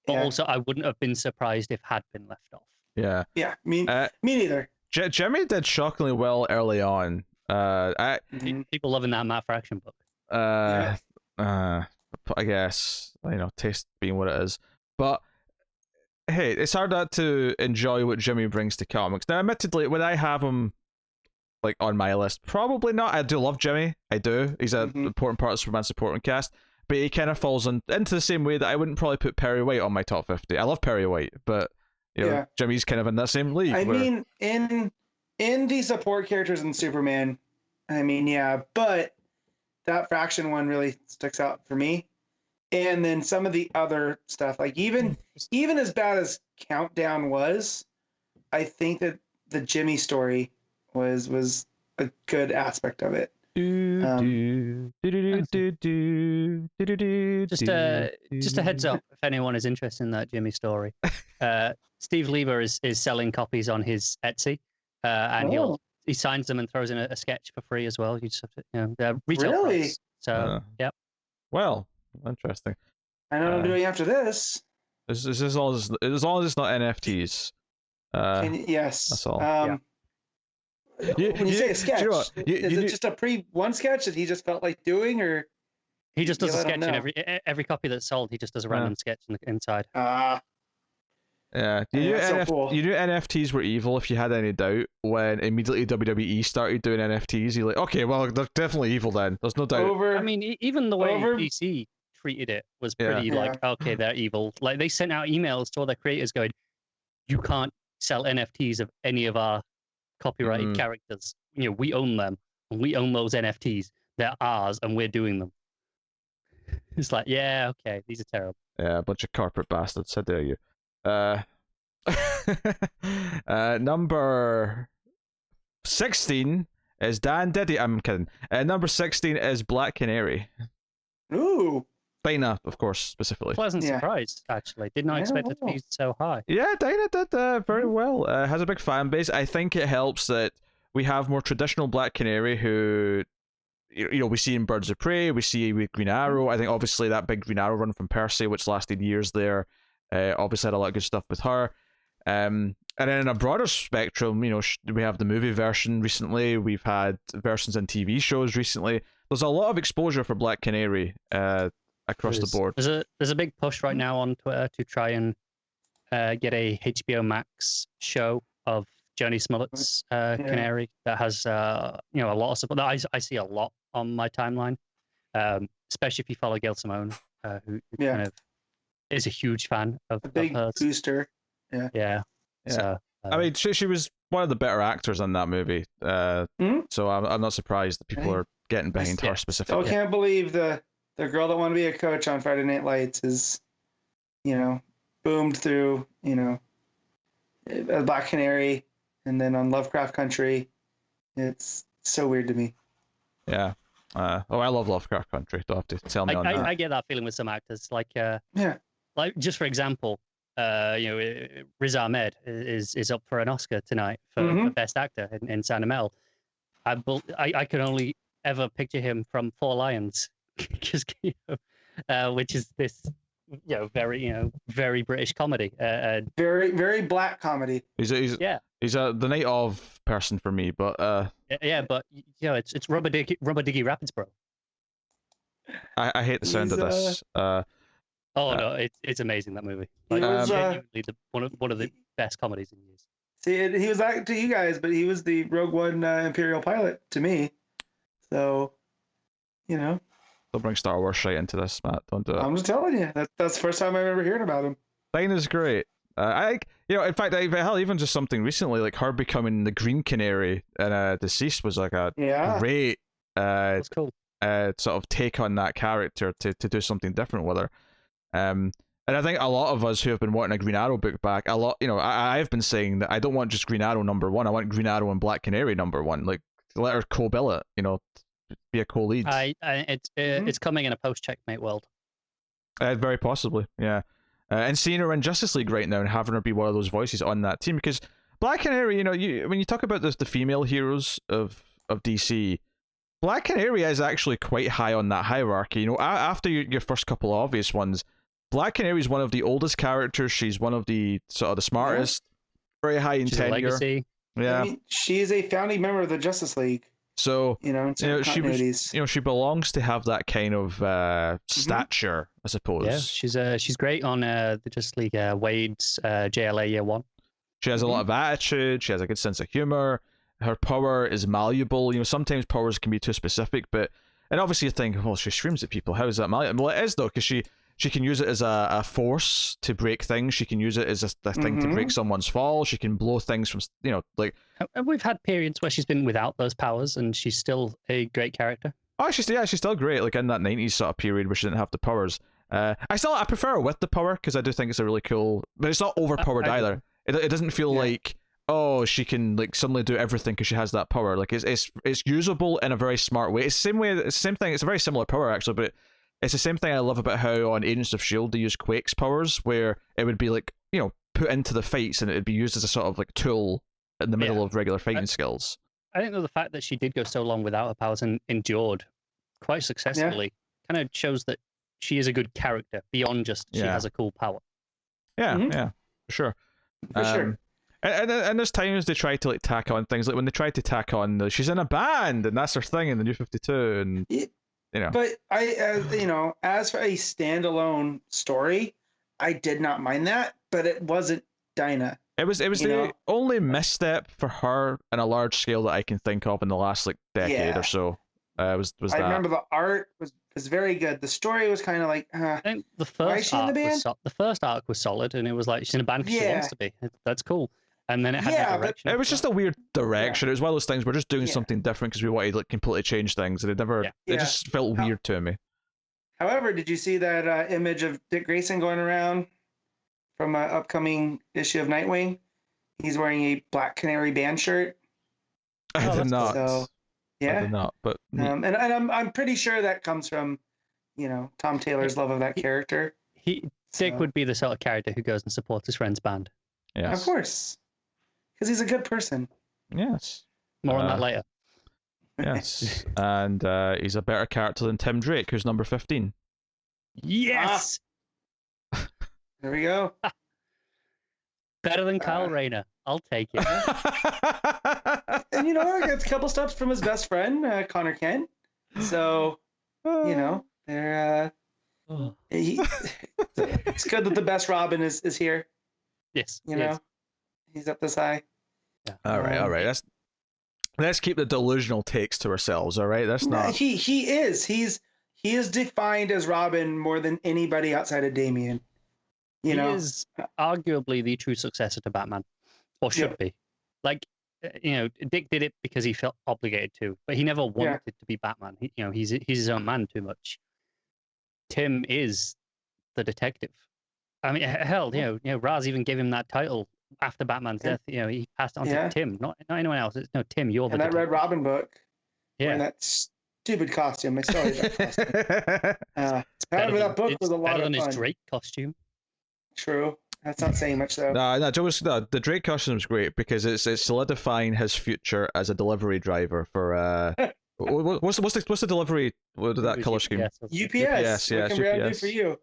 But also, I wouldn't have been surprised if had been left off. Yeah. Me neither. Jimmy did shockingly well early on. People loving that Matt Fraction book. I guess taste being what it is, but hey, it's hard not to enjoy what Jimmy brings to comics. Now, admittedly, would I have him like on my list? Probably not. I do love Jimmy. I do. He's an important part of Superman supporting cast. But he kind of falls into the same way that I wouldn't probably put Perry White on my top 50. I love Perry White, but you know, Jimmy's kind of in that same league. I mean, in the support characters in Superman, I mean, yeah, but that Fraction one really sticks out for me. And then some of the other stuff, like even as bad as Countdown was, I think that the Jimmy story was a good aspect of it. Just a heads up if anyone is interested in that Jimmy story. Steve Lieber is selling copies on his Etsy, and he signs them and throws in a sketch for free as well. You just have to, they're retail price. So yep. Well, interesting. I know what I'm doing after this. Is this all? As long as it's not NFTs. Yes. That's all. When you say a sketch, is it just a one sketch that he just felt like doing, or he just does a sketch in every copy that's sold? He just does a random sketch inside. Yeah, you knew NFTs were evil if you had any doubt. When immediately WWE started doing NFTs, you're like, okay, well, they're definitely evil then. There's no doubt. I mean, even the way DC treated it was pretty okay, they're evil. Like they sent out emails to all their creators going, you can't sell NFTs of any of our copyrighted characters. We own them, and we own those NFTs. They're ours, and we're doing them. It's like, yeah, okay, these are terrible. Yeah, a bunch of corporate bastards. How dare you? Number 16 is Dan Diddy. I'm kidding. Number 16 is Black Canary. Ooh. Dinah, of course, specifically. Pleasant surprise, actually. Did not expect it to be so high. Yeah, Dinah did very well. Has a big fan base. I think it helps that we have more traditional Black Canary who, we see in Birds of Prey, we see with Green Arrow. I think obviously that big Green Arrow run from Percy, which lasted years there, obviously had a lot of good stuff with her. And then in a broader spectrum, we have the movie version recently. We've had versions in TV shows recently. There's a lot of exposure for Black Canary across the board. There's a big push right now on Twitter to try and get a HBO Max show of Johnny Smollett's Canary that has a lot of support. I see a lot on my timeline, especially if you follow Gail Simone, who kind of is a huge fan of a big hers. Booster. Yeah. So, I mean, she was one of the better actors in that movie, so I'm not surprised that people are getting behind her specifically. I can't believe the girl that wanted to be a coach on Friday Night Lights is, boomed through, Black Canary, and then on Lovecraft Country. It's so weird to me. Yeah. I love Lovecraft Country. Don't have to tell me on that. I get that feeling with some actors. Like just for example, Riz Ahmed is up for an Oscar tonight for Best Actor in San Mel. I can only ever picture him from Four Lions, which is this very British comedy. Very very black comedy. He's the night of person for me, but but it's Rubber Diggy Rapids, bro. I hate the sound of this. No, it's amazing, that movie. Like, genuinely one of the best comedies in years. See, he was that to you guys, but he was the Rogue One Imperial pilot to me. So, Don't bring Star Wars right into this, Matt. Don't do it. I'm just telling you. That's the first time I've ever heard about him. Dinah's great. In fact, even just something recently, like her becoming the Green Canary and Deceased was like a great That's cool. Sort of take on that character to do something different with her. And I think a lot of us who have been wanting a Green Arrow book back, I've been saying that I don't want just Green Arrow #1. I want Green Arrow and Black Canary #1. Like, let her co-bill it, be a co-lead. It's coming in a post-Checkmate world. Very possibly, yeah. And seeing her in Justice League right now and having her be one of those voices on that team, because Black Canary, when you talk about the female heroes of DC, Black Canary is actually quite high on that hierarchy. After your first couple of obvious ones, Black Canary is one of the oldest characters. She's one of the sort of the smartest, very high in tenure. Legacy. Yeah, she is a founding member of the Justice League. So in certain continuities. she belongs to have that kind of stature, I suppose. Yeah, she's great on the Justice League Wade's JLA Year One. She has a lot of attitude. She has a good sense of humor. Her power is malleable. Sometimes powers can be too specific, and obviously you think, well, she screams at people. How is that malleable? Well, it is though, because she can use it as a force to break things. She can use it as a thing to break someone's fall. She can blow things from, like. And we've had periods where she's been without those powers, and she's still a great character. Oh, she's still great. Like in that 90s sort of period where she didn't have the powers. I prefer her with the power because I do think it's a really cool, but it's not overpowered either. It doesn't feel like, oh, she can like suddenly do everything because she has that power. Like it's usable in a very smart way. It's the same thing. It's a very similar power actually, but it's the same thing I love about how on Agents of S.H.I.E.L.D. they use Quake's powers, where it would be like, put into the fights and it'd be used as a sort of like tool in the middle of regular fighting skills. I think that the fact that she did go so long without her powers and endured quite successfully kind of shows that she is a good character beyond just she has a cool power. Yeah, for sure. For sure. And there's times they try to like tack on things, like when they try to tack on she's in a band and that's her thing in the New 52, and But I, as for a standalone story, I did not mind that, but it wasn't Dinah. It was the only misstep for her on a large scale that I can think of in the last like decade or so. Was that? I remember the art was very good. The story was kind of like, I think the first arc the first arc was solid, and it was like she's in a band because she wants to be. That's cool. And then it had that direction. It was just a weird direction. It was one of those things we're just doing something different because we wanted to like completely change things, and it just felt weird to me. However, did you see that image of Dick Grayson going around from an upcoming issue of Nightwing? He's wearing a Black Canary band shirt. I did not. So, yeah, I did not. But and I'm pretty sure that comes from, Tom Taylor's love of that character. Dick would be the sort of character who goes and supports his friend's band. Yes. Of course. Because he's a good person. Yes. More on that later. Yes. And he's a better character than Tim Drake, who's number 15. Yes! There we go. Better than Kyle Rayner. I'll take it. And it's a couple steps from his best friend, Connor Kent. So, they're... it's good that the best Robin is here. Yes. He's up this high. Yeah. All right. Let's keep the delusional takes to ourselves. All right, that's not. He is. He is defined as Robin more than anybody outside of Damian. He is arguably the true successor to Batman, or should be. Like, Dick did it because he felt obligated to, but he never wanted to be Batman. He's his own man too much. Tim is the detective. I mean, hell, Raz even gave him that title after Batman's death. He passed on to Tim, not anyone else. No, Tim, you're the detective. That Red Robin book. Yeah. That stupid costume. I still hate that costume. However, that book was a lot of fun. Better than his Drake costume. True. That's not saying much, though. No, the Drake costume is great because it's solidifying his future as a delivery driver for. What's the delivery? What did that color scheme? UPS. UPS. What can we do for you?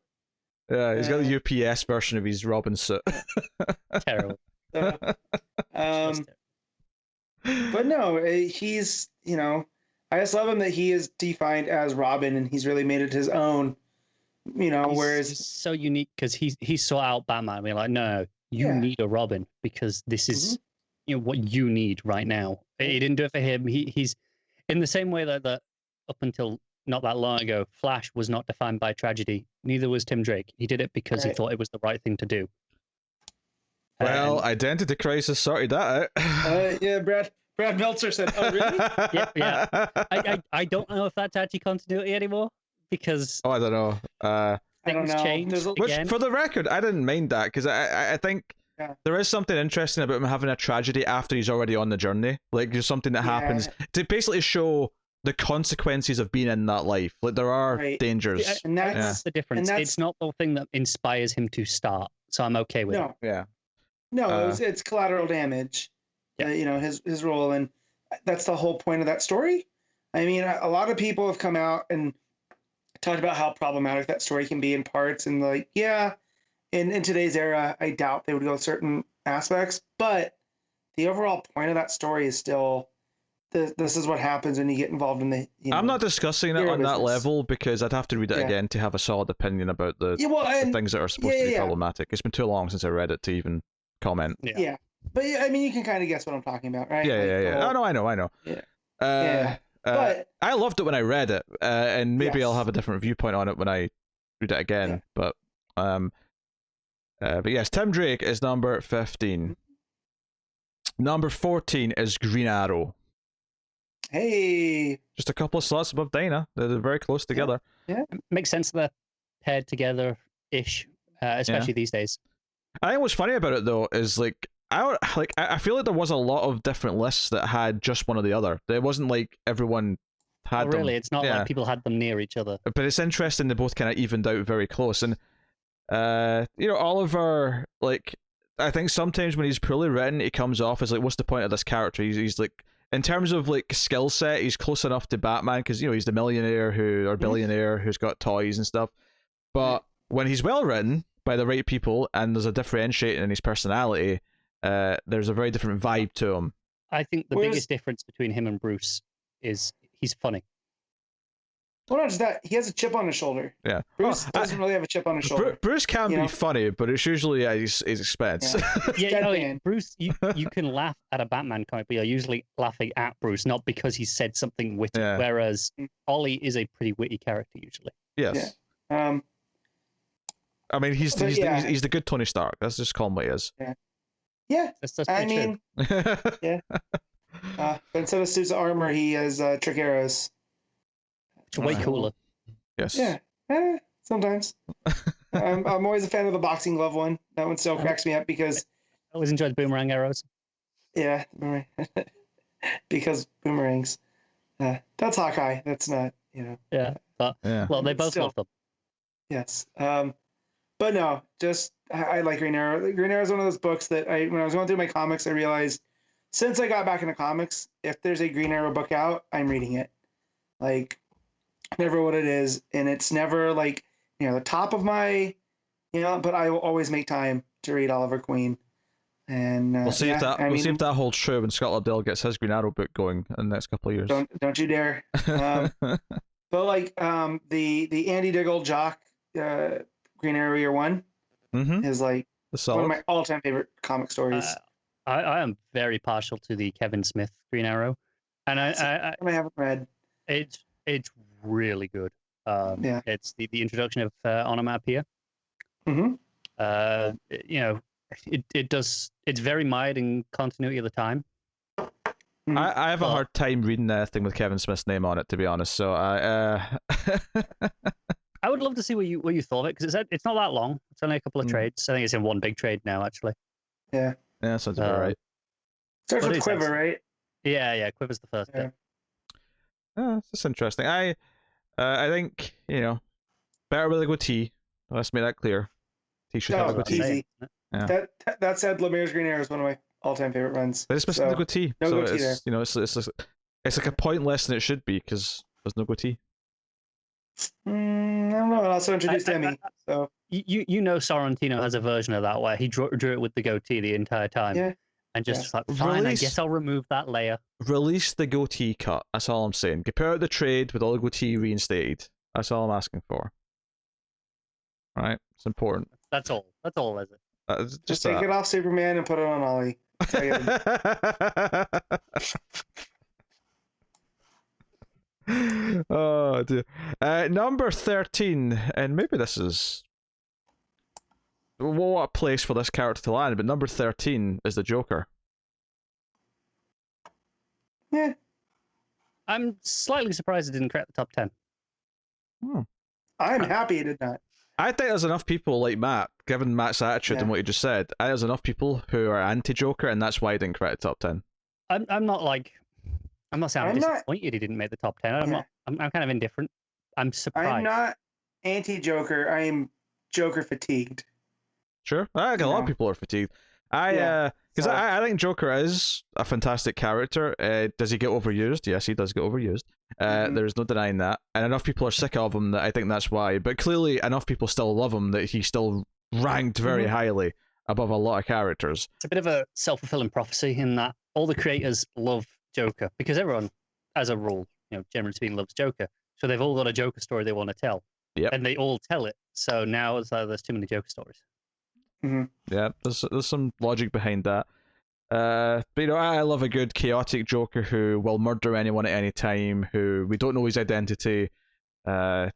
Yeah, he's got the UPS version of his Robin suit. Terrible. But no, he's, I just love him that he is defined as Robin and he's really made it his own, whereas... He's so unique because he sought out Batman. We're like, no, you need a Robin because this is, what you need right now. He didn't do it for him. He's in the same way that up until not that long ago, Flash was not defined by tragedy. Neither was Tim Drake. He did it because he thought it was the right thing to do. Well, Identity Crisis sorted that out. Brad Meltzer said, "Oh, really?" Yeah. I don't know if that's actually continuity anymore because I don't know. Things changed again. For the record, I didn't mind that because I think there is something interesting about him having a tragedy after he's already on the journey. Like there's something that happens to basically show the consequences of being in that life. Like there are dangers. And that's the difference. It's not the thing that inspires him to start. So I'm okay with it. Yeah. No, it's collateral damage. His role, and that's the whole point of that story. I mean, a lot of people have come out and talked about how problematic that story can be in parts, and like, in today's era, I doubt they would go certain aspects, but the overall point of that story is still this is what happens when you get involved in the. I'm not discussing it hero on that business. level because I'd have to read it again to have a solid opinion about the things that are supposed to be problematic. It's been too long since I read it to even comment. Yeah. But I mean, you can kind of guess what I'm talking about, right? Yeah. Whole... I know. Yeah. But I loved it when I read it, and maybe I'll have a different viewpoint on it when I read it again. Yeah. But yes, Tim Drake is number 15. Number 14 is Green Arrow. Hey. Just a couple of slots above Dana. They're very close together. Yeah. Makes sense that they're paired together-ish, especially these days. I think what's funny about it though is I feel like there was a lot of different lists that had just one or the other. It wasn't like everyone had them. Really, it's not like people had them near each other. But it's interesting they both kind of evened out very close. And Oliver, I think sometimes when he's poorly written, he comes off as what's the point of this character? He's like, in terms of skill set, he's close enough to Batman because he's the millionaire billionaire who's got toys and stuff. But when he's well written by the right people and there's a differentiating in his personality, there's a very different vibe to him. I think the biggest difference between him and Bruce is he's funny. Well, not just that, he has a chip on his shoulder. Yeah. Bruce doesn't really have a chip on his shoulder. Bruce can be funny, but it's usually at his expense. Bruce, you can laugh at a Batman comic, but you're usually laughing at Bruce, not because he said something witty. Yeah. Whereas Ollie is a pretty witty character usually. Yes. Yeah. I mean, he's the good Tony Stark. Let's just call him what he is. Yeah. Yeah. That's true. Yeah. But instead of suits of armor, he has trick arrows. It's way cooler. Yes. Yeah. Sometimes. I'm always a fan of the boxing glove one. That one still cracks me up because I always enjoyed boomerang arrows. Yeah, because boomerangs. That's Hawkeye. That's not, Yeah, but well, they both love them. Yes. But no, just I like Green Arrow. Green Arrow is one of those books that when I was going through my comics, I realized since I got back into comics, if there's a Green Arrow book out, I'm reading it. Never what it is, and it's never the top of my, but I will always make time to read Oliver Queen. And we'll see if that holds true when Scott Lobdell gets his Green Arrow book going in the next couple of years. Don't you dare. But the Andy Diggle Jock Green Arrow Year One is one of my all-time favorite comic stories. I am very partial to the Kevin Smith Green Arrow, and I haven't read. It's really good. It's the introduction of onomatopoeia. It's very mired in continuity of the time. I have a hard time reading anything with Kevin Smith's name on it, to be honest. So I would love to see what you thought of it, because it's not that long. It's only a couple of trades. I think it's in one big trade now, actually. Yeah, sounds about right. Starts with Quiver, right? Yeah, Quiver's the first bit. That's interesting. I think better with a goatee. Let's make that clear. He should have a goatee. Easy. Yeah. That said, Lemire's Green Arrow is one of my all-time favorite runs. But it's missing the goatee. No so goatee it's like a point less than it should be because there's no goatee. I don't know. It also introduced Emmy. So Sorrentino has a version of that where he drew it with the goatee the entire time. Yeah. And just fine, I guess I'll remove that layer. Release the goatee cut. That's all I'm saying. Get out of the trade with all the goatee reinstated. That's all I'm asking for. Right? It's important. That's all. That's all, is it? Just take it off Superman and put it on Ollie. Oh dear. Number 13, and maybe this is what a place for this character to land, but number 13 is the Joker. Yeah. I'm slightly surprised it didn't crack the top 10. I'm happy it did not. I think there's enough people like Matt, given Matt's attitude and what he just said, I think there's enough people who are anti-Joker, and that's why he didn't crack the top 10. I'm not saying I'm disappointed he didn't make the top 10. I'm kind of indifferent. I'm surprised. I'm not anti-Joker. I am Joker fatigued. Sure. I think a lot of people are fatigued. I think Joker is a fantastic character. Does he get overused? Yes, he does get overused. There's no denying that. And enough people are sick of him that I think that's why. But clearly enough people still love him that he's still ranked very highly above a lot of characters. It's a bit of a self-fulfilling prophecy in that all the creators love Joker, because everyone, as a rule, generally speaking, loves Joker. So they've all got a Joker story they want to tell. Yep. And they all tell it. So now it's like there's too many Joker stories. Mm-hmm. Yeah, there's some logic behind that. But I love a good chaotic Joker who will murder anyone at any time, who we don't know his identity. So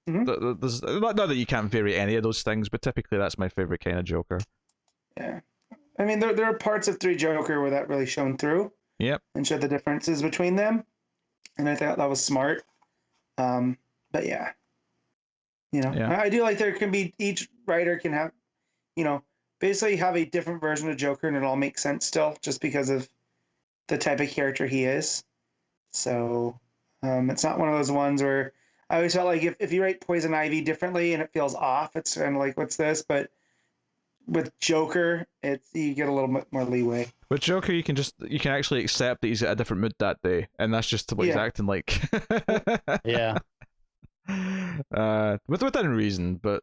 there's not that you can't vary any of those things, but typically that's my favorite kind of Joker. Yeah, I mean there are parts of 3 Joker where that really shone through. Yep. And showed the differences between them, and I thought that was smart. But yeah, I do like there can be each writer can have, basically have a different version of Joker, and it all makes sense still, just because of the type of character he is. So it's not one of those ones where I always felt like if you write Poison Ivy differently and it feels off, it's kind of like, what's this? But with Joker, you get a little bit more leeway. With Joker, you can actually accept that he's at a different mood that day, and that's just what he's acting like. Yeah. Within reason, but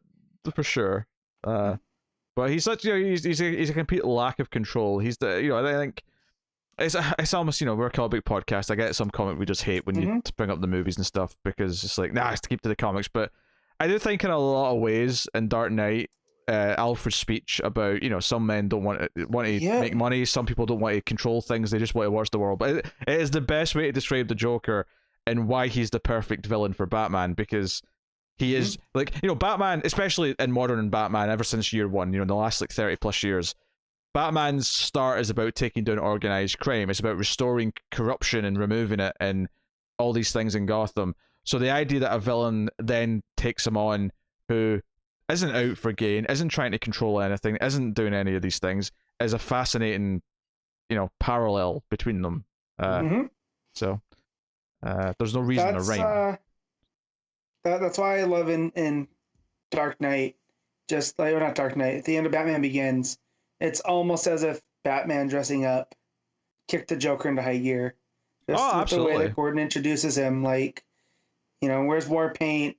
for sure. But he's such he's a complete lack of control. He's I think it's almost we're a comic book podcast. I get some comic we just hate when you bring up the movies and stuff, because it's like it's to keep to the comics. But I do think in a lot of ways in Dark Knight, Alfred's speech about some men don't want to make money, some people don't want to control things, they just want to watch the world. But it is the best way to describe the Joker and why he's the perfect villain for Batman, because he is Batman, especially in modern Batman, ever since year one, in the last 30 plus years, Batman's start is about taking down organized crime. It's about restoring corruption and removing it and all these things in Gotham. So the idea that a villain then takes him on who isn't out for gain, isn't trying to control anything, isn't doing any of these things, is a fascinating, parallel between them. So there's no reason to rhyme. That's why I love in Dark Knight, just like, or not Dark Knight, at the end of Batman Begins, it's almost as if Batman dressing up kicked the Joker into high gear. Just absolutely. The way that Gordon introduces him, like, where's war paint,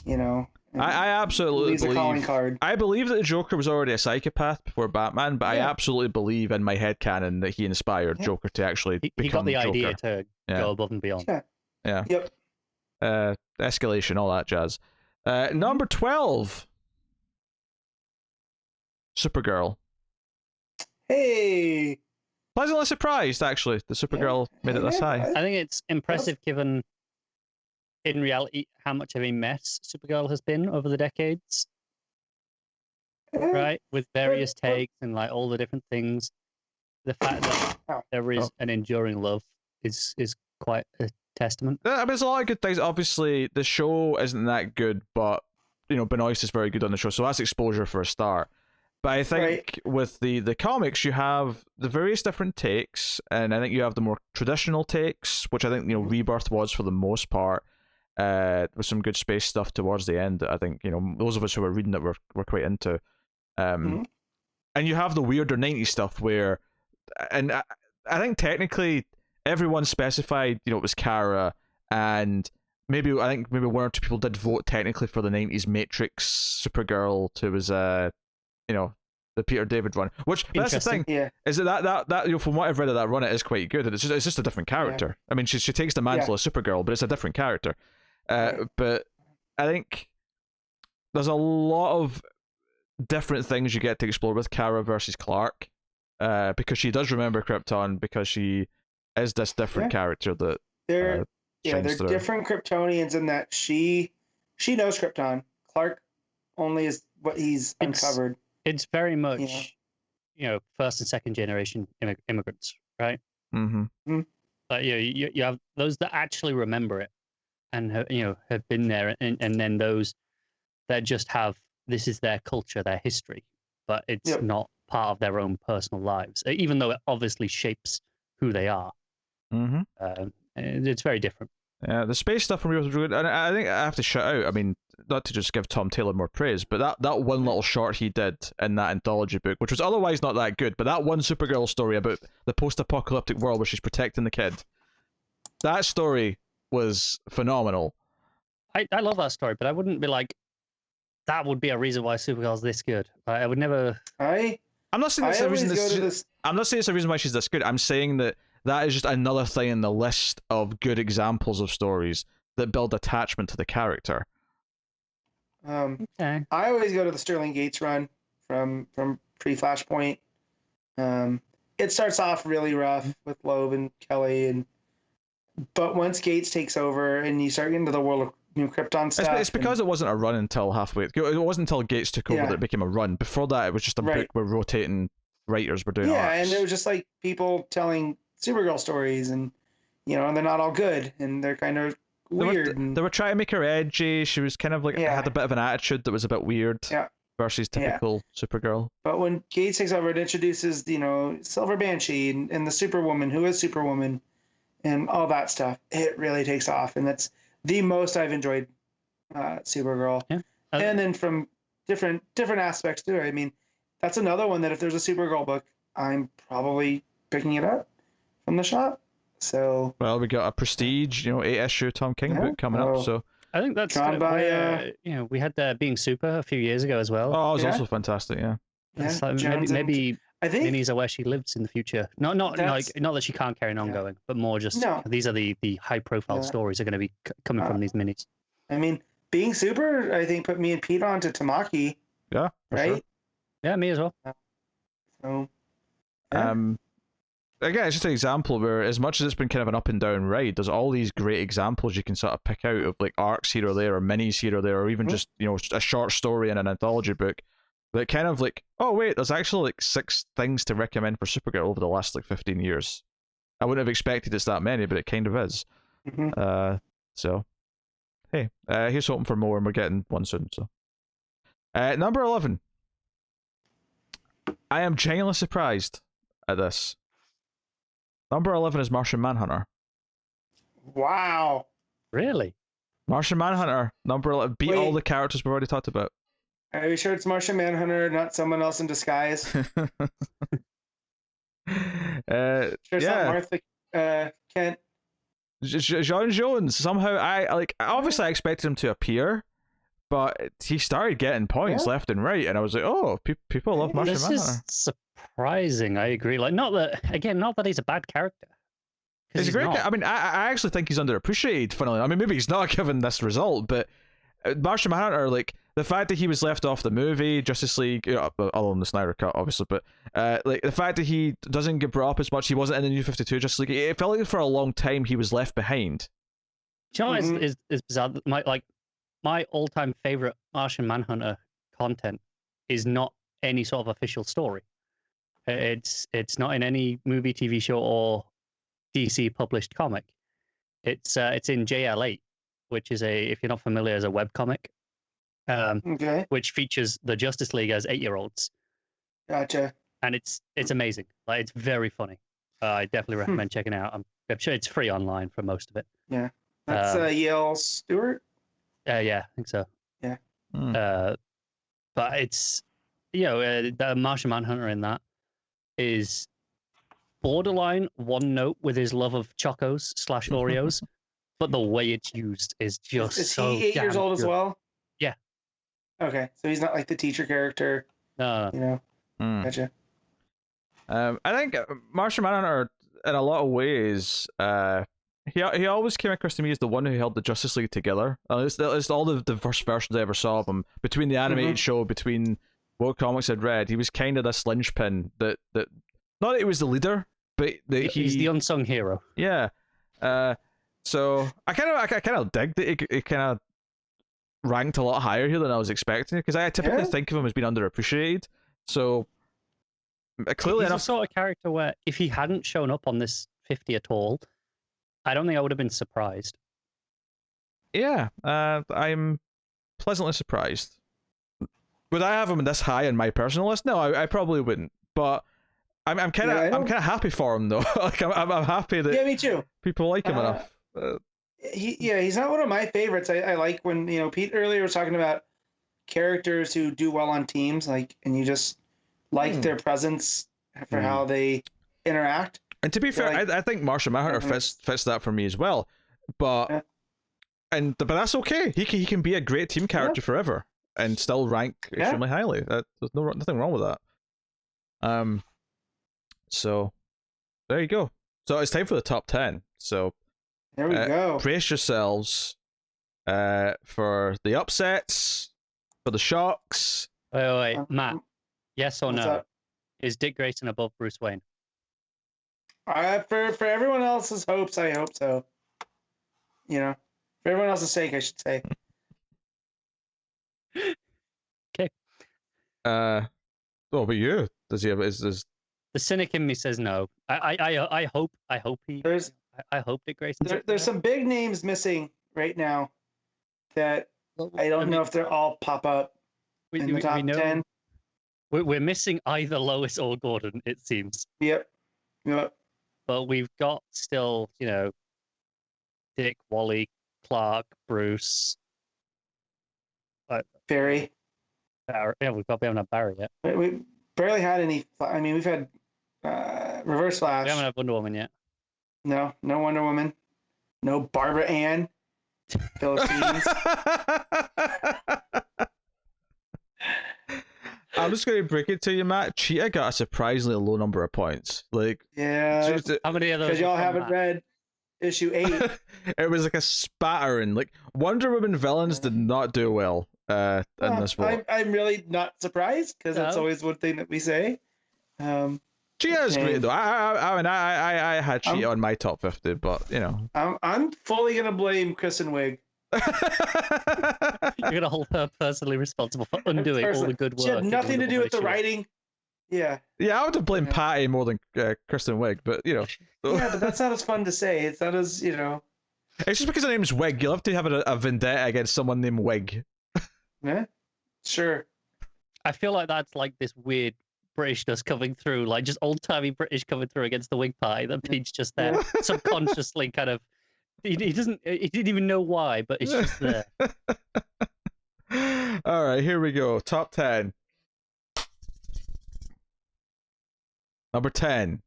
I absolutely believe. Calling card. I believe that the Joker was already a psychopath before Batman, but I absolutely believe in my headcanon that he inspired Joker to actually become He got the Joker. idea to go above and beyond. Yeah. Yep. Escalation, all that jazz. Number 12. Supergirl. Hey. Pleasantly surprised, actually, the Supergirl made it this high. I think it's impressive given, in reality, how much of a mess Supergirl has been over the decades. Right? With various takes and all the different things. The fact that there is an enduring love is quite a testament. I mean, there's a lot of good things. Obviously, the show isn't that good, but Benoist is very good on the show, so that's exposure for a start. But I think with the comics, you have the various different takes, and I think you have the more traditional takes, which I think Rebirth was for the most part, with some good space stuff towards the end. I think those of us who were reading it were quite into. And you have the weirder 90s stuff where, and I think technically everyone specified it was Kara, and maybe one or two people did vote technically for the 90s Matrix Supergirl was the Peter David run, which that's the thing, is that from what I've read of that run, it is quite good. It's just a different character. I mean, she takes the mantle of Supergirl, but it's a different character. But I think there's a lot of different things you get to explore with Kara versus Clark, because she does remember Krypton, because she is this different character that they're different Kryptonians in that she knows Krypton. Clark only is what he's uncovered. It's very much first and second generation immigrants, right? But you have those that actually remember it and have been there, and then those that just have, this is their culture, their history, but it's not part of their own personal lives, even though it obviously shapes who they are. It's very different. Yeah, the space stuff from Rebirth was really good, and I think I have to shout out, I mean, not to just give Tom Taylor more praise, but that one little short he did in that anthology book, which was otherwise not that good, but that one Supergirl story about the post-apocalyptic world where she's protecting the kid, that story was phenomenal. I love that story, but I wouldn't be like, that would be a reason why Supergirl's this good. I would never... I'm not saying it's a reason I'm not saying it's a reason why she's this good. I'm saying that that is just another thing in the list of good examples of stories that build attachment to the character. I always go to the Sterling Gates run from pre-Flashpoint. It starts off really rough with Loeb and Kelly, but once Gates takes over and you start getting into the world of Krypton stuff, it's because it wasn't a run until halfway. It wasn't until Gates took over that it became a run. Before that, it was just a book where rotating writers were doing arcs. And it was just like people telling Supergirl stories, and and they're not all good, and they're kind of weird. They were trying to make her edgy. She was kind of like had a bit of an attitude that was a bit weird. Versus typical Supergirl. But when Gates takes over, it introduces Silver Banshee and the Superwoman, who is Superwoman, and all that stuff. It really takes off, and that's the most I've enjoyed Supergirl. Yeah. And then from different aspects too. I mean, that's another one that if there's a Supergirl book, I'm probably picking it up from the shop. So we got a Prestige, 8-issue Tom King book coming up. So I think that's kind of we had Being Super a few years ago as well. Oh, it was also fantastic. Yeah. Like maybe I think minis are where she lives in the future. Not that she can't carry an ongoing, but more just these are the high profile stories are going to be coming from these minis. I mean, Being Super, I think put me and Pete on to Tamaki. Yeah. Right. Sure. Yeah, me as well. So. Yeah. Again, it's just an example where, as much as it's been kind of an up and down ride, there's all these great examples you can sort of pick out of like arcs here or there, or minis here or there, or even just a short story in an anthology book that kind of like, oh wait, there's actually like 6 things to recommend for Supergirl over the last like 15 years. I wouldn't have expected it's that many, but it kind of is. So, hey, here's hoping for more, and we're getting one soon. So, number 11. I am genuinely surprised at this. Number 11 is Martian Manhunter. Wow. Really? Martian Manhunter, number 11. Beat all the characters we've already talked about. Are you sure it's Martian Manhunter, not someone else in disguise? Sure it's not Martha Kent. John Jones, somehow, obviously I expected him to appear, but he started getting points left and right, and I was like, oh, people love Martian Manhunter. This is surprising, I agree. Like, not that he's a bad character. He's a great guy. I mean, I actually think he's underappreciated, funnily. I mean, maybe he's not given this result, but Martian Manhunter, like, the fact that he was left off the movie, Justice League, other than the Snyder Cut, obviously, but like the fact that he doesn't get brought up as much, he wasn't in the New 52 Justice League, it felt like for a long time he was left behind. Do you know what is bizarre? My all-time favorite Martian Manhunter content is not any sort of official story. It's not in any movie, TV show, or DC published comic. It's in JL8, which is if you're not familiar, is a webcomic. Which features the Justice League as 8-year-olds. Gotcha. And it's amazing. Like, it's very funny. I definitely recommend checking it out. I'm sure it's free online for most of it. Yeah. That's Yale Stewart? Yeah, I think so. Yeah. But it's, the Martian Manhunter in that is borderline one note with his love of Chocos / Oreos, but the way it's used is just is so he 8 years old good. as well? Yeah. Okay, so he's not like the teacher character. No. Gotcha. I think Martian Manhunter, in a lot of ways, he always came across to me as the one who held the Justice League together. It's all the first versions I ever saw of him. Between the animated show, between what comics I'd read, he was kind of this linchpin that not that he was the leader, but that he's the unsung hero. Yeah. So I kind of dig that he kind of ranked a lot higher here than I was expecting, because I typically think of him as being underappreciated. So clearly he's enough, the sort of character where if he hadn't shown up on this 50 at all, I don't think I would have been surprised. Yeah, I'm pleasantly surprised. Would I have him this high in my personal list? No, I probably wouldn't. But I'm kind of happy for him though. Like I'm happy that me too. People like him enough. He's not one of my favorites. I like when Pete earlier was talking about characters who do well on teams, like, and you just like their presence for how they interact. And to be fair, I think Martian Manhunter fits that for me as well. But but that's okay. He can be a great team character forever and still rank extremely highly. There's nothing wrong with that. So there you go. So it's time for the top 10. So There we go. brace yourselves for the upsets, for the shocks. Wait, Matt. Yes or What's no? up? Is Dick Grayson above Bruce Wayne? For everyone else's hopes, I hope so. You know, for everyone else's sake, I should say. Okay. What about you? Does he have? Is The cynic in me says no. I hope he. There's I hope Dick Grayson. there's some big names missing right now that I don't know if they're all pop up in the top 10. We're missing either Lois or Gordon, it seems. Yep. But we've got still, Dick, Wally, Clark, Bruce. Barry. Yeah, we haven't had Barry yet. We barely had any. I mean, we've had Reverse Flash. We haven't had Wonder Woman yet. No Wonder Woman. No Barbara Ann. Philippines. I'm just going to break it to you, Matt. Cheetah got a surprisingly low number of points. Like, yeah. How many of those? Because y'all haven't read issue 8. It was like a spattering. Like, Wonder Woman villains did not do well in this book. I'm really not surprised because that's always one thing that we say. Cheetah is great though. I mean, I had Cheetah on my top 50, but I'm fully gonna blame Kristen Wiig. You're gonna hold her personally responsible for undoing all the good work. She had nothing to do with the writing. Yeah. Yeah, I would have blamed Patty more than Kristen Wiig, but Yeah, but that's not as fun to say. It's not as It's just because her name's Wig. You'll have to have a vendetta against someone named Wig. Yeah. Sure. I feel like that's like this weird Britishness coming through, like just old timey British coming through against the Whig Party. That Pete's just there, subconsciously kind of. He didn't even know why, but it's just there. All right, here we go. Top 10. Number 10.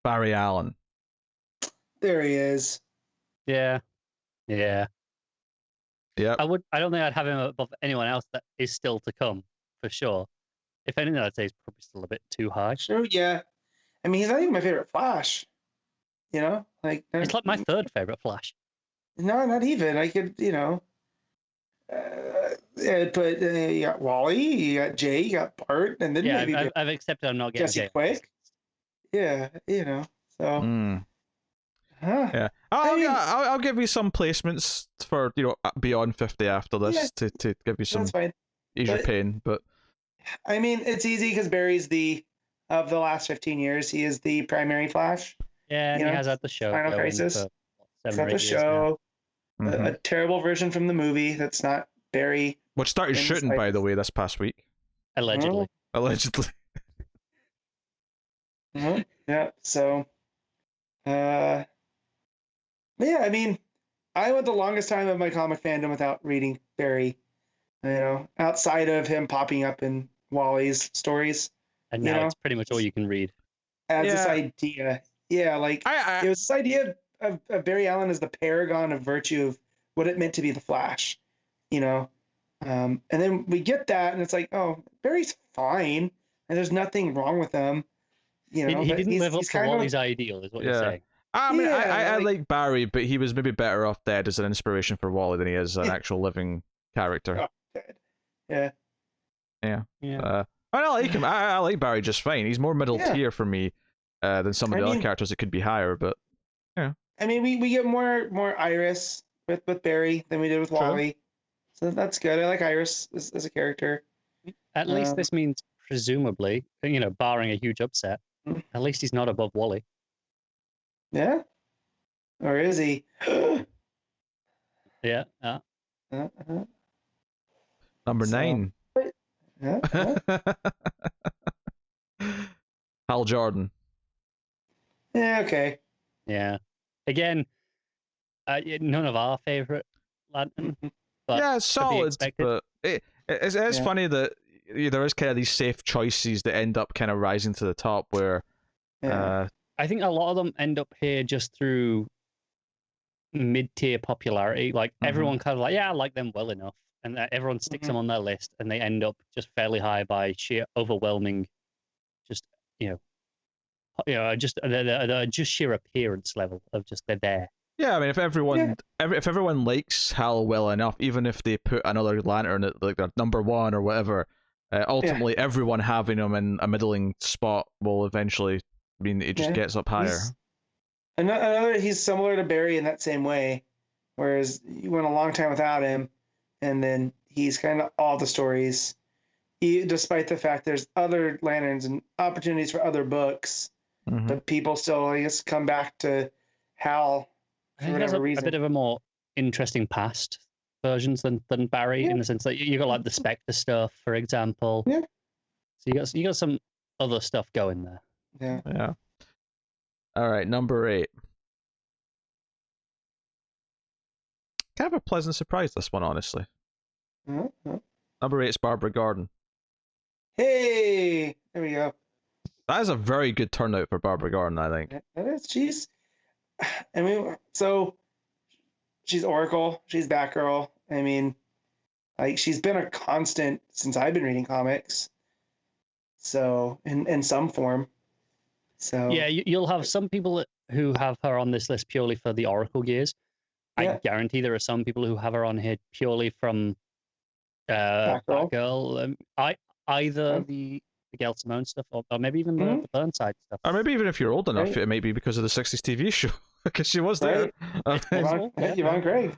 Barry Allen. There he is. Yeah. Yep. I don't think I'd have him above anyone else that is still to come, for sure. If anything, I'd say he's probably still a bit too high. Sure, yeah. I mean, he's not even my favorite Flash. Like it's like my third favorite Flash. No, not even. I could, but you got Wally, you got Jay, you got Bart, and then maybe I've accepted I'm not getting Jesse Jay. Quick. Yeah, so. Yeah, I'll give you some placements for beyond 50 after this to give you some ease your pain, but I mean it's easy because Barry's of the last 15 years he is the primary Flash. Yeah, and he has had the show. Final Crisis. He's had the show. A terrible version from the movie that's not Barry. Which started shooting, by the way, this past week. Allegedly. Allegedly. Yeah. So. Yeah, I mean, I went the longest time of my comic fandom without reading Barry. Outside of him popping up in Wally's stories. And now it's pretty much all you can read. As this idea. Yeah, like it was this idea of Barry Allen as the paragon of virtue of what it meant to be the Flash, and then we get that, and it's like, oh, Barry's fine, and there's nothing wrong with him, He didn't live up to Wally's ideal, is what you're saying. I mean, I like Barry, but he was maybe better off dead as an inspiration for Wally than he is an actual living character. Yeah. I like him. I like Barry just fine. He's more middle tier for me than some of the other characters that could be higher, but yeah. I mean, we get more Iris with Barry than we did with Wally, so that's good. I like Iris as a character. At least this means, presumably, barring a huge upset, at least he's not above Wally. Yeah, or is he? Yeah. Number 9. Hal Jordan. Yeah. Okay. Yeah. Again, none of our favorite Lantern. But yeah, it's solid, but it's funny that there is kind of these safe choices that end up kind of rising to the top where I think a lot of them end up here just through mid-tier popularity. Like everyone kind of like, I like them well enough, and everyone sticks them on their list, and they end up just fairly high by sheer overwhelming, just just the just sheer appearance level of just they're there. Yeah, I mean, if everyone likes Hal well enough, even if they put another Lantern at like their number one or whatever, ultimately everyone having him in a middling spot will eventually mean that he just gets up higher. He's similar to Barry in that same way, whereas you went a long time without him, and then he's kind of all the stories, despite the fact there's other Lanterns and opportunities for other books, but people still, I guess, come back to Hal. I think he has a bit of a more interesting past versions than Barry, in the sense that you got like the Spectre stuff, for example. Yeah. So you got some other stuff going there. Yeah. All right, number 8. Kind of a pleasant surprise, this one, honestly. Number 8 is Barbara Gordon. Hey, there we go. That is a very good turnout for Barbara Gordon, I think. That is. I mean, so she's Oracle, she's Batgirl. I mean, like, she's been a constant since I've been reading comics. So, in some form. So yeah, you'll have some people who have her on this list purely for the Oracle gears. I guarantee there are some people who have her on here purely from Batgirl. Either the Gail Simone stuff, or maybe even the Burnside stuff. Or maybe even if you're old enough, it might be because of the 60s TV show, because she was there. Yvonne Craig.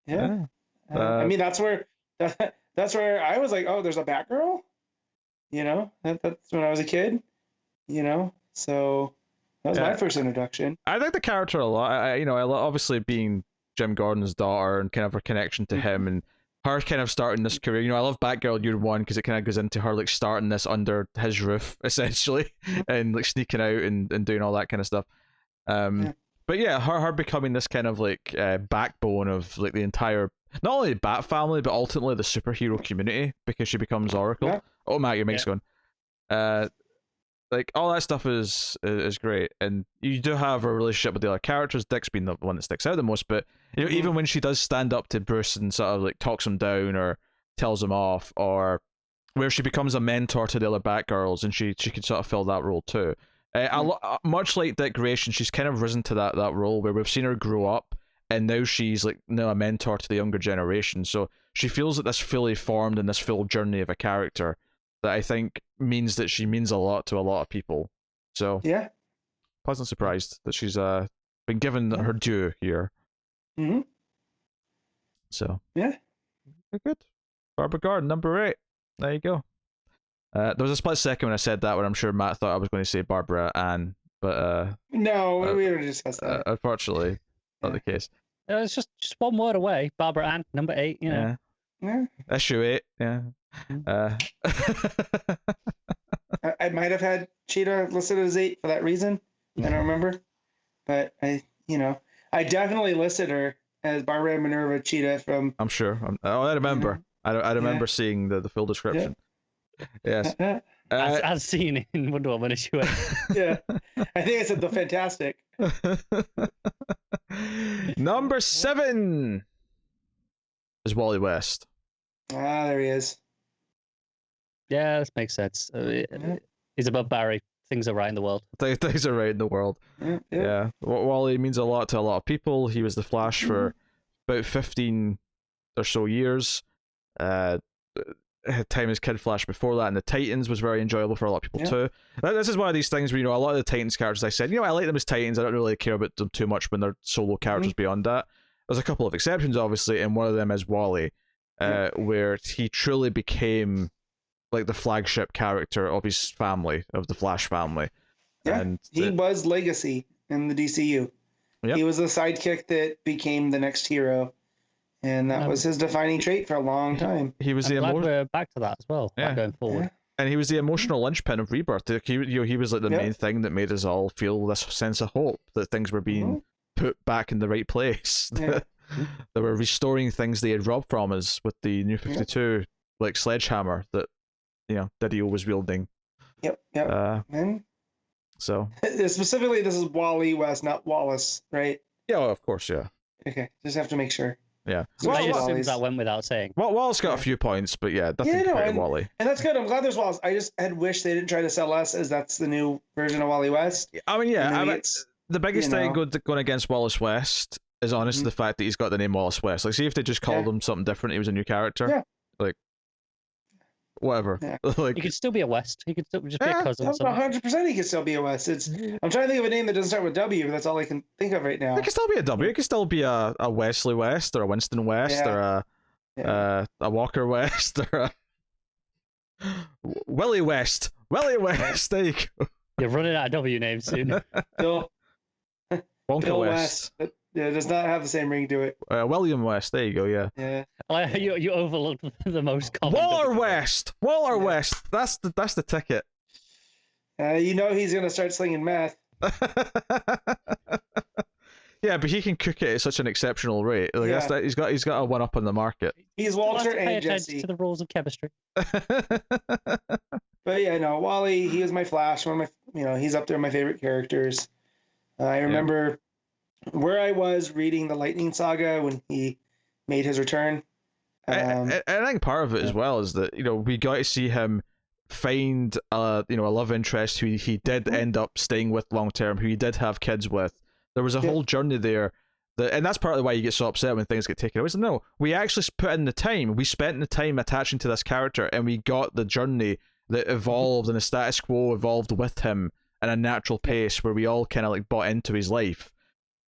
Yeah. I mean, that's where I was like, oh, there's a Batgirl? That's when I was a kid, so that was my first introduction. I like the character a lot. I obviously being Jim Gordon's daughter and kind of her connection to him and her kind of starting this career. I love Batgirl Year One because it kind of goes into her like starting this under his roof essentially, and like sneaking out and doing all that kind of stuff. But yeah, her becoming this kind of like backbone of like the entire, not only Bat family but ultimately the superhero community, because she becomes Oracle. Yeah. Oh, Matt, your mic's going. Like all that stuff is great, and you do have a relationship with the other characters. Dick's been the one that sticks out the most, but even when she does stand up to Bruce and sort of like talks him down or tells him off, or where she becomes a mentor to the other Batgirls, and she can sort of fill that role too. Much like Dick Grayson, she's kind of risen to that role where we've seen her grow up, and now she's like a mentor to the younger generation. So she feels that this fully formed and this full journey of a character that I think means that she means a lot to a lot of people. So yeah, pleasant surprised that she's been given her due here. So yeah, good. Barbara Gordon, number 8. There you go. There was a split second when I said that, where I'm sure Matt thought I was going to say Barbara Ann, but no, we already discussed that. Unfortunately, not the case. It's just one word away. Barbara Ann, number 8. Yeah. Issue 8. Yeah. I might have had Cheetah listed as 8 for that reason. I don't remember, but I definitely listed her as Barbara Minerva Cheetah from. I'm sure. I remember. I remember seeing the full description. Yes. As seen in Wonder Woman issue 8. Yeah, I think I said the Fantastic. Number 7 is Wally West. Ah, there he is. Yeah, this makes sense. He's above Barry. Things are right in the world. Things are right in the world. Yeah. Wally means a lot to a lot of people. He was the Flash for about 15 or so years. Time as Kid Flash before that, and the Titans was very enjoyable for a lot of people too. This is one of these things where a lot of the Titans characters, I said, I like them as Titans. I don't really care about them too much when they're solo characters beyond that. There's a couple of exceptions, obviously, and one of them is Wally, where he truly became like the flagship character of his family, of the Flash family. Yeah, and he was Legacy in the DCU. Yep. He was the sidekick that became the next hero, and that was his defining trait for a long time. He was we're back to that as well. Going forward. Yeah. And he was the emotional linchpin of Rebirth. He was like the main thing that made us all feel this sense of hope that things were being put back in the right place. They were restoring things they had robbed from us with the New 52 like sledgehammer that Didio was wielding. Yep. So specifically, this is Wally West, not Wallace, right? Yeah, of course, yeah. Okay, just have to make sure. Yeah. So I well, assumed Wally's. that went without saying. Well, Wallace got a Yeah. few points, but yeah, nothing Yeah, no, compared to Wally. and that's good. I'm glad there's Wallace. I just had wished they didn't try to sell us as that's the new version of Wally West. I mean, yeah, And maybe I mean, it's, the biggest you thing know. going against Wallace West is honestly the fact that he's got the name Wallace West. Like, see if they just called him something different, he was a new character. Yeah. Like, whatever. Yeah. Like, He could still be a West. He could still just be a cousin or something. 100% he could still be a West. I'm trying to think of a name that doesn't start with W, but that's all I can think of right now. it could still be a W. It could still be a Wesley West or a Winston West or a Walker West or a Willie West. Willie West. There you go. You're running out of W names soon. Bill Wonka West. West. It does not have the same ring to it. William West. There you go. Yeah. Yeah. You overlooked the most common. Waller W. West. Waller West. That's the ticket. You know he's gonna start slinging meth. Yeah, but he can cook it at such an exceptional rate. Like, he's got a one up on the market. He's We'll have Walter to pay and attention Jesse. to the rules of chemistry. But yeah, no, Wally. He was my Flash. One of my, he's up there my favorite characters. I remember where I was reading the Lightning Saga when he made his return. I think part of it as well is that we got to see him find a love interest who he did end up staying with long term, who he did have kids with. There was a whole journey there, and that's partly why you get so upset when things get taken away. So no, we actually put in the time. We spent the time attaching to this character, and we got the journey that evolved, and the status quo evolved with him in a natural pace, where we all kind of like bought into his life.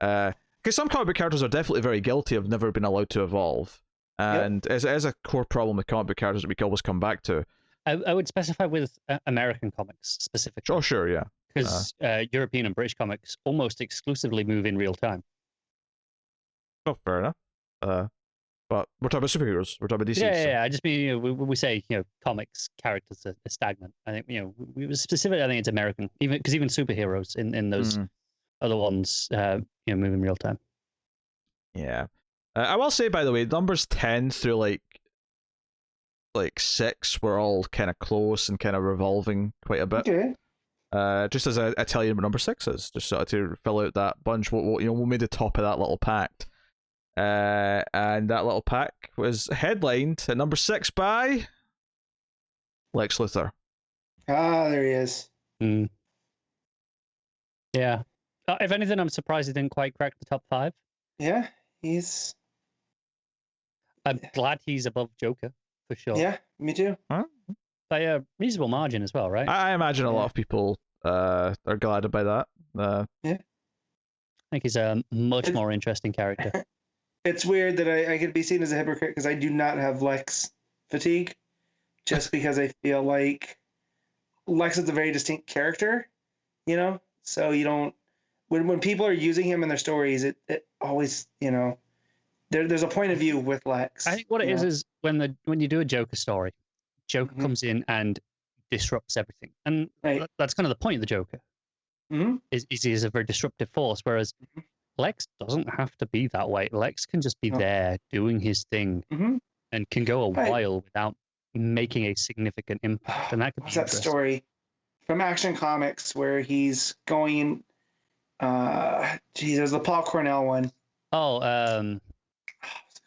Because some comic book characters are definitely very guilty of never being allowed to evolve, and it is a core problem with comic book characters that we can always come back to. I would specify with American comics specifically. Oh, sure, yeah. Because European and British comics almost exclusively move in real time. Oh, fair enough. But we're talking about superheroes. We're talking about DC. Yeah. I just mean, we say, comics characters are stagnant. I think, we specifically, I think it's American, even superheroes in those other ones, move in real time. Yeah. I will say, by the way, numbers 10 through like 6 were all kind of close and kind of revolving quite a bit. Okay. Just as I tell you what number 6 is, just sort of to fill out that bunch. We'll made the top of that little pact. And that little pack was headlined at number 6 by Lex Luthor. Ah, there he is. Yeah. If anything, I'm surprised he didn't quite crack the top 5. Yeah, I'm glad he's above Joker, for sure. Yeah, me too. Huh? By a reasonable margin as well, right? I imagine a lot of people are glad by that. Yeah. I think he's a much more interesting character. It's weird that I could be seen as a hypocrite because I do not have Lex fatigue, just because I feel like Lex is a very distinct character, So you don't when people are using him in their stories, it always there's a point of view with Lex. I think what it is when you do a Joker story, Joker comes in and disrupts everything, and that's kind of the point of the Joker. Is he is a very disruptive force, whereas Lex doesn't have to be that way. Lex can just be there doing his thing and can go a while without making a significant impact. And that could be that story from Action Comics where he's going. There's the Paul Cornell one. Oh, what's it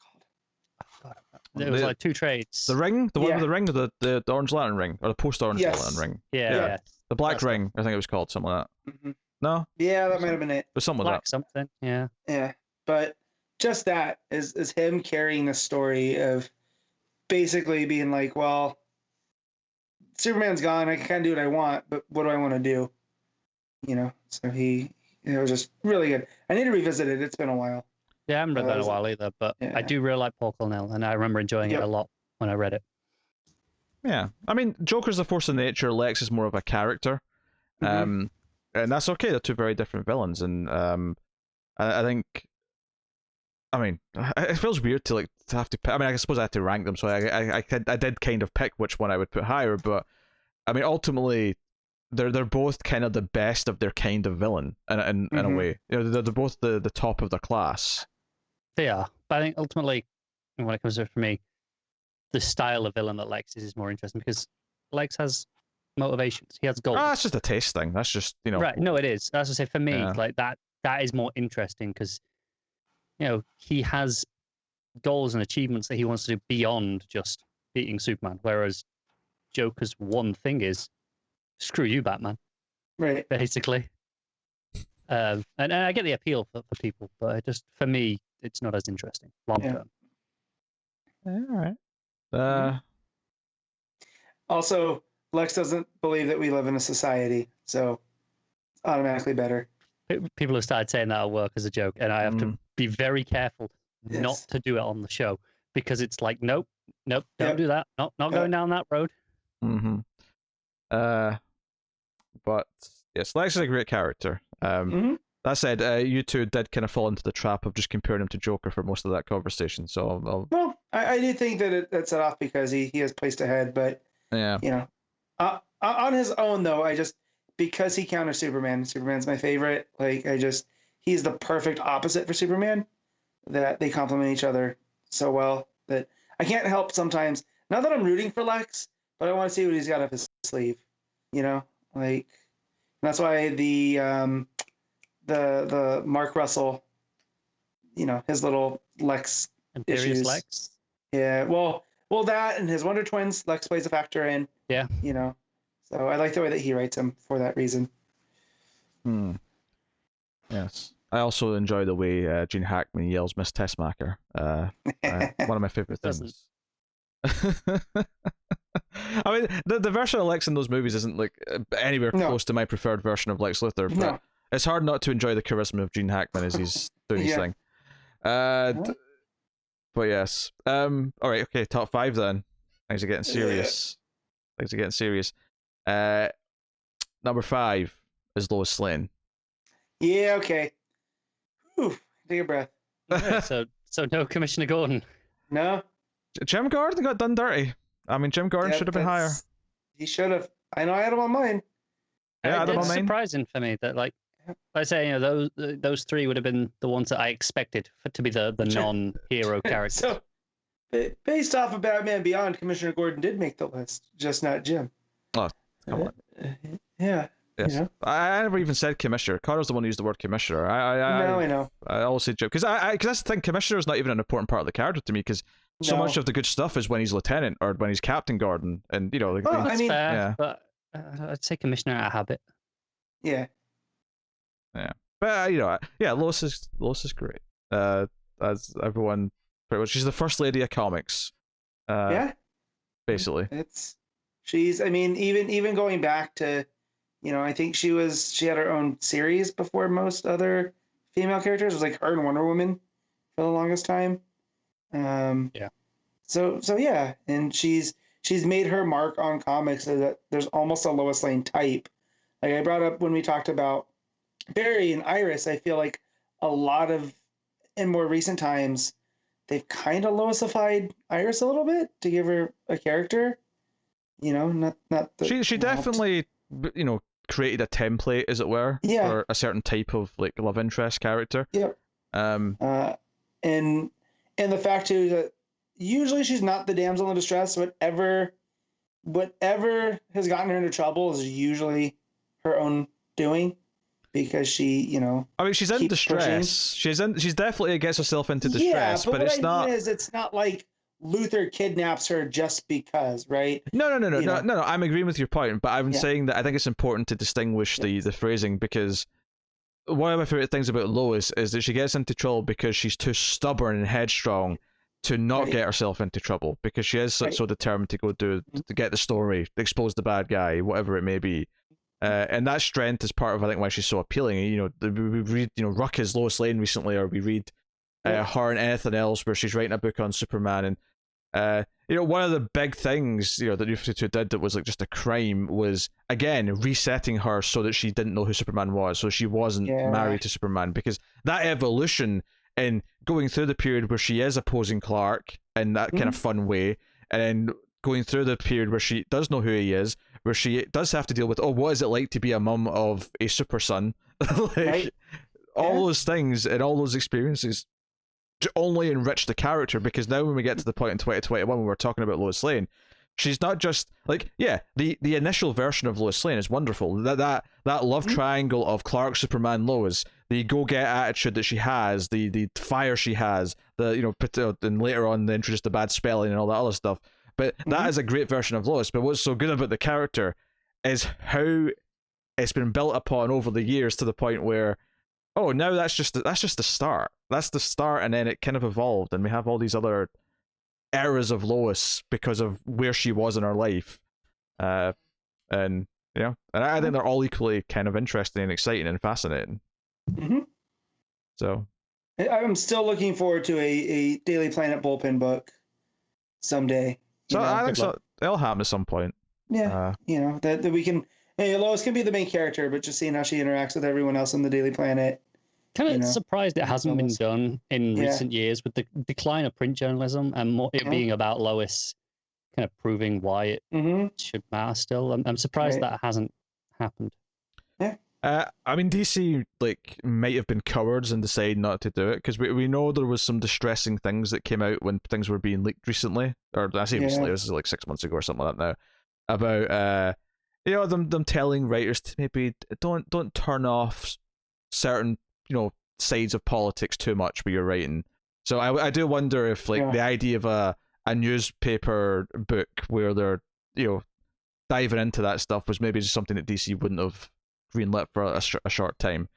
called? There was like 2 trades. The ring, the one with the ring, or the Orange Lantern ring, or the post Orange Lantern ring. Yeah. The Black Ring, I think it was called, something like that. No? Yeah, that might have been it. There's something Black like that. something, yeah. Yeah, but just that is him carrying the story of basically being like, well, Superman's gone. I can kind of do what I want, but what do I want to do? So it was just really good. I need to revisit it. It's been a while. Yeah, I haven't read that in a while either, but I do really like Paul Cornell, and I remember enjoying it a lot when I read it. Yeah, I mean, Joker's a force of nature. Lex is more of a character, and that's okay. They're 2 very different villains, and I think, I mean, it feels weird to have to. I mean, I suppose I had to rank them, so I did kind of pick which one I would put higher, but I mean, ultimately, they're both kind of the best of their kind of villain in a way. They're both the top of their class. They are, but I think ultimately, when it comes to for me, the style of villain that Lex is more interesting because Lex has motivations. He has goals. That's just a taste thing. That's just Right. No, it is. That's what I say for me. Like that is more interesting because he has goals and achievements that he wants to do beyond just beating Superman. Whereas Joker's one thing is, screw you, Batman, Right. basically. And I get the appeal for people, but for me, it's not as interesting long term. All right. Also, Lex doesn't believe that we live in a society, so it's automatically better. People have started saying that at work as a joke, and I have to be very careful not Yes. to do it on the show, because it's like, nope, don't do that. Not going down that road. Mm-hmm. But yes, Lex is a great character. That said, you two did kind of fall into the trap of just comparing him to Joker for most of that conversation. So well, I do think that it's set off because he is placed ahead, but yeah, you know, on his own though, because he counters Superman. Superman's my favorite. Like he's the perfect opposite for Superman. That they complement each other so well that I can't help sometimes. Not that I'm rooting for Lex, but I want to see what he's got up his sleeve. You know, like that's why the Mark Russell, you know, his little Lex Imperious issues. Lex. Yeah, well, that and his Wonder Twins, Lex plays a factor in. Yeah, you know, so I like the way that he writes him for that reason. Yes. I also enjoy the way Gene Hackman yells Miss Tessmacher. One of my favorite things. I mean, the version of Lex in those movies isn't like anywhere close to my preferred version of Lex Luthor, but it's hard not to enjoy the charisma of Gene Hackman as he's doing his thing. But yes. All right. Okay. Top 5 then. Things are getting serious. Number 5 is Lois Lane. Yeah. Okay. Whew, take a breath. Yeah, so no Commissioner Gordon. No. Jim Gordon got done dirty. I mean, Jim Gordon should have been higher. He should have. I know I had him on mine. Yeah, it's surprising for me that, like I say, you know, those 3 would have been the ones that I expected to be the non-hero characters. So, based off of Batman Beyond, Commissioner Gordon did make the list, just not Jim. Oh, come on. Yeah. Yes. You know? I never even said commissioner. Connor's the one who used the word commissioner. I know. I always say Jim because that's the thing. Commissioner is not even an important part of the character to me because so much of the good stuff is when he's lieutenant or when he's Captain Gordon, and you know. That's fair, but I'd say commissioner out of habit. Yeah. Yeah, but you know, yeah, Lois is great. As everyone, pretty much, she's the first lady of comics. Yeah. Basically, she's. I mean, even going back to. You know, I think she had her own series before most other female characters. It was like her and Wonder Woman for the longest time. Yeah. So yeah, and she's made her mark on comics so that there's almost a Lois Lane type. Like I brought up when we talked about Barry and Iris, I feel like a lot of in more recent times they've kind of Loisified Iris a little bit to give her a character. You know, not the, she definitely you know created a template, as it were, for a certain type of like love interest character. Yep. And the fact too that usually she's not the damsel in distress. Whatever has gotten her into trouble is usually her own doing, because she, you know. I mean, she's in distress. Pushing. She's definitely gets herself into distress, but it's not. It's not like Luthor kidnaps her just because, right? No. I'm agreeing with your point, but I'm saying that I think it's important to distinguish the phrasing, because one of my favorite things about Lois is that she gets into trouble because she's too stubborn and headstrong to not get herself into trouble, because she is so determined to go to get the story, expose the bad guy, whatever it may be. And that strength is part of, I think, why she's so appealing. You know, we read, you know, Rucka's Lois Lane recently, or we read her and anything else where she's writing a book on Superman, and you know, one of the big things, you know, that New 52 did that was like just a crime was, again, resetting her so that she didn't know who Superman was, so she wasn't married to Superman, because that evolution in going through the period where she is opposing Clark in that kind of fun way, and then going through the period where she does know who he is, where she does have to deal with, what is it like to be a mum of a super son? All those things and all those experiences to only enrich the character, because now when we get to the point in 2021 when we're talking about Lois Lane, she's not just like, the initial version of Lois Lane is wonderful. That love triangle of Clark, Superman, Lois, the go-get attitude that she has, the fire she has, and later on they introduce the bad spelling and all that other stuff. But that is a great version of Lois. But what's so good about the character is how it's been built upon over the years to the point where, oh, now that's just the start. That's the start, and then it kind of evolved, and we have all these other eras of Lois because of where she was in her life, and I think they're all equally kind of interesting and exciting and fascinating. So, I'm still looking forward to a Daily Planet bullpen book someday. So I think it'll happen at some point. Yeah, that we can. Hey, Lois can be the main character, but just seeing how she interacts with everyone else on the Daily Planet. Kind of surprised it hasn't been done in recent years with the decline of print journalism and more it being about Lois kind of proving why it should matter still. I'm surprised that hasn't happened. Yeah. I mean, DC might have been cowards and decided not to do it because we know there was some distressing things that came out when things were being leaked recently, or I say recently, this is like 6 months ago or something like that now, about them telling writers to maybe don't turn off certain sides of politics too much when you're writing. So I do wonder if the idea of a newspaper book where they're diving into that stuff was maybe just something that DC wouldn't have greenlit for a short time.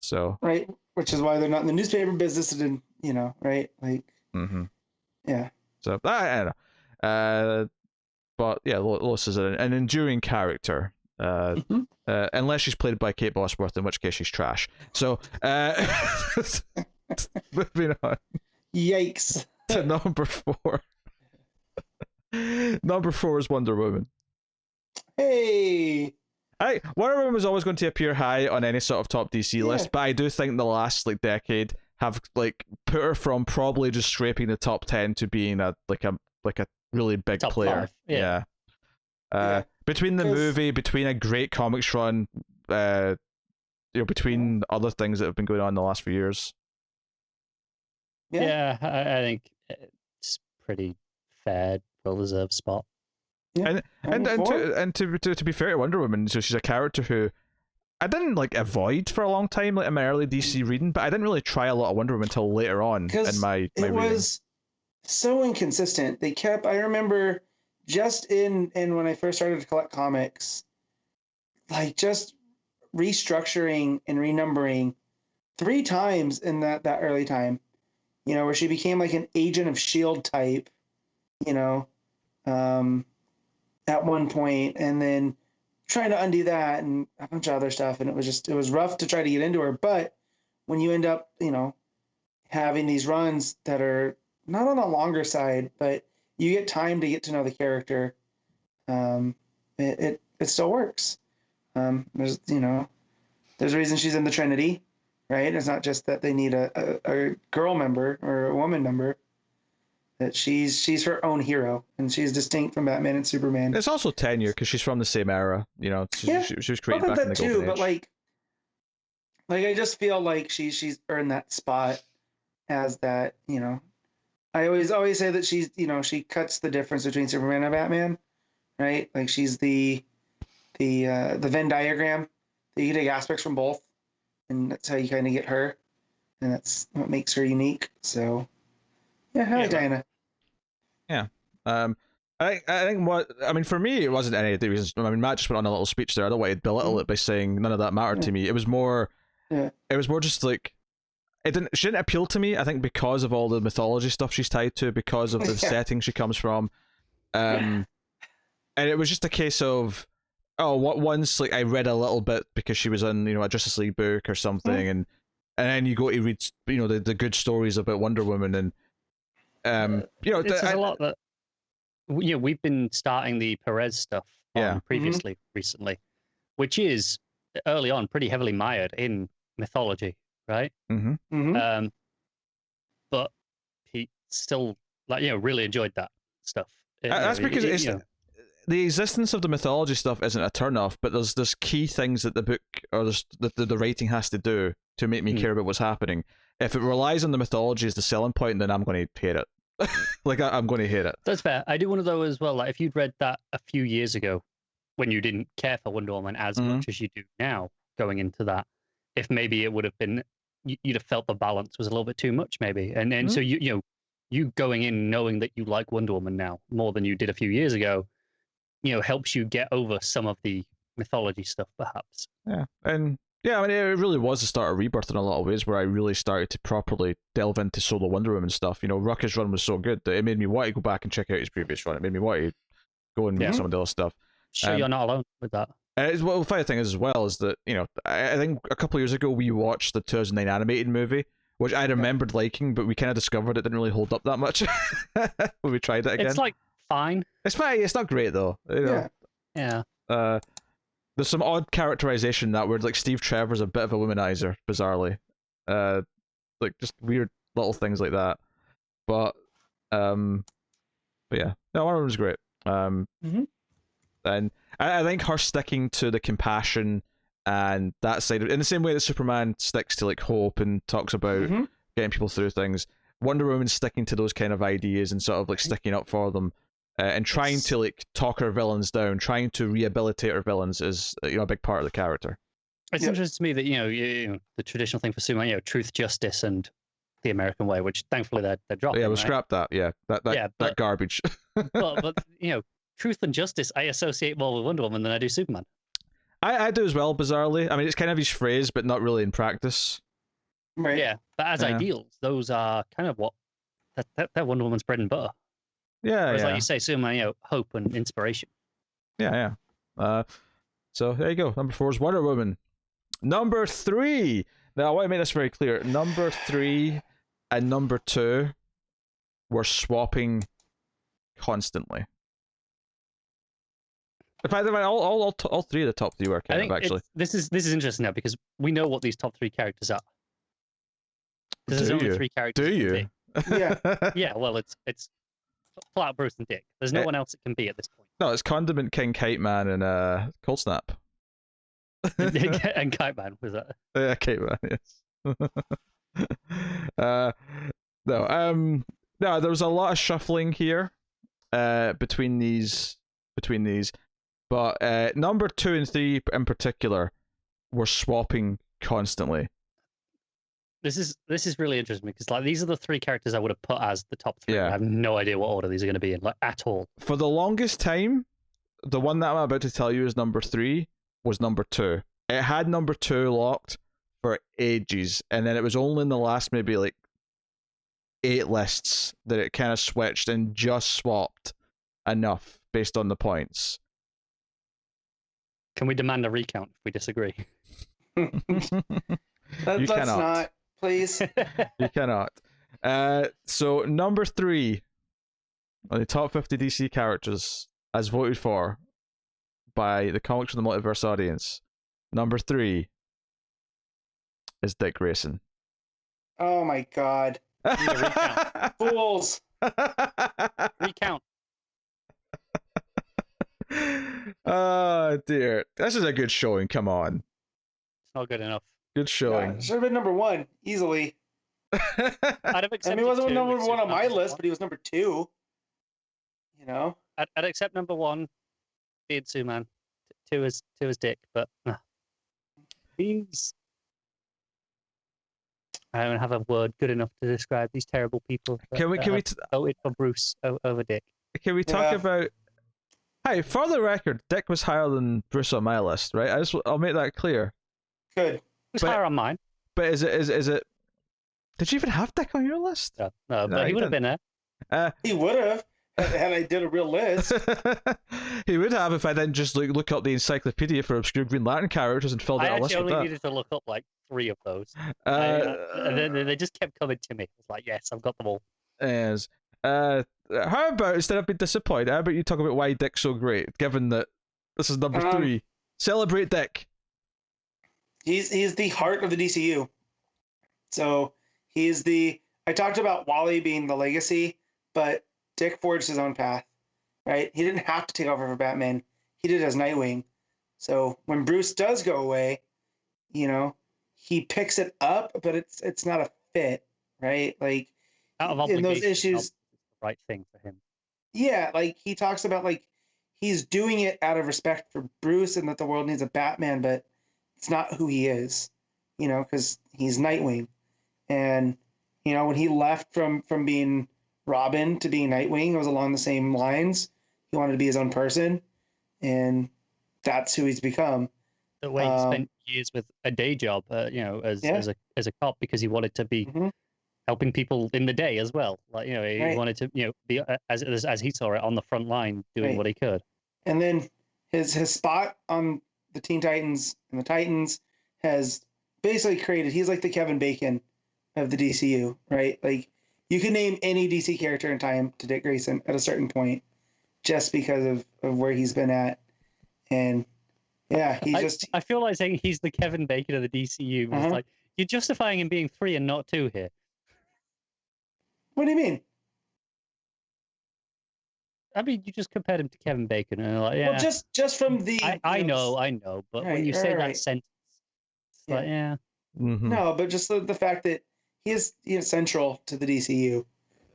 So right, which is why they're not in the newspaper business, and right, yeah. So I don't know. But yeah, Lois is an enduring character. Unless she's played by Kate Bosworth, in which case she's trash. So, moving on. Yikes. To number 4. Number 4 is Wonder Woman. Hey! Wonder Woman was always going to appear high on any sort of top DC list, but I do think the last decade have put her from probably just scraping the top 10 to being a really big top player. 5. Yeah. Between the movie, between a great comics run, between other things that have been going on in the last few years. Yeah, I think it's pretty fair, well-deserved spot. Yeah. And to be fair to Wonder Woman, so she's a character who I didn't avoid for a long time, in my early DC reading, but I didn't really try a lot of Wonder Woman until later on in my it reading. Was so inconsistent. I remember just in when I first started to collect comics, just restructuring and renumbering 3 times in that early time, where she became an Agent of S.H.I.E.L.D. type, at one point, and then trying to undo that and a bunch of other stuff. And it was rough to try to get into her. But when you end up, having these runs that are not on the longer side, but you get time to get to know the character, it still works. There's a reason she's in the Trinity, right? It's not just that they need a girl member or a woman member. That she's her own hero, and she's distinct from Batman and Superman. It's also tenure because she's from the same era. She was created back in the Golden Age. But I just feel like she's earned that spot as that. I always say that she's she cuts the difference between Superman and Batman, right? She's the Venn diagram. You can take aspects from both, and that's how you kind of get her, and that's what makes her unique. So. Yeah, hi, Diana. Yeah. I think for me, it wasn't any of the reasons. I mean, Matt just went on a little speech there. I don't want to belittle it by saying none of that mattered to me. It was more, just she didn't appeal to me. I think because of all the mythology stuff she's tied to, because of the setting she comes from, and it was just a case of, once I read a little bit because she was in a Justice League book or something, and then you go to read the good stories about Wonder Woman and. There's a lot that we've been starting the Perez stuff on recently, which is early on pretty heavily mired in mythology, right? But he still really enjoyed that stuff. That's because the existence of the mythology stuff isn't a turn off, but there's key things that the book or the writing has to do to make me care about what's happening. If it relies on the mythology as the selling point, then I'm going to hate it. I'm going to hate it. That's fair. I do want to know as well, if you'd read that a few years ago when you didn't care for Wonder Woman as much as you do now going into that, if maybe it would have been, you'd have felt the balance was a little bit too much, maybe. And so you going in knowing that you like Wonder Woman now more than you did a few years ago, helps you get over some of the mythology stuff, perhaps. Yeah, and yeah, I mean, it really was the start of Rebirth in a lot of ways, where I really started to properly delve into solo Wonder Woman stuff. Rucka's run was so good that it made me want to go back and check out his previous run. It made me want to go and meet some of the other stuff. Sure, you're not alone with that. Well, the funny thing is, as well, is that I think a couple of years ago we watched the 2009 animated movie, which I remembered liking, but we kind of discovered it didn't really hold up that much when we tried it again. It's like fine. It's fine. It's not great though. Yeah. There's some odd characterization that where like Steve Trevor's a bit of a womanizer, bizarrely. Like just weird little things like that. But yeah, no, Wonder Woman's great. And I think her sticking to the compassion and that side of, in the same way that Superman sticks to like hope and talks about getting people through things, Wonder Woman sticking to those kind of ideas and sort of like sticking up for them. And trying to like talk her villains down, trying to rehabilitate her villains is a big part of the character. It's interesting to me that the traditional thing for Superman, truth, justice, and the American way, which thankfully they're dropping. Yeah, we'll scrap that. Yeah, that garbage. but truth and justice I associate more with Wonder Woman than I do Superman. I do as well, bizarrely. I mean, it's kind of his phrase, but not really in practice. Right. Yeah, but as ideals, those are kind of what that Wonder Woman's bread and butter. Yeah, Whereas, like you say, Superman, hope and inspiration. Yeah. So there you go. Number 4 is Wonder Woman. Number 3. Now I want to make this very clear. Number 3 and number 2 were swapping constantly. In fact, all 3 of the top 3 were kind of actually. This is interesting now because we know what these top 3 characters are. There's only 3 characters. Do you? Yeah. Yeah. Well, it's flat Bruce and Dick. There's no one else it can be at this point. No, it's Condiment King, Kite Man, and Cold Snap. And Kite Man was that? Yeah, Kite Man. Yes. No, there was a lot of shuffling here, between these, but number 2 and 3 in particular were swapping constantly. This is really interesting because like these are the 3 characters I would have put as the top 3. Yeah. I have no idea what order these are going to be in, like at all. For the longest time, the one that I'm about to tell you is number 3 was number 2. It had number 2 locked for ages, and then it was only in the last maybe like 8 lists that it kind of switched and just swapped enough based on the points. Can we demand a recount if we disagree? Let's not, please. You cannot. So number 3 on the top 50 DC characters as voted for by the Comics from the Multiverse audience. Number 3 is Dick Grayson. Oh my god. Fools. Recount. Oh dear. This is a good showing, come on. It's not good enough. Good showing. Yeah, should have been number 1, easily. I'd have accepted I mean, he wasn't 2 number if 1 on my Superman was list, but he was number 2. I'd accept number 1 being Superman. 2 is Dick, but these I don't have a word good enough to describe these terrible people. Can we voted for Bruce over Dick? Can we talk about? Hey, for the record, Dick was higher than Bruce on my list, right? I'll make that clear. Good. It was higher on mine. But is it? Did you even have Dick on your list? No, but he would have been there. He would have had I did a real list. He would have if I didn't just look up the encyclopedia for obscure Green Lantern characters and filled out a list with that. I actually only needed to look up like 3 of those. And then they just kept coming to me. It's like, yes, I've got them all. Yes. How about, instead of being disappointed, how about you talk about why Dick's so great, given that this is number 3? Celebrate Dick. He's the heart of the DCU. So he's I talked about Wally being the legacy, but Dick forged his own path, right? He didn't have to take over for Batman. He did as Nightwing. So when Bruce does go away, he picks it up, but it's not a fit, right? Like in those issues, the right thing for him. Yeah, like he talks about like he's doing it out of respect for Bruce and that the world needs a Batman, but it's not who he is, because he's Nightwing. And, when he left from being Robin to being Nightwing, it was along the same lines. He wanted to be his own person, and that's who he's become. The way he spent years with a day job, as a cop, because he wanted to be helping people in the day as well. Like, he wanted to, be as he saw it, on the front line doing what he could. And then his spot on the Teen Titans and the Titans has basically created. He's like the Kevin Bacon of the DCU, right? Like, you can name any DC character in time to Dick Grayson at a certain point, just because of where he's been at. And yeah, I feel like saying he's the Kevin Bacon of the DCU. It's like, you're justifying him being 3 and not 2 here. What do you mean? I mean, you just compared him to Kevin Bacon, and like, yeah. Well, just from the. I know, but when you say that sentence, it's like, yeah. Mm-hmm. No, but just the fact that he is central to the DCU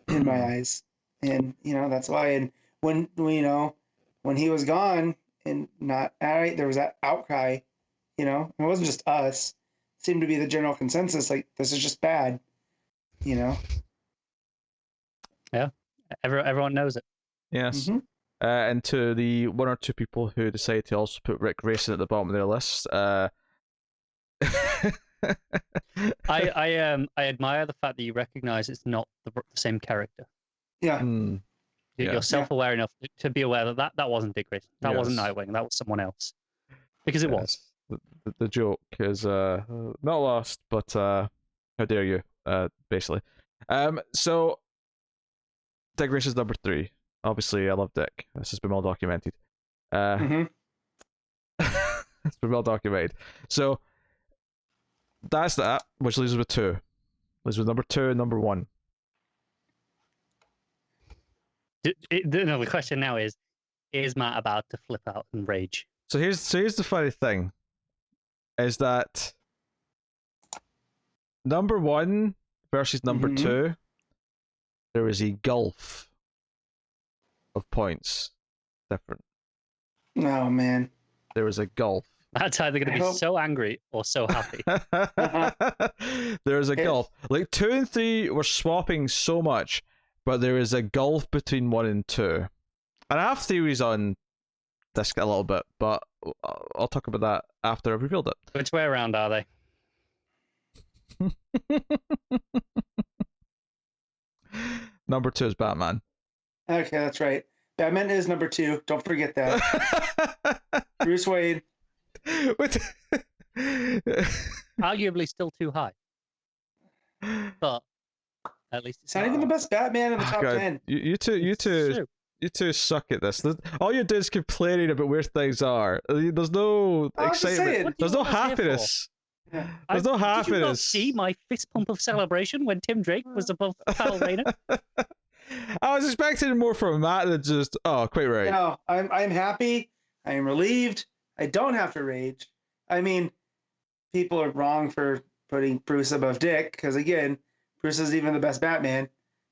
in my eyes, and that's why. And when when he was gone and not there was that outcry. And it wasn't just us. It seemed to be the general consensus. Like, this is just bad. Yeah, everyone knows it. Yes. Mm-hmm. And to the 1 or 2 people who decide to also put Rick Grayson at the bottom of their list, I admire the fact that you recognize it's not the same character. Yeah. You're self-aware enough to be aware that wasn't Dick Grayson. That wasn't Nightwing. That was someone else. Because it was. The joke is not lost, but how dare you? Basically. So Dick Grayson's number 3. Obviously, I love Dick. This has been well documented. It's been well documented. So that's that, which leaves us with 2. Leaves with number 2 and number 1. The question now is Matt about to flip out and rage? So here's the funny thing, is that number 1 versus number 2, there is a gulf of points different. Oh, man. There is a gulf. That's either going to be so angry or so happy. There is a gulf. Like, 2 and 3 were swapping so much, but there is a gulf between 1 and 2. And I have theories on this a little bit, but I'll talk about that after I've revealed it. Which way around are they? Number 2 is Batman. Okay, that's right. Batman is number 2. Don't forget that. Bruce Wayne. Arguably still too high. But at least it's not even the best Batman in the top 10. You two suck at this. All you do is complaining about where things are. There's no excitement. There's no happiness. Yeah. There's no happiness. Did you not see my fist pump of celebration when Tim Drake was above Kyle Rayner? I was expecting more from Matt than just, quite right. No, I'm happy. I am relieved. I don't have to rage. I mean, people are wrong for putting Bruce above Dick, because again, Bruce isn't even the best Batman.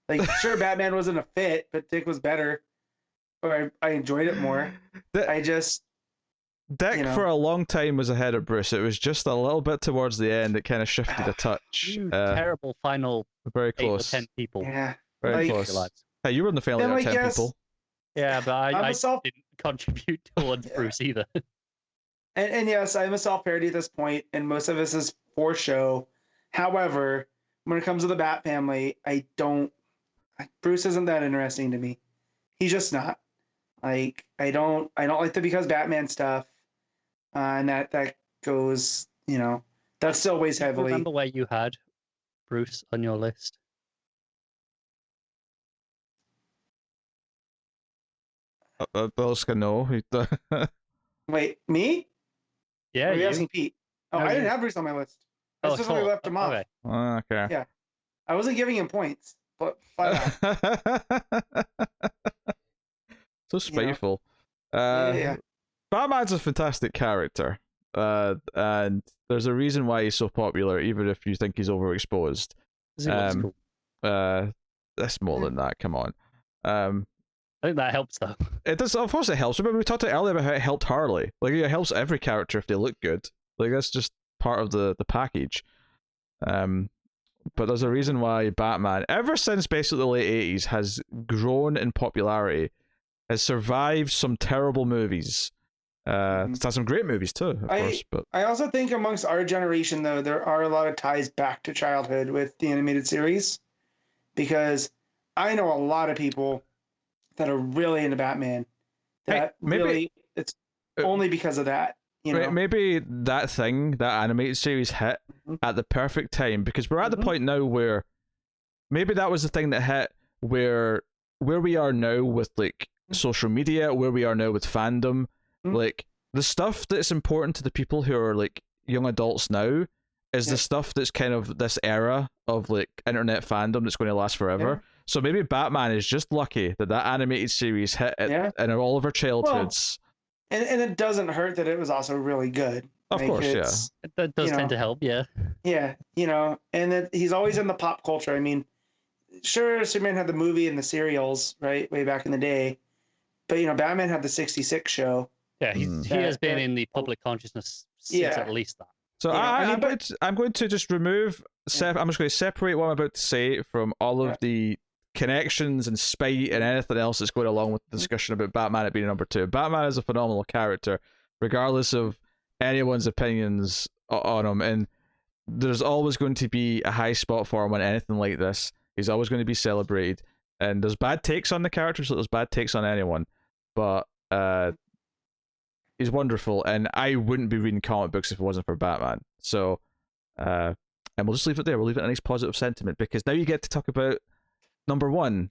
Like, sure, Batman wasn't a fit, but Dick was better. Or I enjoyed it more. Dick for a long time was ahead of Bruce. It was just a little bit towards the end it kind of shifted a touch. Terrible final. Very close. 8 or 10 people. Yeah. Very close. Hey, you were in the family of 10 people. Yeah, but I didn't contribute towards Bruce either. And yes, I'm a self-parody at this point, and most of this is for show. However, when it comes to the Bat family, Bruce isn't that interesting to me. He's just not. Like, I don't like the Because Batman stuff, and that goes, that still weighs heavily. Remember where you had Bruce on your list? Oscar, no. Wait, me? Yeah, Or are you asking Pete? Oh, No, I you. didn't have Bruce on my list. That's just when we left him off. Okay. Okay. Yeah. I wasn't giving him points, but flat out. So spiteful. Yeah. Batman's a fantastic character. And there's a reason why he's so popular, even if you think he's overexposed. Cool. That's more than that, come on. I think that helps, though. It does, of course it helps. Remember, we talked earlier about how it helped Harley. Like, it helps every character if they look good. Like, that's just part of the package. But there's a reason why Batman, ever since basically the late 80s, has grown in popularity, has survived some terrible movies. It's had some great movies too, of course. But I also think amongst our generation, though, there are a lot of ties back to childhood with the animated series, because I know a lot of people that are really into Batman. That maybe, really, it's only because of that. You know? Maybe that animated series hit at the perfect time, because we're at the point now where maybe that was the thing that hit where we are now with like social media, where we are now with fandom. Like, the stuff that's important to the people who are like young adults now is the stuff that's kind of this era of like internet fandom that's going to last forever. So maybe Batman is just lucky that animated series hit in all of our childhoods. Well, and it doesn't hurt that it was also really good. Of course, that does tend to help. Yeah, and that he's always in the pop culture. I mean, sure, Superman had the movie and the serials, right, way back in the day, but Batman had the '66 show. Yeah, he has been in the public consciousness since at least that. So I'm going to just remove. I'm just going to separate what I'm about to say from all of the connections and spite and anything else that's going along with the discussion about Batman at being number 2. Batman is a phenomenal character, regardless of anyone's opinions on him, and there's always going to be a high spot for him on anything like this. He's always going to be celebrated, and there's bad takes on the character, so there's bad takes on anyone, but he's wonderful, and I wouldn't be reading comic books if it wasn't for Batman. So, and we'll just leave it there. We'll leave it a nice positive sentiment, because now you get to talk about number 1.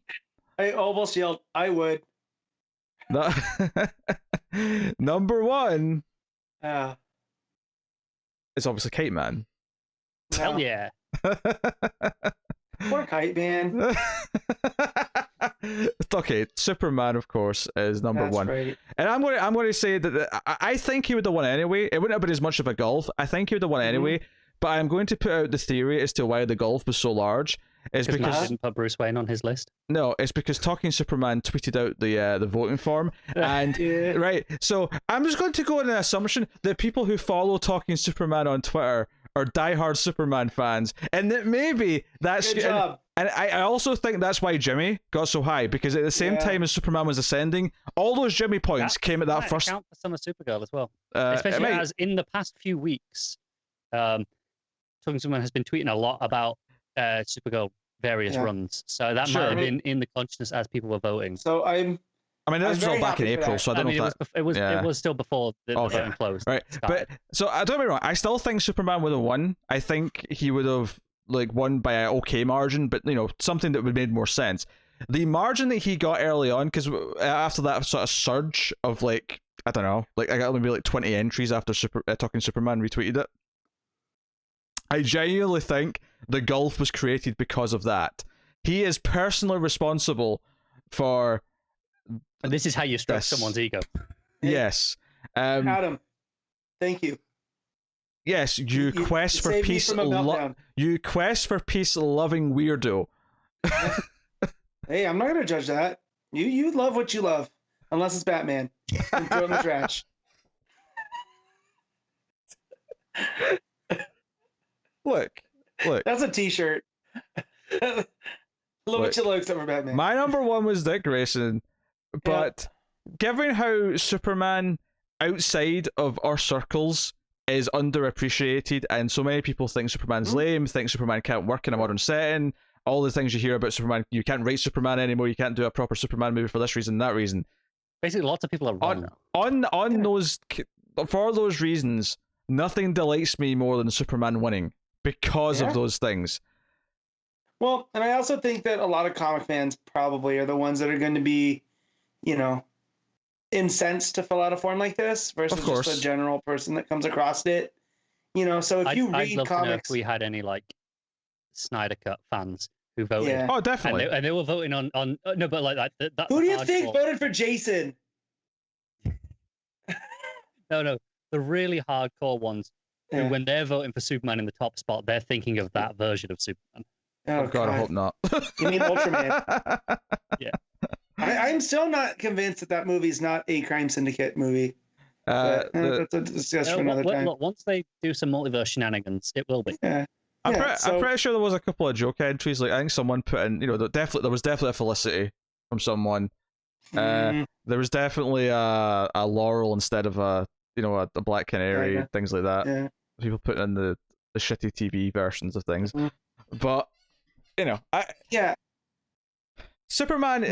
I almost yelled, I would. Number 1. It's obviously Kite Man. Hell yeah. Poor Kite Man. Okay, Superman, of course, is number 1. Right. And I'm going to say that I think he would have won anyway. It wouldn't have been as much of a gulf. I think he would have won anyway. But I'm going to put out the theory as to why the gulf was so large. It's because Matt didn't put Bruce Wayne on his list. No, it's because Talking Superman tweeted out the voting form, and right. So I'm just going to go on an assumption that people who follow Talking Superman on Twitter are diehard Superman fans, and that maybe that's good job. And I also think that's why Jimmy got so high, because at the same time as Superman was ascending, all those Jimmy points came at that first. Count for some of Supergirl as well, especially as in the past few weeks, Talking Superman has been tweeting a lot about Supergirl various runs, so that might have been in the consciousness as people were voting. So I mean, this was all back in April, so I don't know if that... it was still before the voting closed. Right, but so don't get me wrong, I still think Superman would have won. I think he would have won by an okay margin, but something that would have made more sense. The margin that he got early on, because after that sort of surge of I don't know, I got maybe 20 entries after Talking Superman retweeted it. I genuinely think the gulf was created because of that. He is personally responsible for... And this is how you stroke someone's ego. Yes. Adam, thank you. Yes, you quest for peace. You quest for peace, loving weirdo. Hey, I'm not gonna judge that. You love what you love, unless it's Batman. And throw in the trash. Look. That's a T-shirt. Love what you love, except for Batman. My number 1 was Dick Grayson, but given how Superman outside of our circles is underappreciated, and so many people think Superman's lame, think Superman can't work in a modern setting, all the things you hear about Superman, you can't write Superman anymore, you can't do a proper Superman movie for this reason, that reason. Basically, lots of people are wrong. For those reasons, nothing delights me more than Superman winning because of those things. Well, and I also think that a lot of comic fans probably are the ones that are going to be, incensed to fill out a form like this versus just a general person that comes across it. So if you read comics, to know if we had any Snyder Cut fans who voted. Yeah. Oh, definitely. And they were voting on no, but that. Who do you think voted for Jason? No, the really hardcore ones. Who, when they're voting for Superman in the top spot, they're thinking of that version of Superman. Oh God, I hope not. You mean Ultraman? Yeah. I'm still not convinced that movie's not a crime syndicate movie. That's a discussion for another time. Look, once they do some multiverse shenanigans, it will be. Yeah. I'm So, pretty sure there was a couple of joke entries. Like I think someone put in, there was definitely a Felicity from someone. There was definitely a Laurel instead of a Black Canary, things like that. Yeah. People put in the shitty TV versions of things, but Superman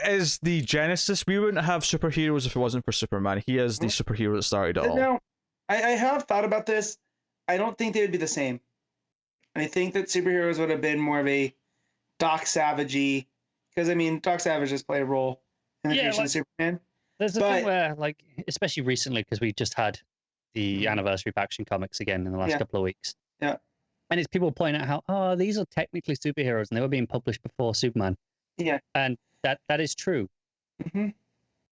is the genesis. We wouldn't have superheroes if it wasn't for Superman. He is the superhero that started it all. Now, I have thought about this. I don't think they would be the same. I think that superheroes would have been more of a Doc Savage-y, because Doc Savage has played a role in the creation of Superman. There's a thing where, especially recently, because we just had the anniversary of Action Comics again in the last couple of weeks. Yeah. And it's people pointing out how, these are technically superheroes and they were being published before Superman. Yeah. And that is true. Mm-hmm.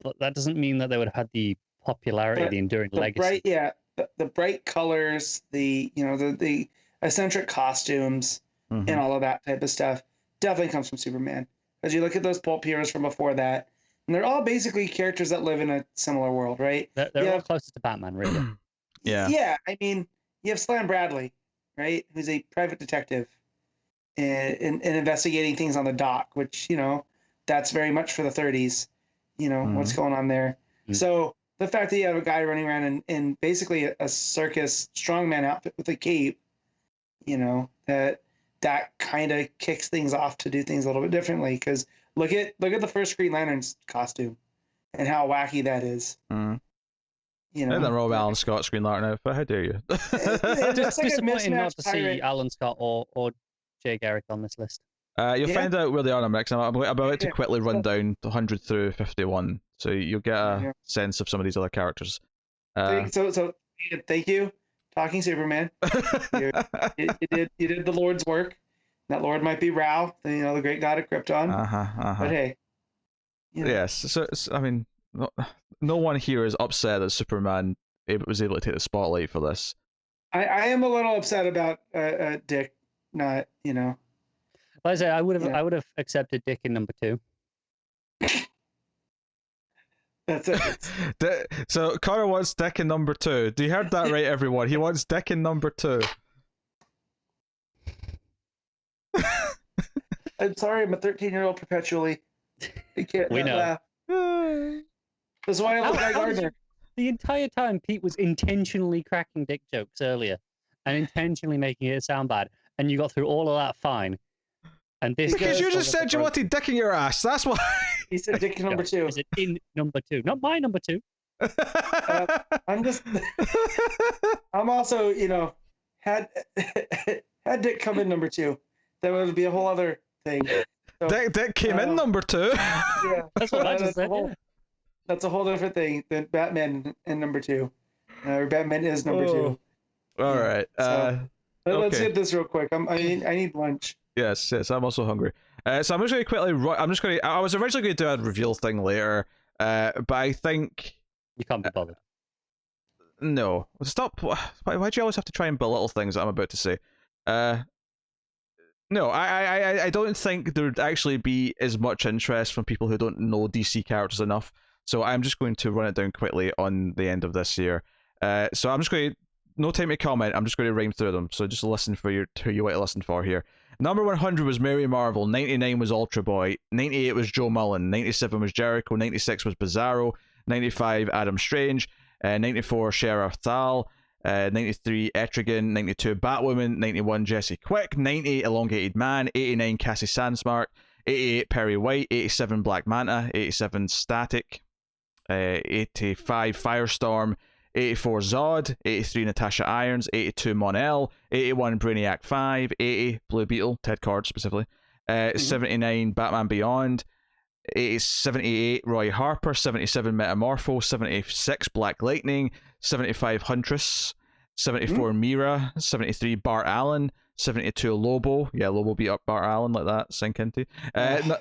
But that doesn't mean that they would have had the popularity, the enduring legacy. The bright colors, the eccentric costumes, and all of that type of stuff definitely comes from Superman. As you look at those pulp heroes from before that, and they're all basically characters that live in a similar world, right? They're all closer to Batman, really. Yeah. Yeah, you have Slam Bradley, right? Who's a private detective and investigating things on the dock, which, that's very much for the 30s, what's going on there. So the fact that you have a guy running around in basically a circus strongman outfit with a cape, that kind of kicks things off to do things a little bit differently. Because look at the first Green Lantern's costume and how wacky that is. And then Rob Alan Scott's Green Lantern outfit. How dare you? Just disappointing not to see Alan Scott or Jay Garrick on this list. You'll find out where they are in a mix. I'm about to quickly run down 100 through 51, so you'll get a sense of some of these other characters. So thank you, Talking Superman. you did the Lord's work. That Lord might be Rao, the great god of Krypton. But hey. Yes. So no one here is upset that Superman was able to take the spotlight for this. I am a little upset about Dick not, Like I say, I would have accepted Dick in number 2. That's it. So Connor wants Dick in number 2. Do you heard that right, everyone? He wants Dick in number 2. I'm sorry, I'm a 13-year-old perpetually. I can't laugh. That's why I love Guy Gardner. The entire time, Pete was intentionally cracking dick jokes earlier and intentionally making it sound bad, and you got through all of that fine. And this because you just said you wanted dick in your ass. That's why. He said dick in number 2. Is it in number 2? Not my number 2. I'm also, had Dick come in number 2, that would be a whole other thing. So, Dick came in number 2. Yeah, that's what I just said. That's a whole different thing than Batman in number 2. Or Batman is number 2. All right. Let's get this real quick. I need lunch. Yes, I'm also hungry. So I'm just going to quickly. I was originally going to do a reveal thing later, but I think you can't be bothered. No, stop. Why do you always have to try and belittle things that I'm about to say? No, I don't think there'd actually be as much interest from people who don't know DC characters enough. So I'm just going to run it down quickly on the end of this year. So I'm just going to. No time to comment. I'm just going to rhyme through them. So just listen for who you want to listen for here. Number 100 was Mary Marvel. 99 was Ultra Boy. 98 was Joe Mullen. 97 was Jericho. 96 was Bizarro. 95 Adam Strange. 94 Sheriff Thal. 93 Etrigan. 92 Batwoman. 91 Jesse Quick. 90 Elongated Man. 89 Cassie Sandsmark. 88 Perry White. 87 Black Manta. 87 Static. 85 Firestorm. 84 Zod, 83 Natasha Irons, 82 Mon-El, 81 Brainiac 5, 80 Blue Beetle, Ted Kord specifically, 79 Batman Beyond, 78 Roy Harper, 77 Metamorpho, 76 Black Lightning, 75 Huntress, 74 Mira, 73 Bart Allen, 72 Lobo, Lobo beat up Bart Allen, like that, sink into,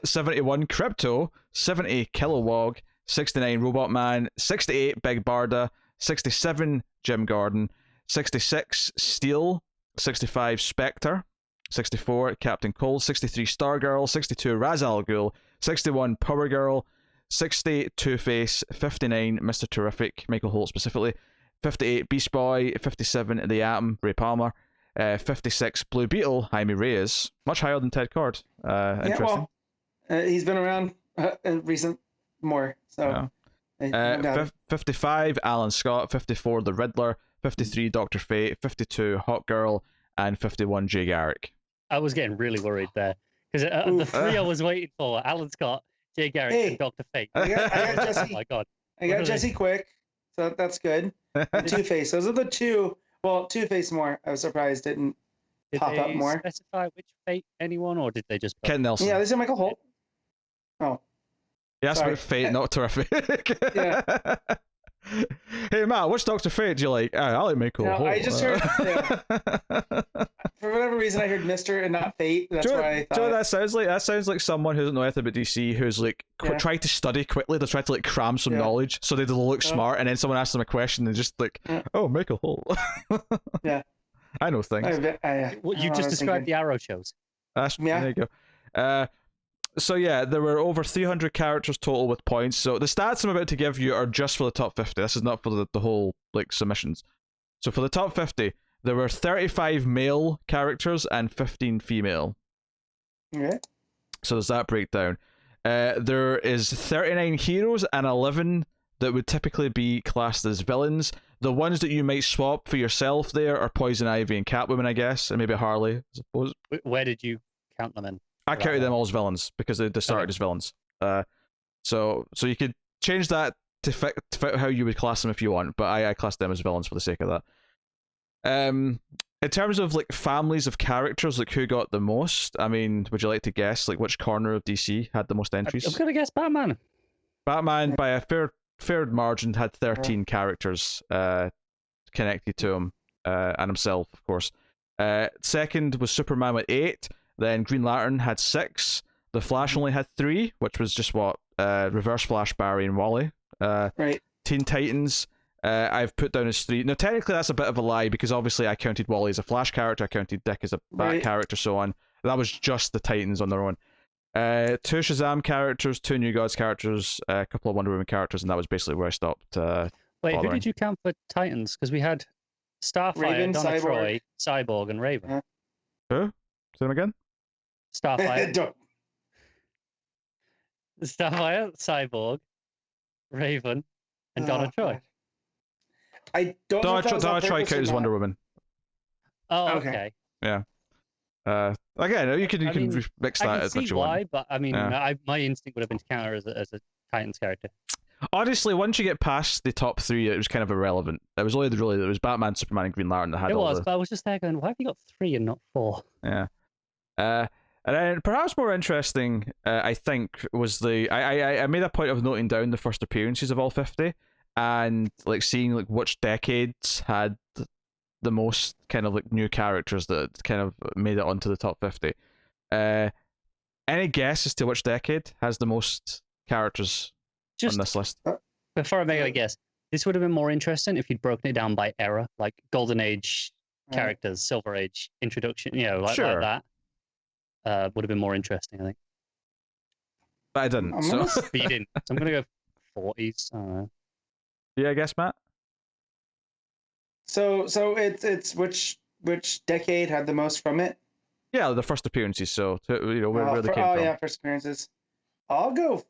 71 Crypto, 70 Kilowog, 69 Robot Man, 68 Big Barda, 67 Jim Gordon, 66 Steel, 65 Spectre, 64 Captain Cole, 63 Stargirl, 62 Ra's al Ghul, 61 Power Girl, 60, Two-Face, 59, Mr. Terrific, Michael Holt specifically, 58, Beast Boy, 57, The Atom, Ray Palmer, 56, Blue Beetle, Jaime Reyes, much higher than Ted Kord. Interesting. Well, he's been around in recent more, so. Yeah. 55, Alan Scott, 54, The Riddler, 53, Dr. Fate, 52, Hawkgirl, and 51, Jay Garrick. I was getting really worried there because the three I was waiting for: Alan Scott, Jay Garrick, and Dr. Fate. I got Jesse. Oh my god! I got Jesse Quick, so that's good. And Two-Face. Those are the two. Well, Two-Face more. I was surprised didn't pop up more. Did they specify which Fate anyone, or did they just? Ken Nelson. Yeah, they said Michael Holt. Oh. Yeah, that's about Fate, not Terrific. Yeah. Hey Matt, which Dr. Fate do you like? I like Michael Holt. I just heard. For whatever reason, I heard Mr. and not Fate. That's why I thought. Do you know what that sounds like? That sounds like someone who doesn't know anything about DC, who's like try to study quickly. They try to like cram some knowledge so they look smart, and then someone asks them a question and just like, oh, Michael Holt. Yeah. I know things. You just described the Arrow shows. There you go. So yeah, there were over 300 characters total with points. So the stats I'm about to give you are just for the top 50. This is not for the whole like submissions. So for the top 50, there were 35 male characters and 15 female. Okay. So there's that breakdown. There is 39 heroes and 11 that would typically be classed as villains. The ones that you might swap for yourself there are Poison Ivy and Catwoman, I guess, and maybe Harley, I suppose. Where did you count them in? I counted them all as villains because they started as villains. So you could change that to fit how you would class them if you want, but I classed them as villains for the sake of that. In terms of like families of characters, like who got the most, I mean, would you like to guess like which corner of DC had the most entries? I'm gonna guess Batman. Batman, by a fair margin, had 13 characters connected to him, and himself, of course. Second was Superman with 8. Then Green Lantern had 6. The Flash only had 3, which was just Reverse Flash, Barry, and Wally. Right. Teen Titans, I've put down as 3. Now, technically, that's a bit of a lie because obviously I counted Wally as a Flash character, I counted Dick as a Bat character, so on. That was just the Titans on their own. 2 Shazam characters, 2 New Gods characters, a couple of Wonder Woman characters, and that was basically where I stopped. Wait, who did you count for Titans? Because we had Starfire, Raven, Donna Cyborg. Troy, Cyborg, and Raven. Who? Say them again? Starfire, Cyborg, Raven, and Donna Troy. I don't know if that was on Donna Troy purpose or counts as not. Wonder Woman. Oh, Okay. okay. Yeah. Again, you can mix I that can as what see you why, want. but I mean, my instinct would have been to count her as a Titans character. Honestly, once you get past the top 3, it was kind of irrelevant. It was only it was Batman, Superman, and Green Lantern that had But I was just there going, why have you got 3 and not 4? Yeah. And then perhaps more interesting, I think, was I made a point of noting down the first appearances of all 50 and like seeing like which decades had the most kind of like new characters that kind of made it onto the top 50. Any guess as to which decade has the most characters on this list? Before I make a guess, this would have been more interesting if you'd broken it down by era, like Golden Age characters, Silver Age introduction, like that. Would have been more interesting, I think. But I didn't. But you didn't. So I'm going to go 40s. I don't know. Yeah, I guess, Matt? So it's which decade had the most from it? Yeah, the first appearances. So where they came from. Yeah, first appearances. I'll go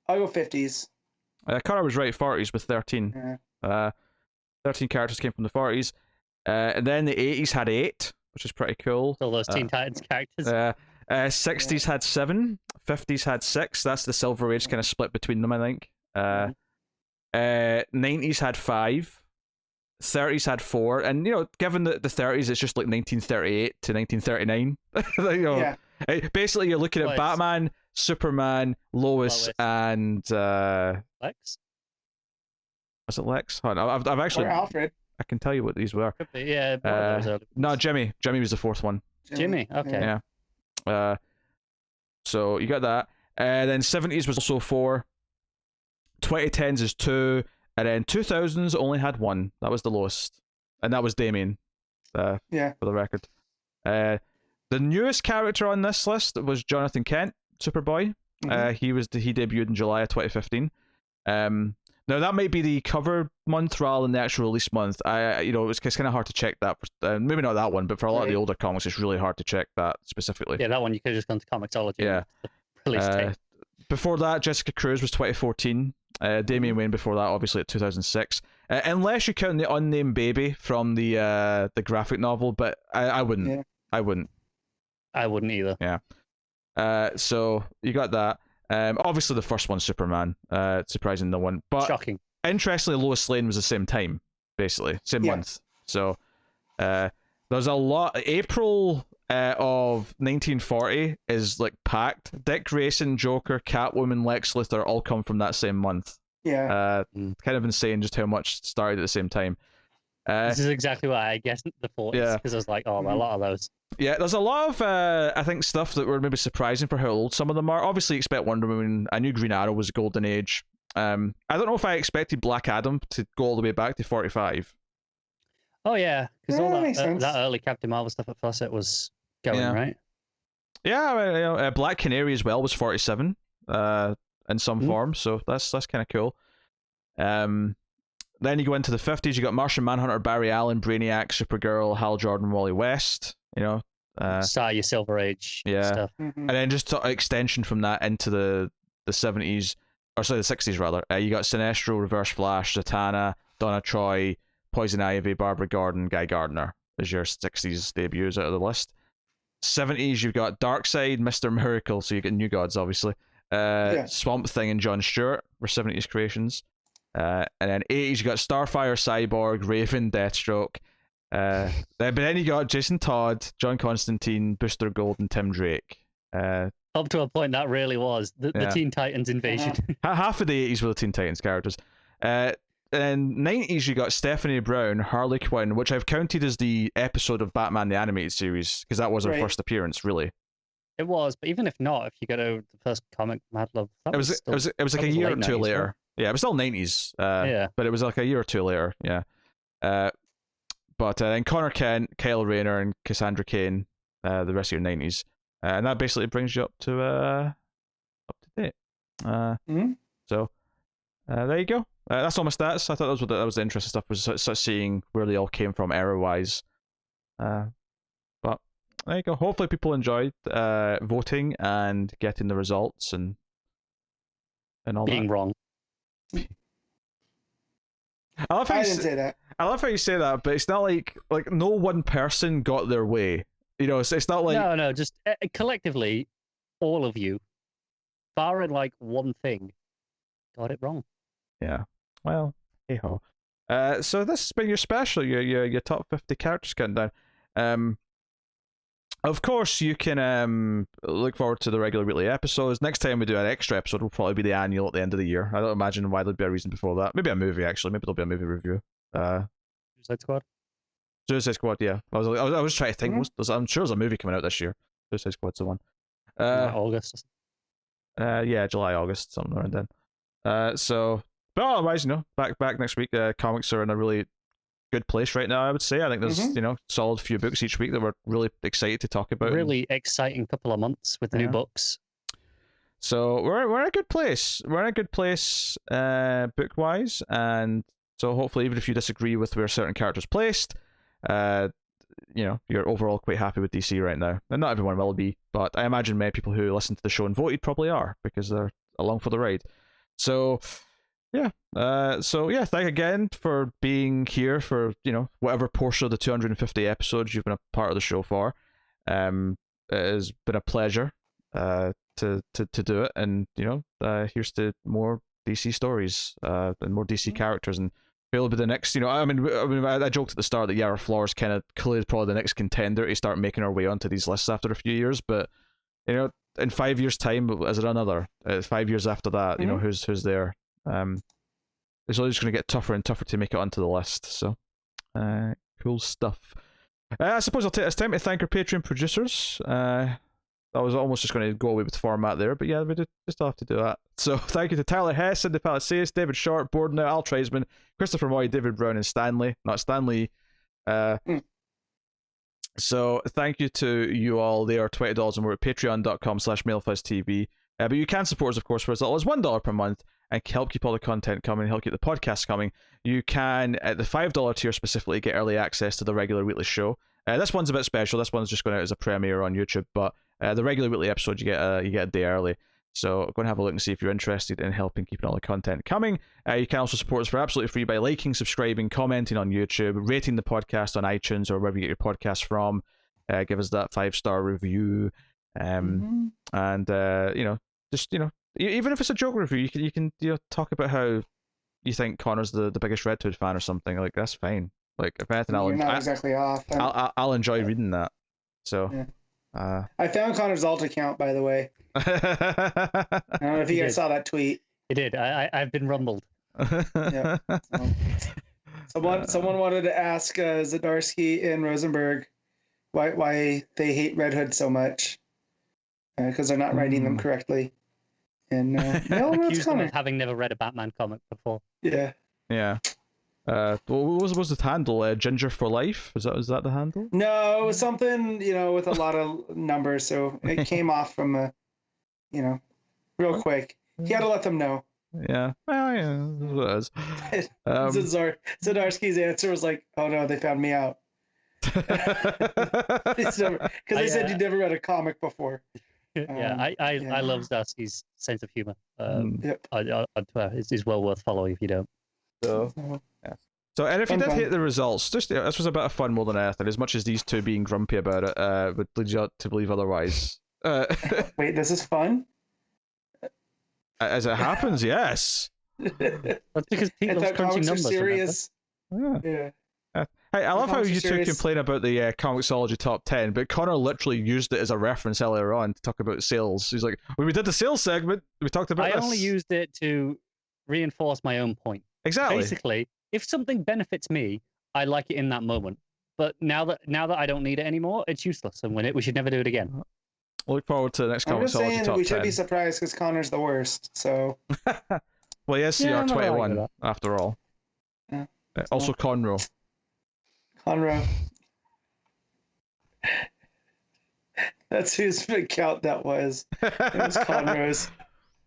50s. Carter was right, 40s with 13. 13 characters came from the 40s. And then the 80s had 8, which is pretty cool. So those Teen Titans characters. 60s had 7, 50s had 6. That's the Silver Age kind of split between them, I think. 90s had 5, 30s had 4, and given that the 30s it's just like 1938 to 1939. Basically you're looking at Batman, Superman, Lois. And Lex. Was it Lex? Hold on, I've actually or Alfred. I can tell you what these were. Could be, yeah. No, Jimmy was the 4th one. Jimmy. Okay. Yeah. So you got that. Then 70s was also 4. 2010s is 2, and then 2000s only had 1. That was the lowest, and that was Damian. For the record. The newest character on this list was Jonathan Kent, Superboy. He debuted in July of 2015. Now that might be the cover month rather than the actual release month. It's kind of hard to check that. Maybe not that one, but for a lot of the older comics, it's really hard to check that specifically. Yeah, that one you could have just gone to Comixology. Yeah. Release date. Before that, Jessica Cruz was 2014. Damian Wayne before that, obviously at 2006. Unless you count the unnamed baby from the graphic novel, but I wouldn't. Yeah. I wouldn't. I wouldn't either. Yeah. So you got that. Obviously the first one, Superman. Surprising no one, but Shocking. interestingly, Lois Lane was the same time, basically same month. So there's a lot. April of 1940 is like packed. Dick Grayson, Joker, Catwoman, Lex Luthor all come from that same month. Yeah. Kind of insane just how much started at the same time. This is exactly why I guessed the 40s, because I was like, oh, a lot of those. Yeah, there's a lot of, I think, stuff that were maybe surprising for how old some of them are. Obviously, expect Wonder Woman. I knew Green Arrow was a golden age. I don't know if I expected Black Adam to go all the way back to 45. Oh, yeah, because all makes sense. that early Captain Marvel stuff at Fawcett was going, right? Yeah, Black Canary as well was 47 in some form, so that's kind of cool. Then you go into the 50s, you got Martian Manhunter, Barry Allen, Brainiac, Supergirl, Hal Jordan, Wally West, Start your Silver Age stuff. And then just extension from that into the 70s, or sorry, the 60s rather. You got Sinestro, Reverse Flash, Zatanna, Donna Troy, Poison Ivy, Barbara Gordon, Guy Gardner is your 60s debuts out of the list. 70s, you've got Darkseid, Mr. Miracle, so you get New Gods, obviously. Swamp Thing and John Stewart were 70s creations. And then 80s, you got Starfire, Cyborg, Raven, Deathstroke. But then you got Jason Todd, John Constantine, Booster Gold, and Tim Drake. Up to a point, that really was the Teen Titans invasion. Half of the 80s were the Teen Titans characters. And 90s, you got Stephanie Brown, Harley Quinn, which I've counted as the episode of Batman the Animated Series, because that was her first appearance, really. It was, but even if not, if you go to the first comic, Mad Love, it was like a year or two later. Right? Yeah, it was still 90s. But it was like a year or two later. Yeah. But then Connor Kent, Kale Rayner, and Cassandra Kane, the rest of your 90s, and that basically brings you up to date. So there you go. That's all my stats. I thought that was the interesting stuff, was sort of seeing where they all came from era wise. But there you go. Hopefully people enjoyed voting and getting the results and all being that. Wrong. I didn't say that. I love how you say that, but it's not like no one person got their way. It's not like no, just collectively, all of you, barring like one thing, got it wrong. Yeah. Well, hey ho. So this has been your special, your top 50 characters countdown. Of course, you can look forward to the regular weekly episodes. Next time we do an extra episode will probably be the annual at the end of the year. I don't imagine why there'd be a reason before that. Maybe a movie, actually. Maybe there'll be a movie review. Suicide Squad? Suicide Squad, yeah. I was trying to think. I'm sure there's a movie coming out this year. Suicide Squad's the one. August. Yeah, July, August, something around then. But otherwise, back next week. Comics are in a really good place right now, I would say. I think there's solid few books each week that we're really excited to talk about. Really exciting couple of months with new books. So we're in a good place. We're in a good place book wise, and so hopefully, even if you disagree with where certain characters placed, you're overall quite happy with DC right now. And not everyone will be, but I imagine many people who listen to the show and voted probably are, because they're along for the ride. So yeah. Thank you again for being here for, whatever portion of the 250 episodes you've been a part of the show for. It has been a pleasure to do it, and here's to more DC stories and more DC characters, and who'll be the next, I joked at the start that Yara Flor's kind of clearly probably the next contender to start making her way onto these lists after a few years, but in 5 years time, is it another 5 years after that, who's there? It's always going to get tougher and tougher to make it onto the list. So, cool stuff. I suppose it's time to thank our Patreon producers. I was almost just going to go away with format there, but yeah, we just have to do that. So, thank you to Tyler Hess, Cindy Palacios, David Short, Borden, Al Treisman, Christopher Moy, David Brown, and Stanley. Not Stanley. So, thank you to you all. They are $20 and we're at patreon.com/MailFuzzTV. But you can support us, of course, for as little as $1 per month and help keep all the content coming, help keep the podcast coming. You can, at the $5 tier specifically, get early access to the regular weekly show. This one's a bit special. This one's just going out as a premiere on YouTube, but the regular weekly episode you get a day early. So go and have a look and see if you're interested in helping keeping all the content coming. You can also support us for absolutely free by liking, subscribing, commenting on YouTube, rating the podcast on iTunes or wherever you get your podcast from. Give us that 5-star review, and just even if it's a joke review, you can talk about how you think Connor's the biggest Red Hood fan or something. Like, that's fine. Like, if anything, You're not exactly off. I'll enjoy reading that. So. Yeah. I found Connor's alt account, by the way. I don't know if you guys saw that tweet. He did. I've been rumbled. Yeah. Someone wanted to ask Zdarsky and Rosenberg why they hate Red Hood so much, because they're not writing them correctly. And no, accused them of having never read a Batman comic before. Yeah. Yeah. What was the handle? Ginger for Life? Was that the handle? No, it was something, with a lot of numbers, so it came off from real quick. He had to let them know. Yeah. Well, yeah, that's what it is. Zdarsky's answer was like, "Oh no, they found me out." Because they said you'd never read a comic before. I love Zdarsky's sense of humor. Yep. It's well worth following if you don't. So, yeah. So, and if you did hate the results, just this was a bit of fun more than anything. As much as these two being grumpy about it would lead you to believe otherwise. Wait, this is fun? As it happens, yes. That's because people are crunching numbers. Serious. Yeah. Hey, I love how you two complain about the Comixology top 10, but Connor literally used it as a reference earlier on to talk about sales. He's like, when we did the sales segment, we talked about this. I only used it to reinforce my own point. Exactly. Basically, if something benefits me, I like it in that moment. But now that I don't need it anymore, it's useless, and we should never do it again. Look forward to the next Comixology top 10. I'm just saying that we should be surprised because Connor's the worst. So. Well, yes, CR 21 after all. Yeah. Also, Conroe. Conroe. That's whose account that was. It was Conroe's.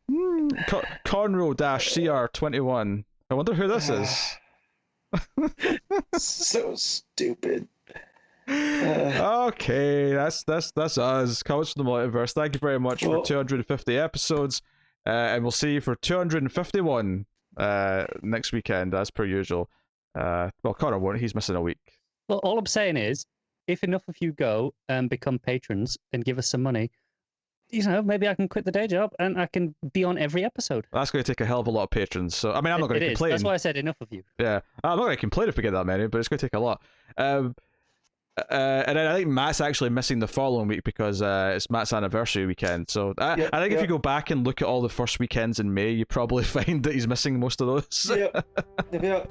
Conroe-CR21. I wonder who this is. So stupid. Okay, that's us. Comics from the Multiverse. Thank you very much for 250 episodes, and we'll see you for 251 next weekend, as per usual. Well, Connor won't. He's missing a week. Well, all I'm saying is, if enough of you go and become patrons and give us some money, maybe I can quit the day job and I can be on every episode. That's going to take a hell of a lot of patrons. So, I mean, I'm not going to complain. That's why I said enough of you. Yeah, I'm not going to complain if we get that many, but it's going to take a lot. And then I think Matt's actually missing the following week because it's Matt's anniversary weekend. So I think if you go back and look at all the first weekends in May, you probably find that he's missing most of those. Yep.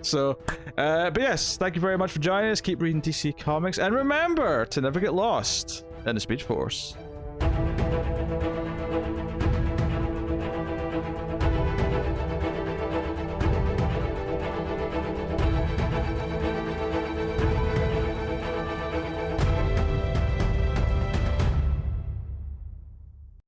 So, but yes, thank you very much for joining us. Keep reading DC Comics, and remember to never get lost in the Speed Force.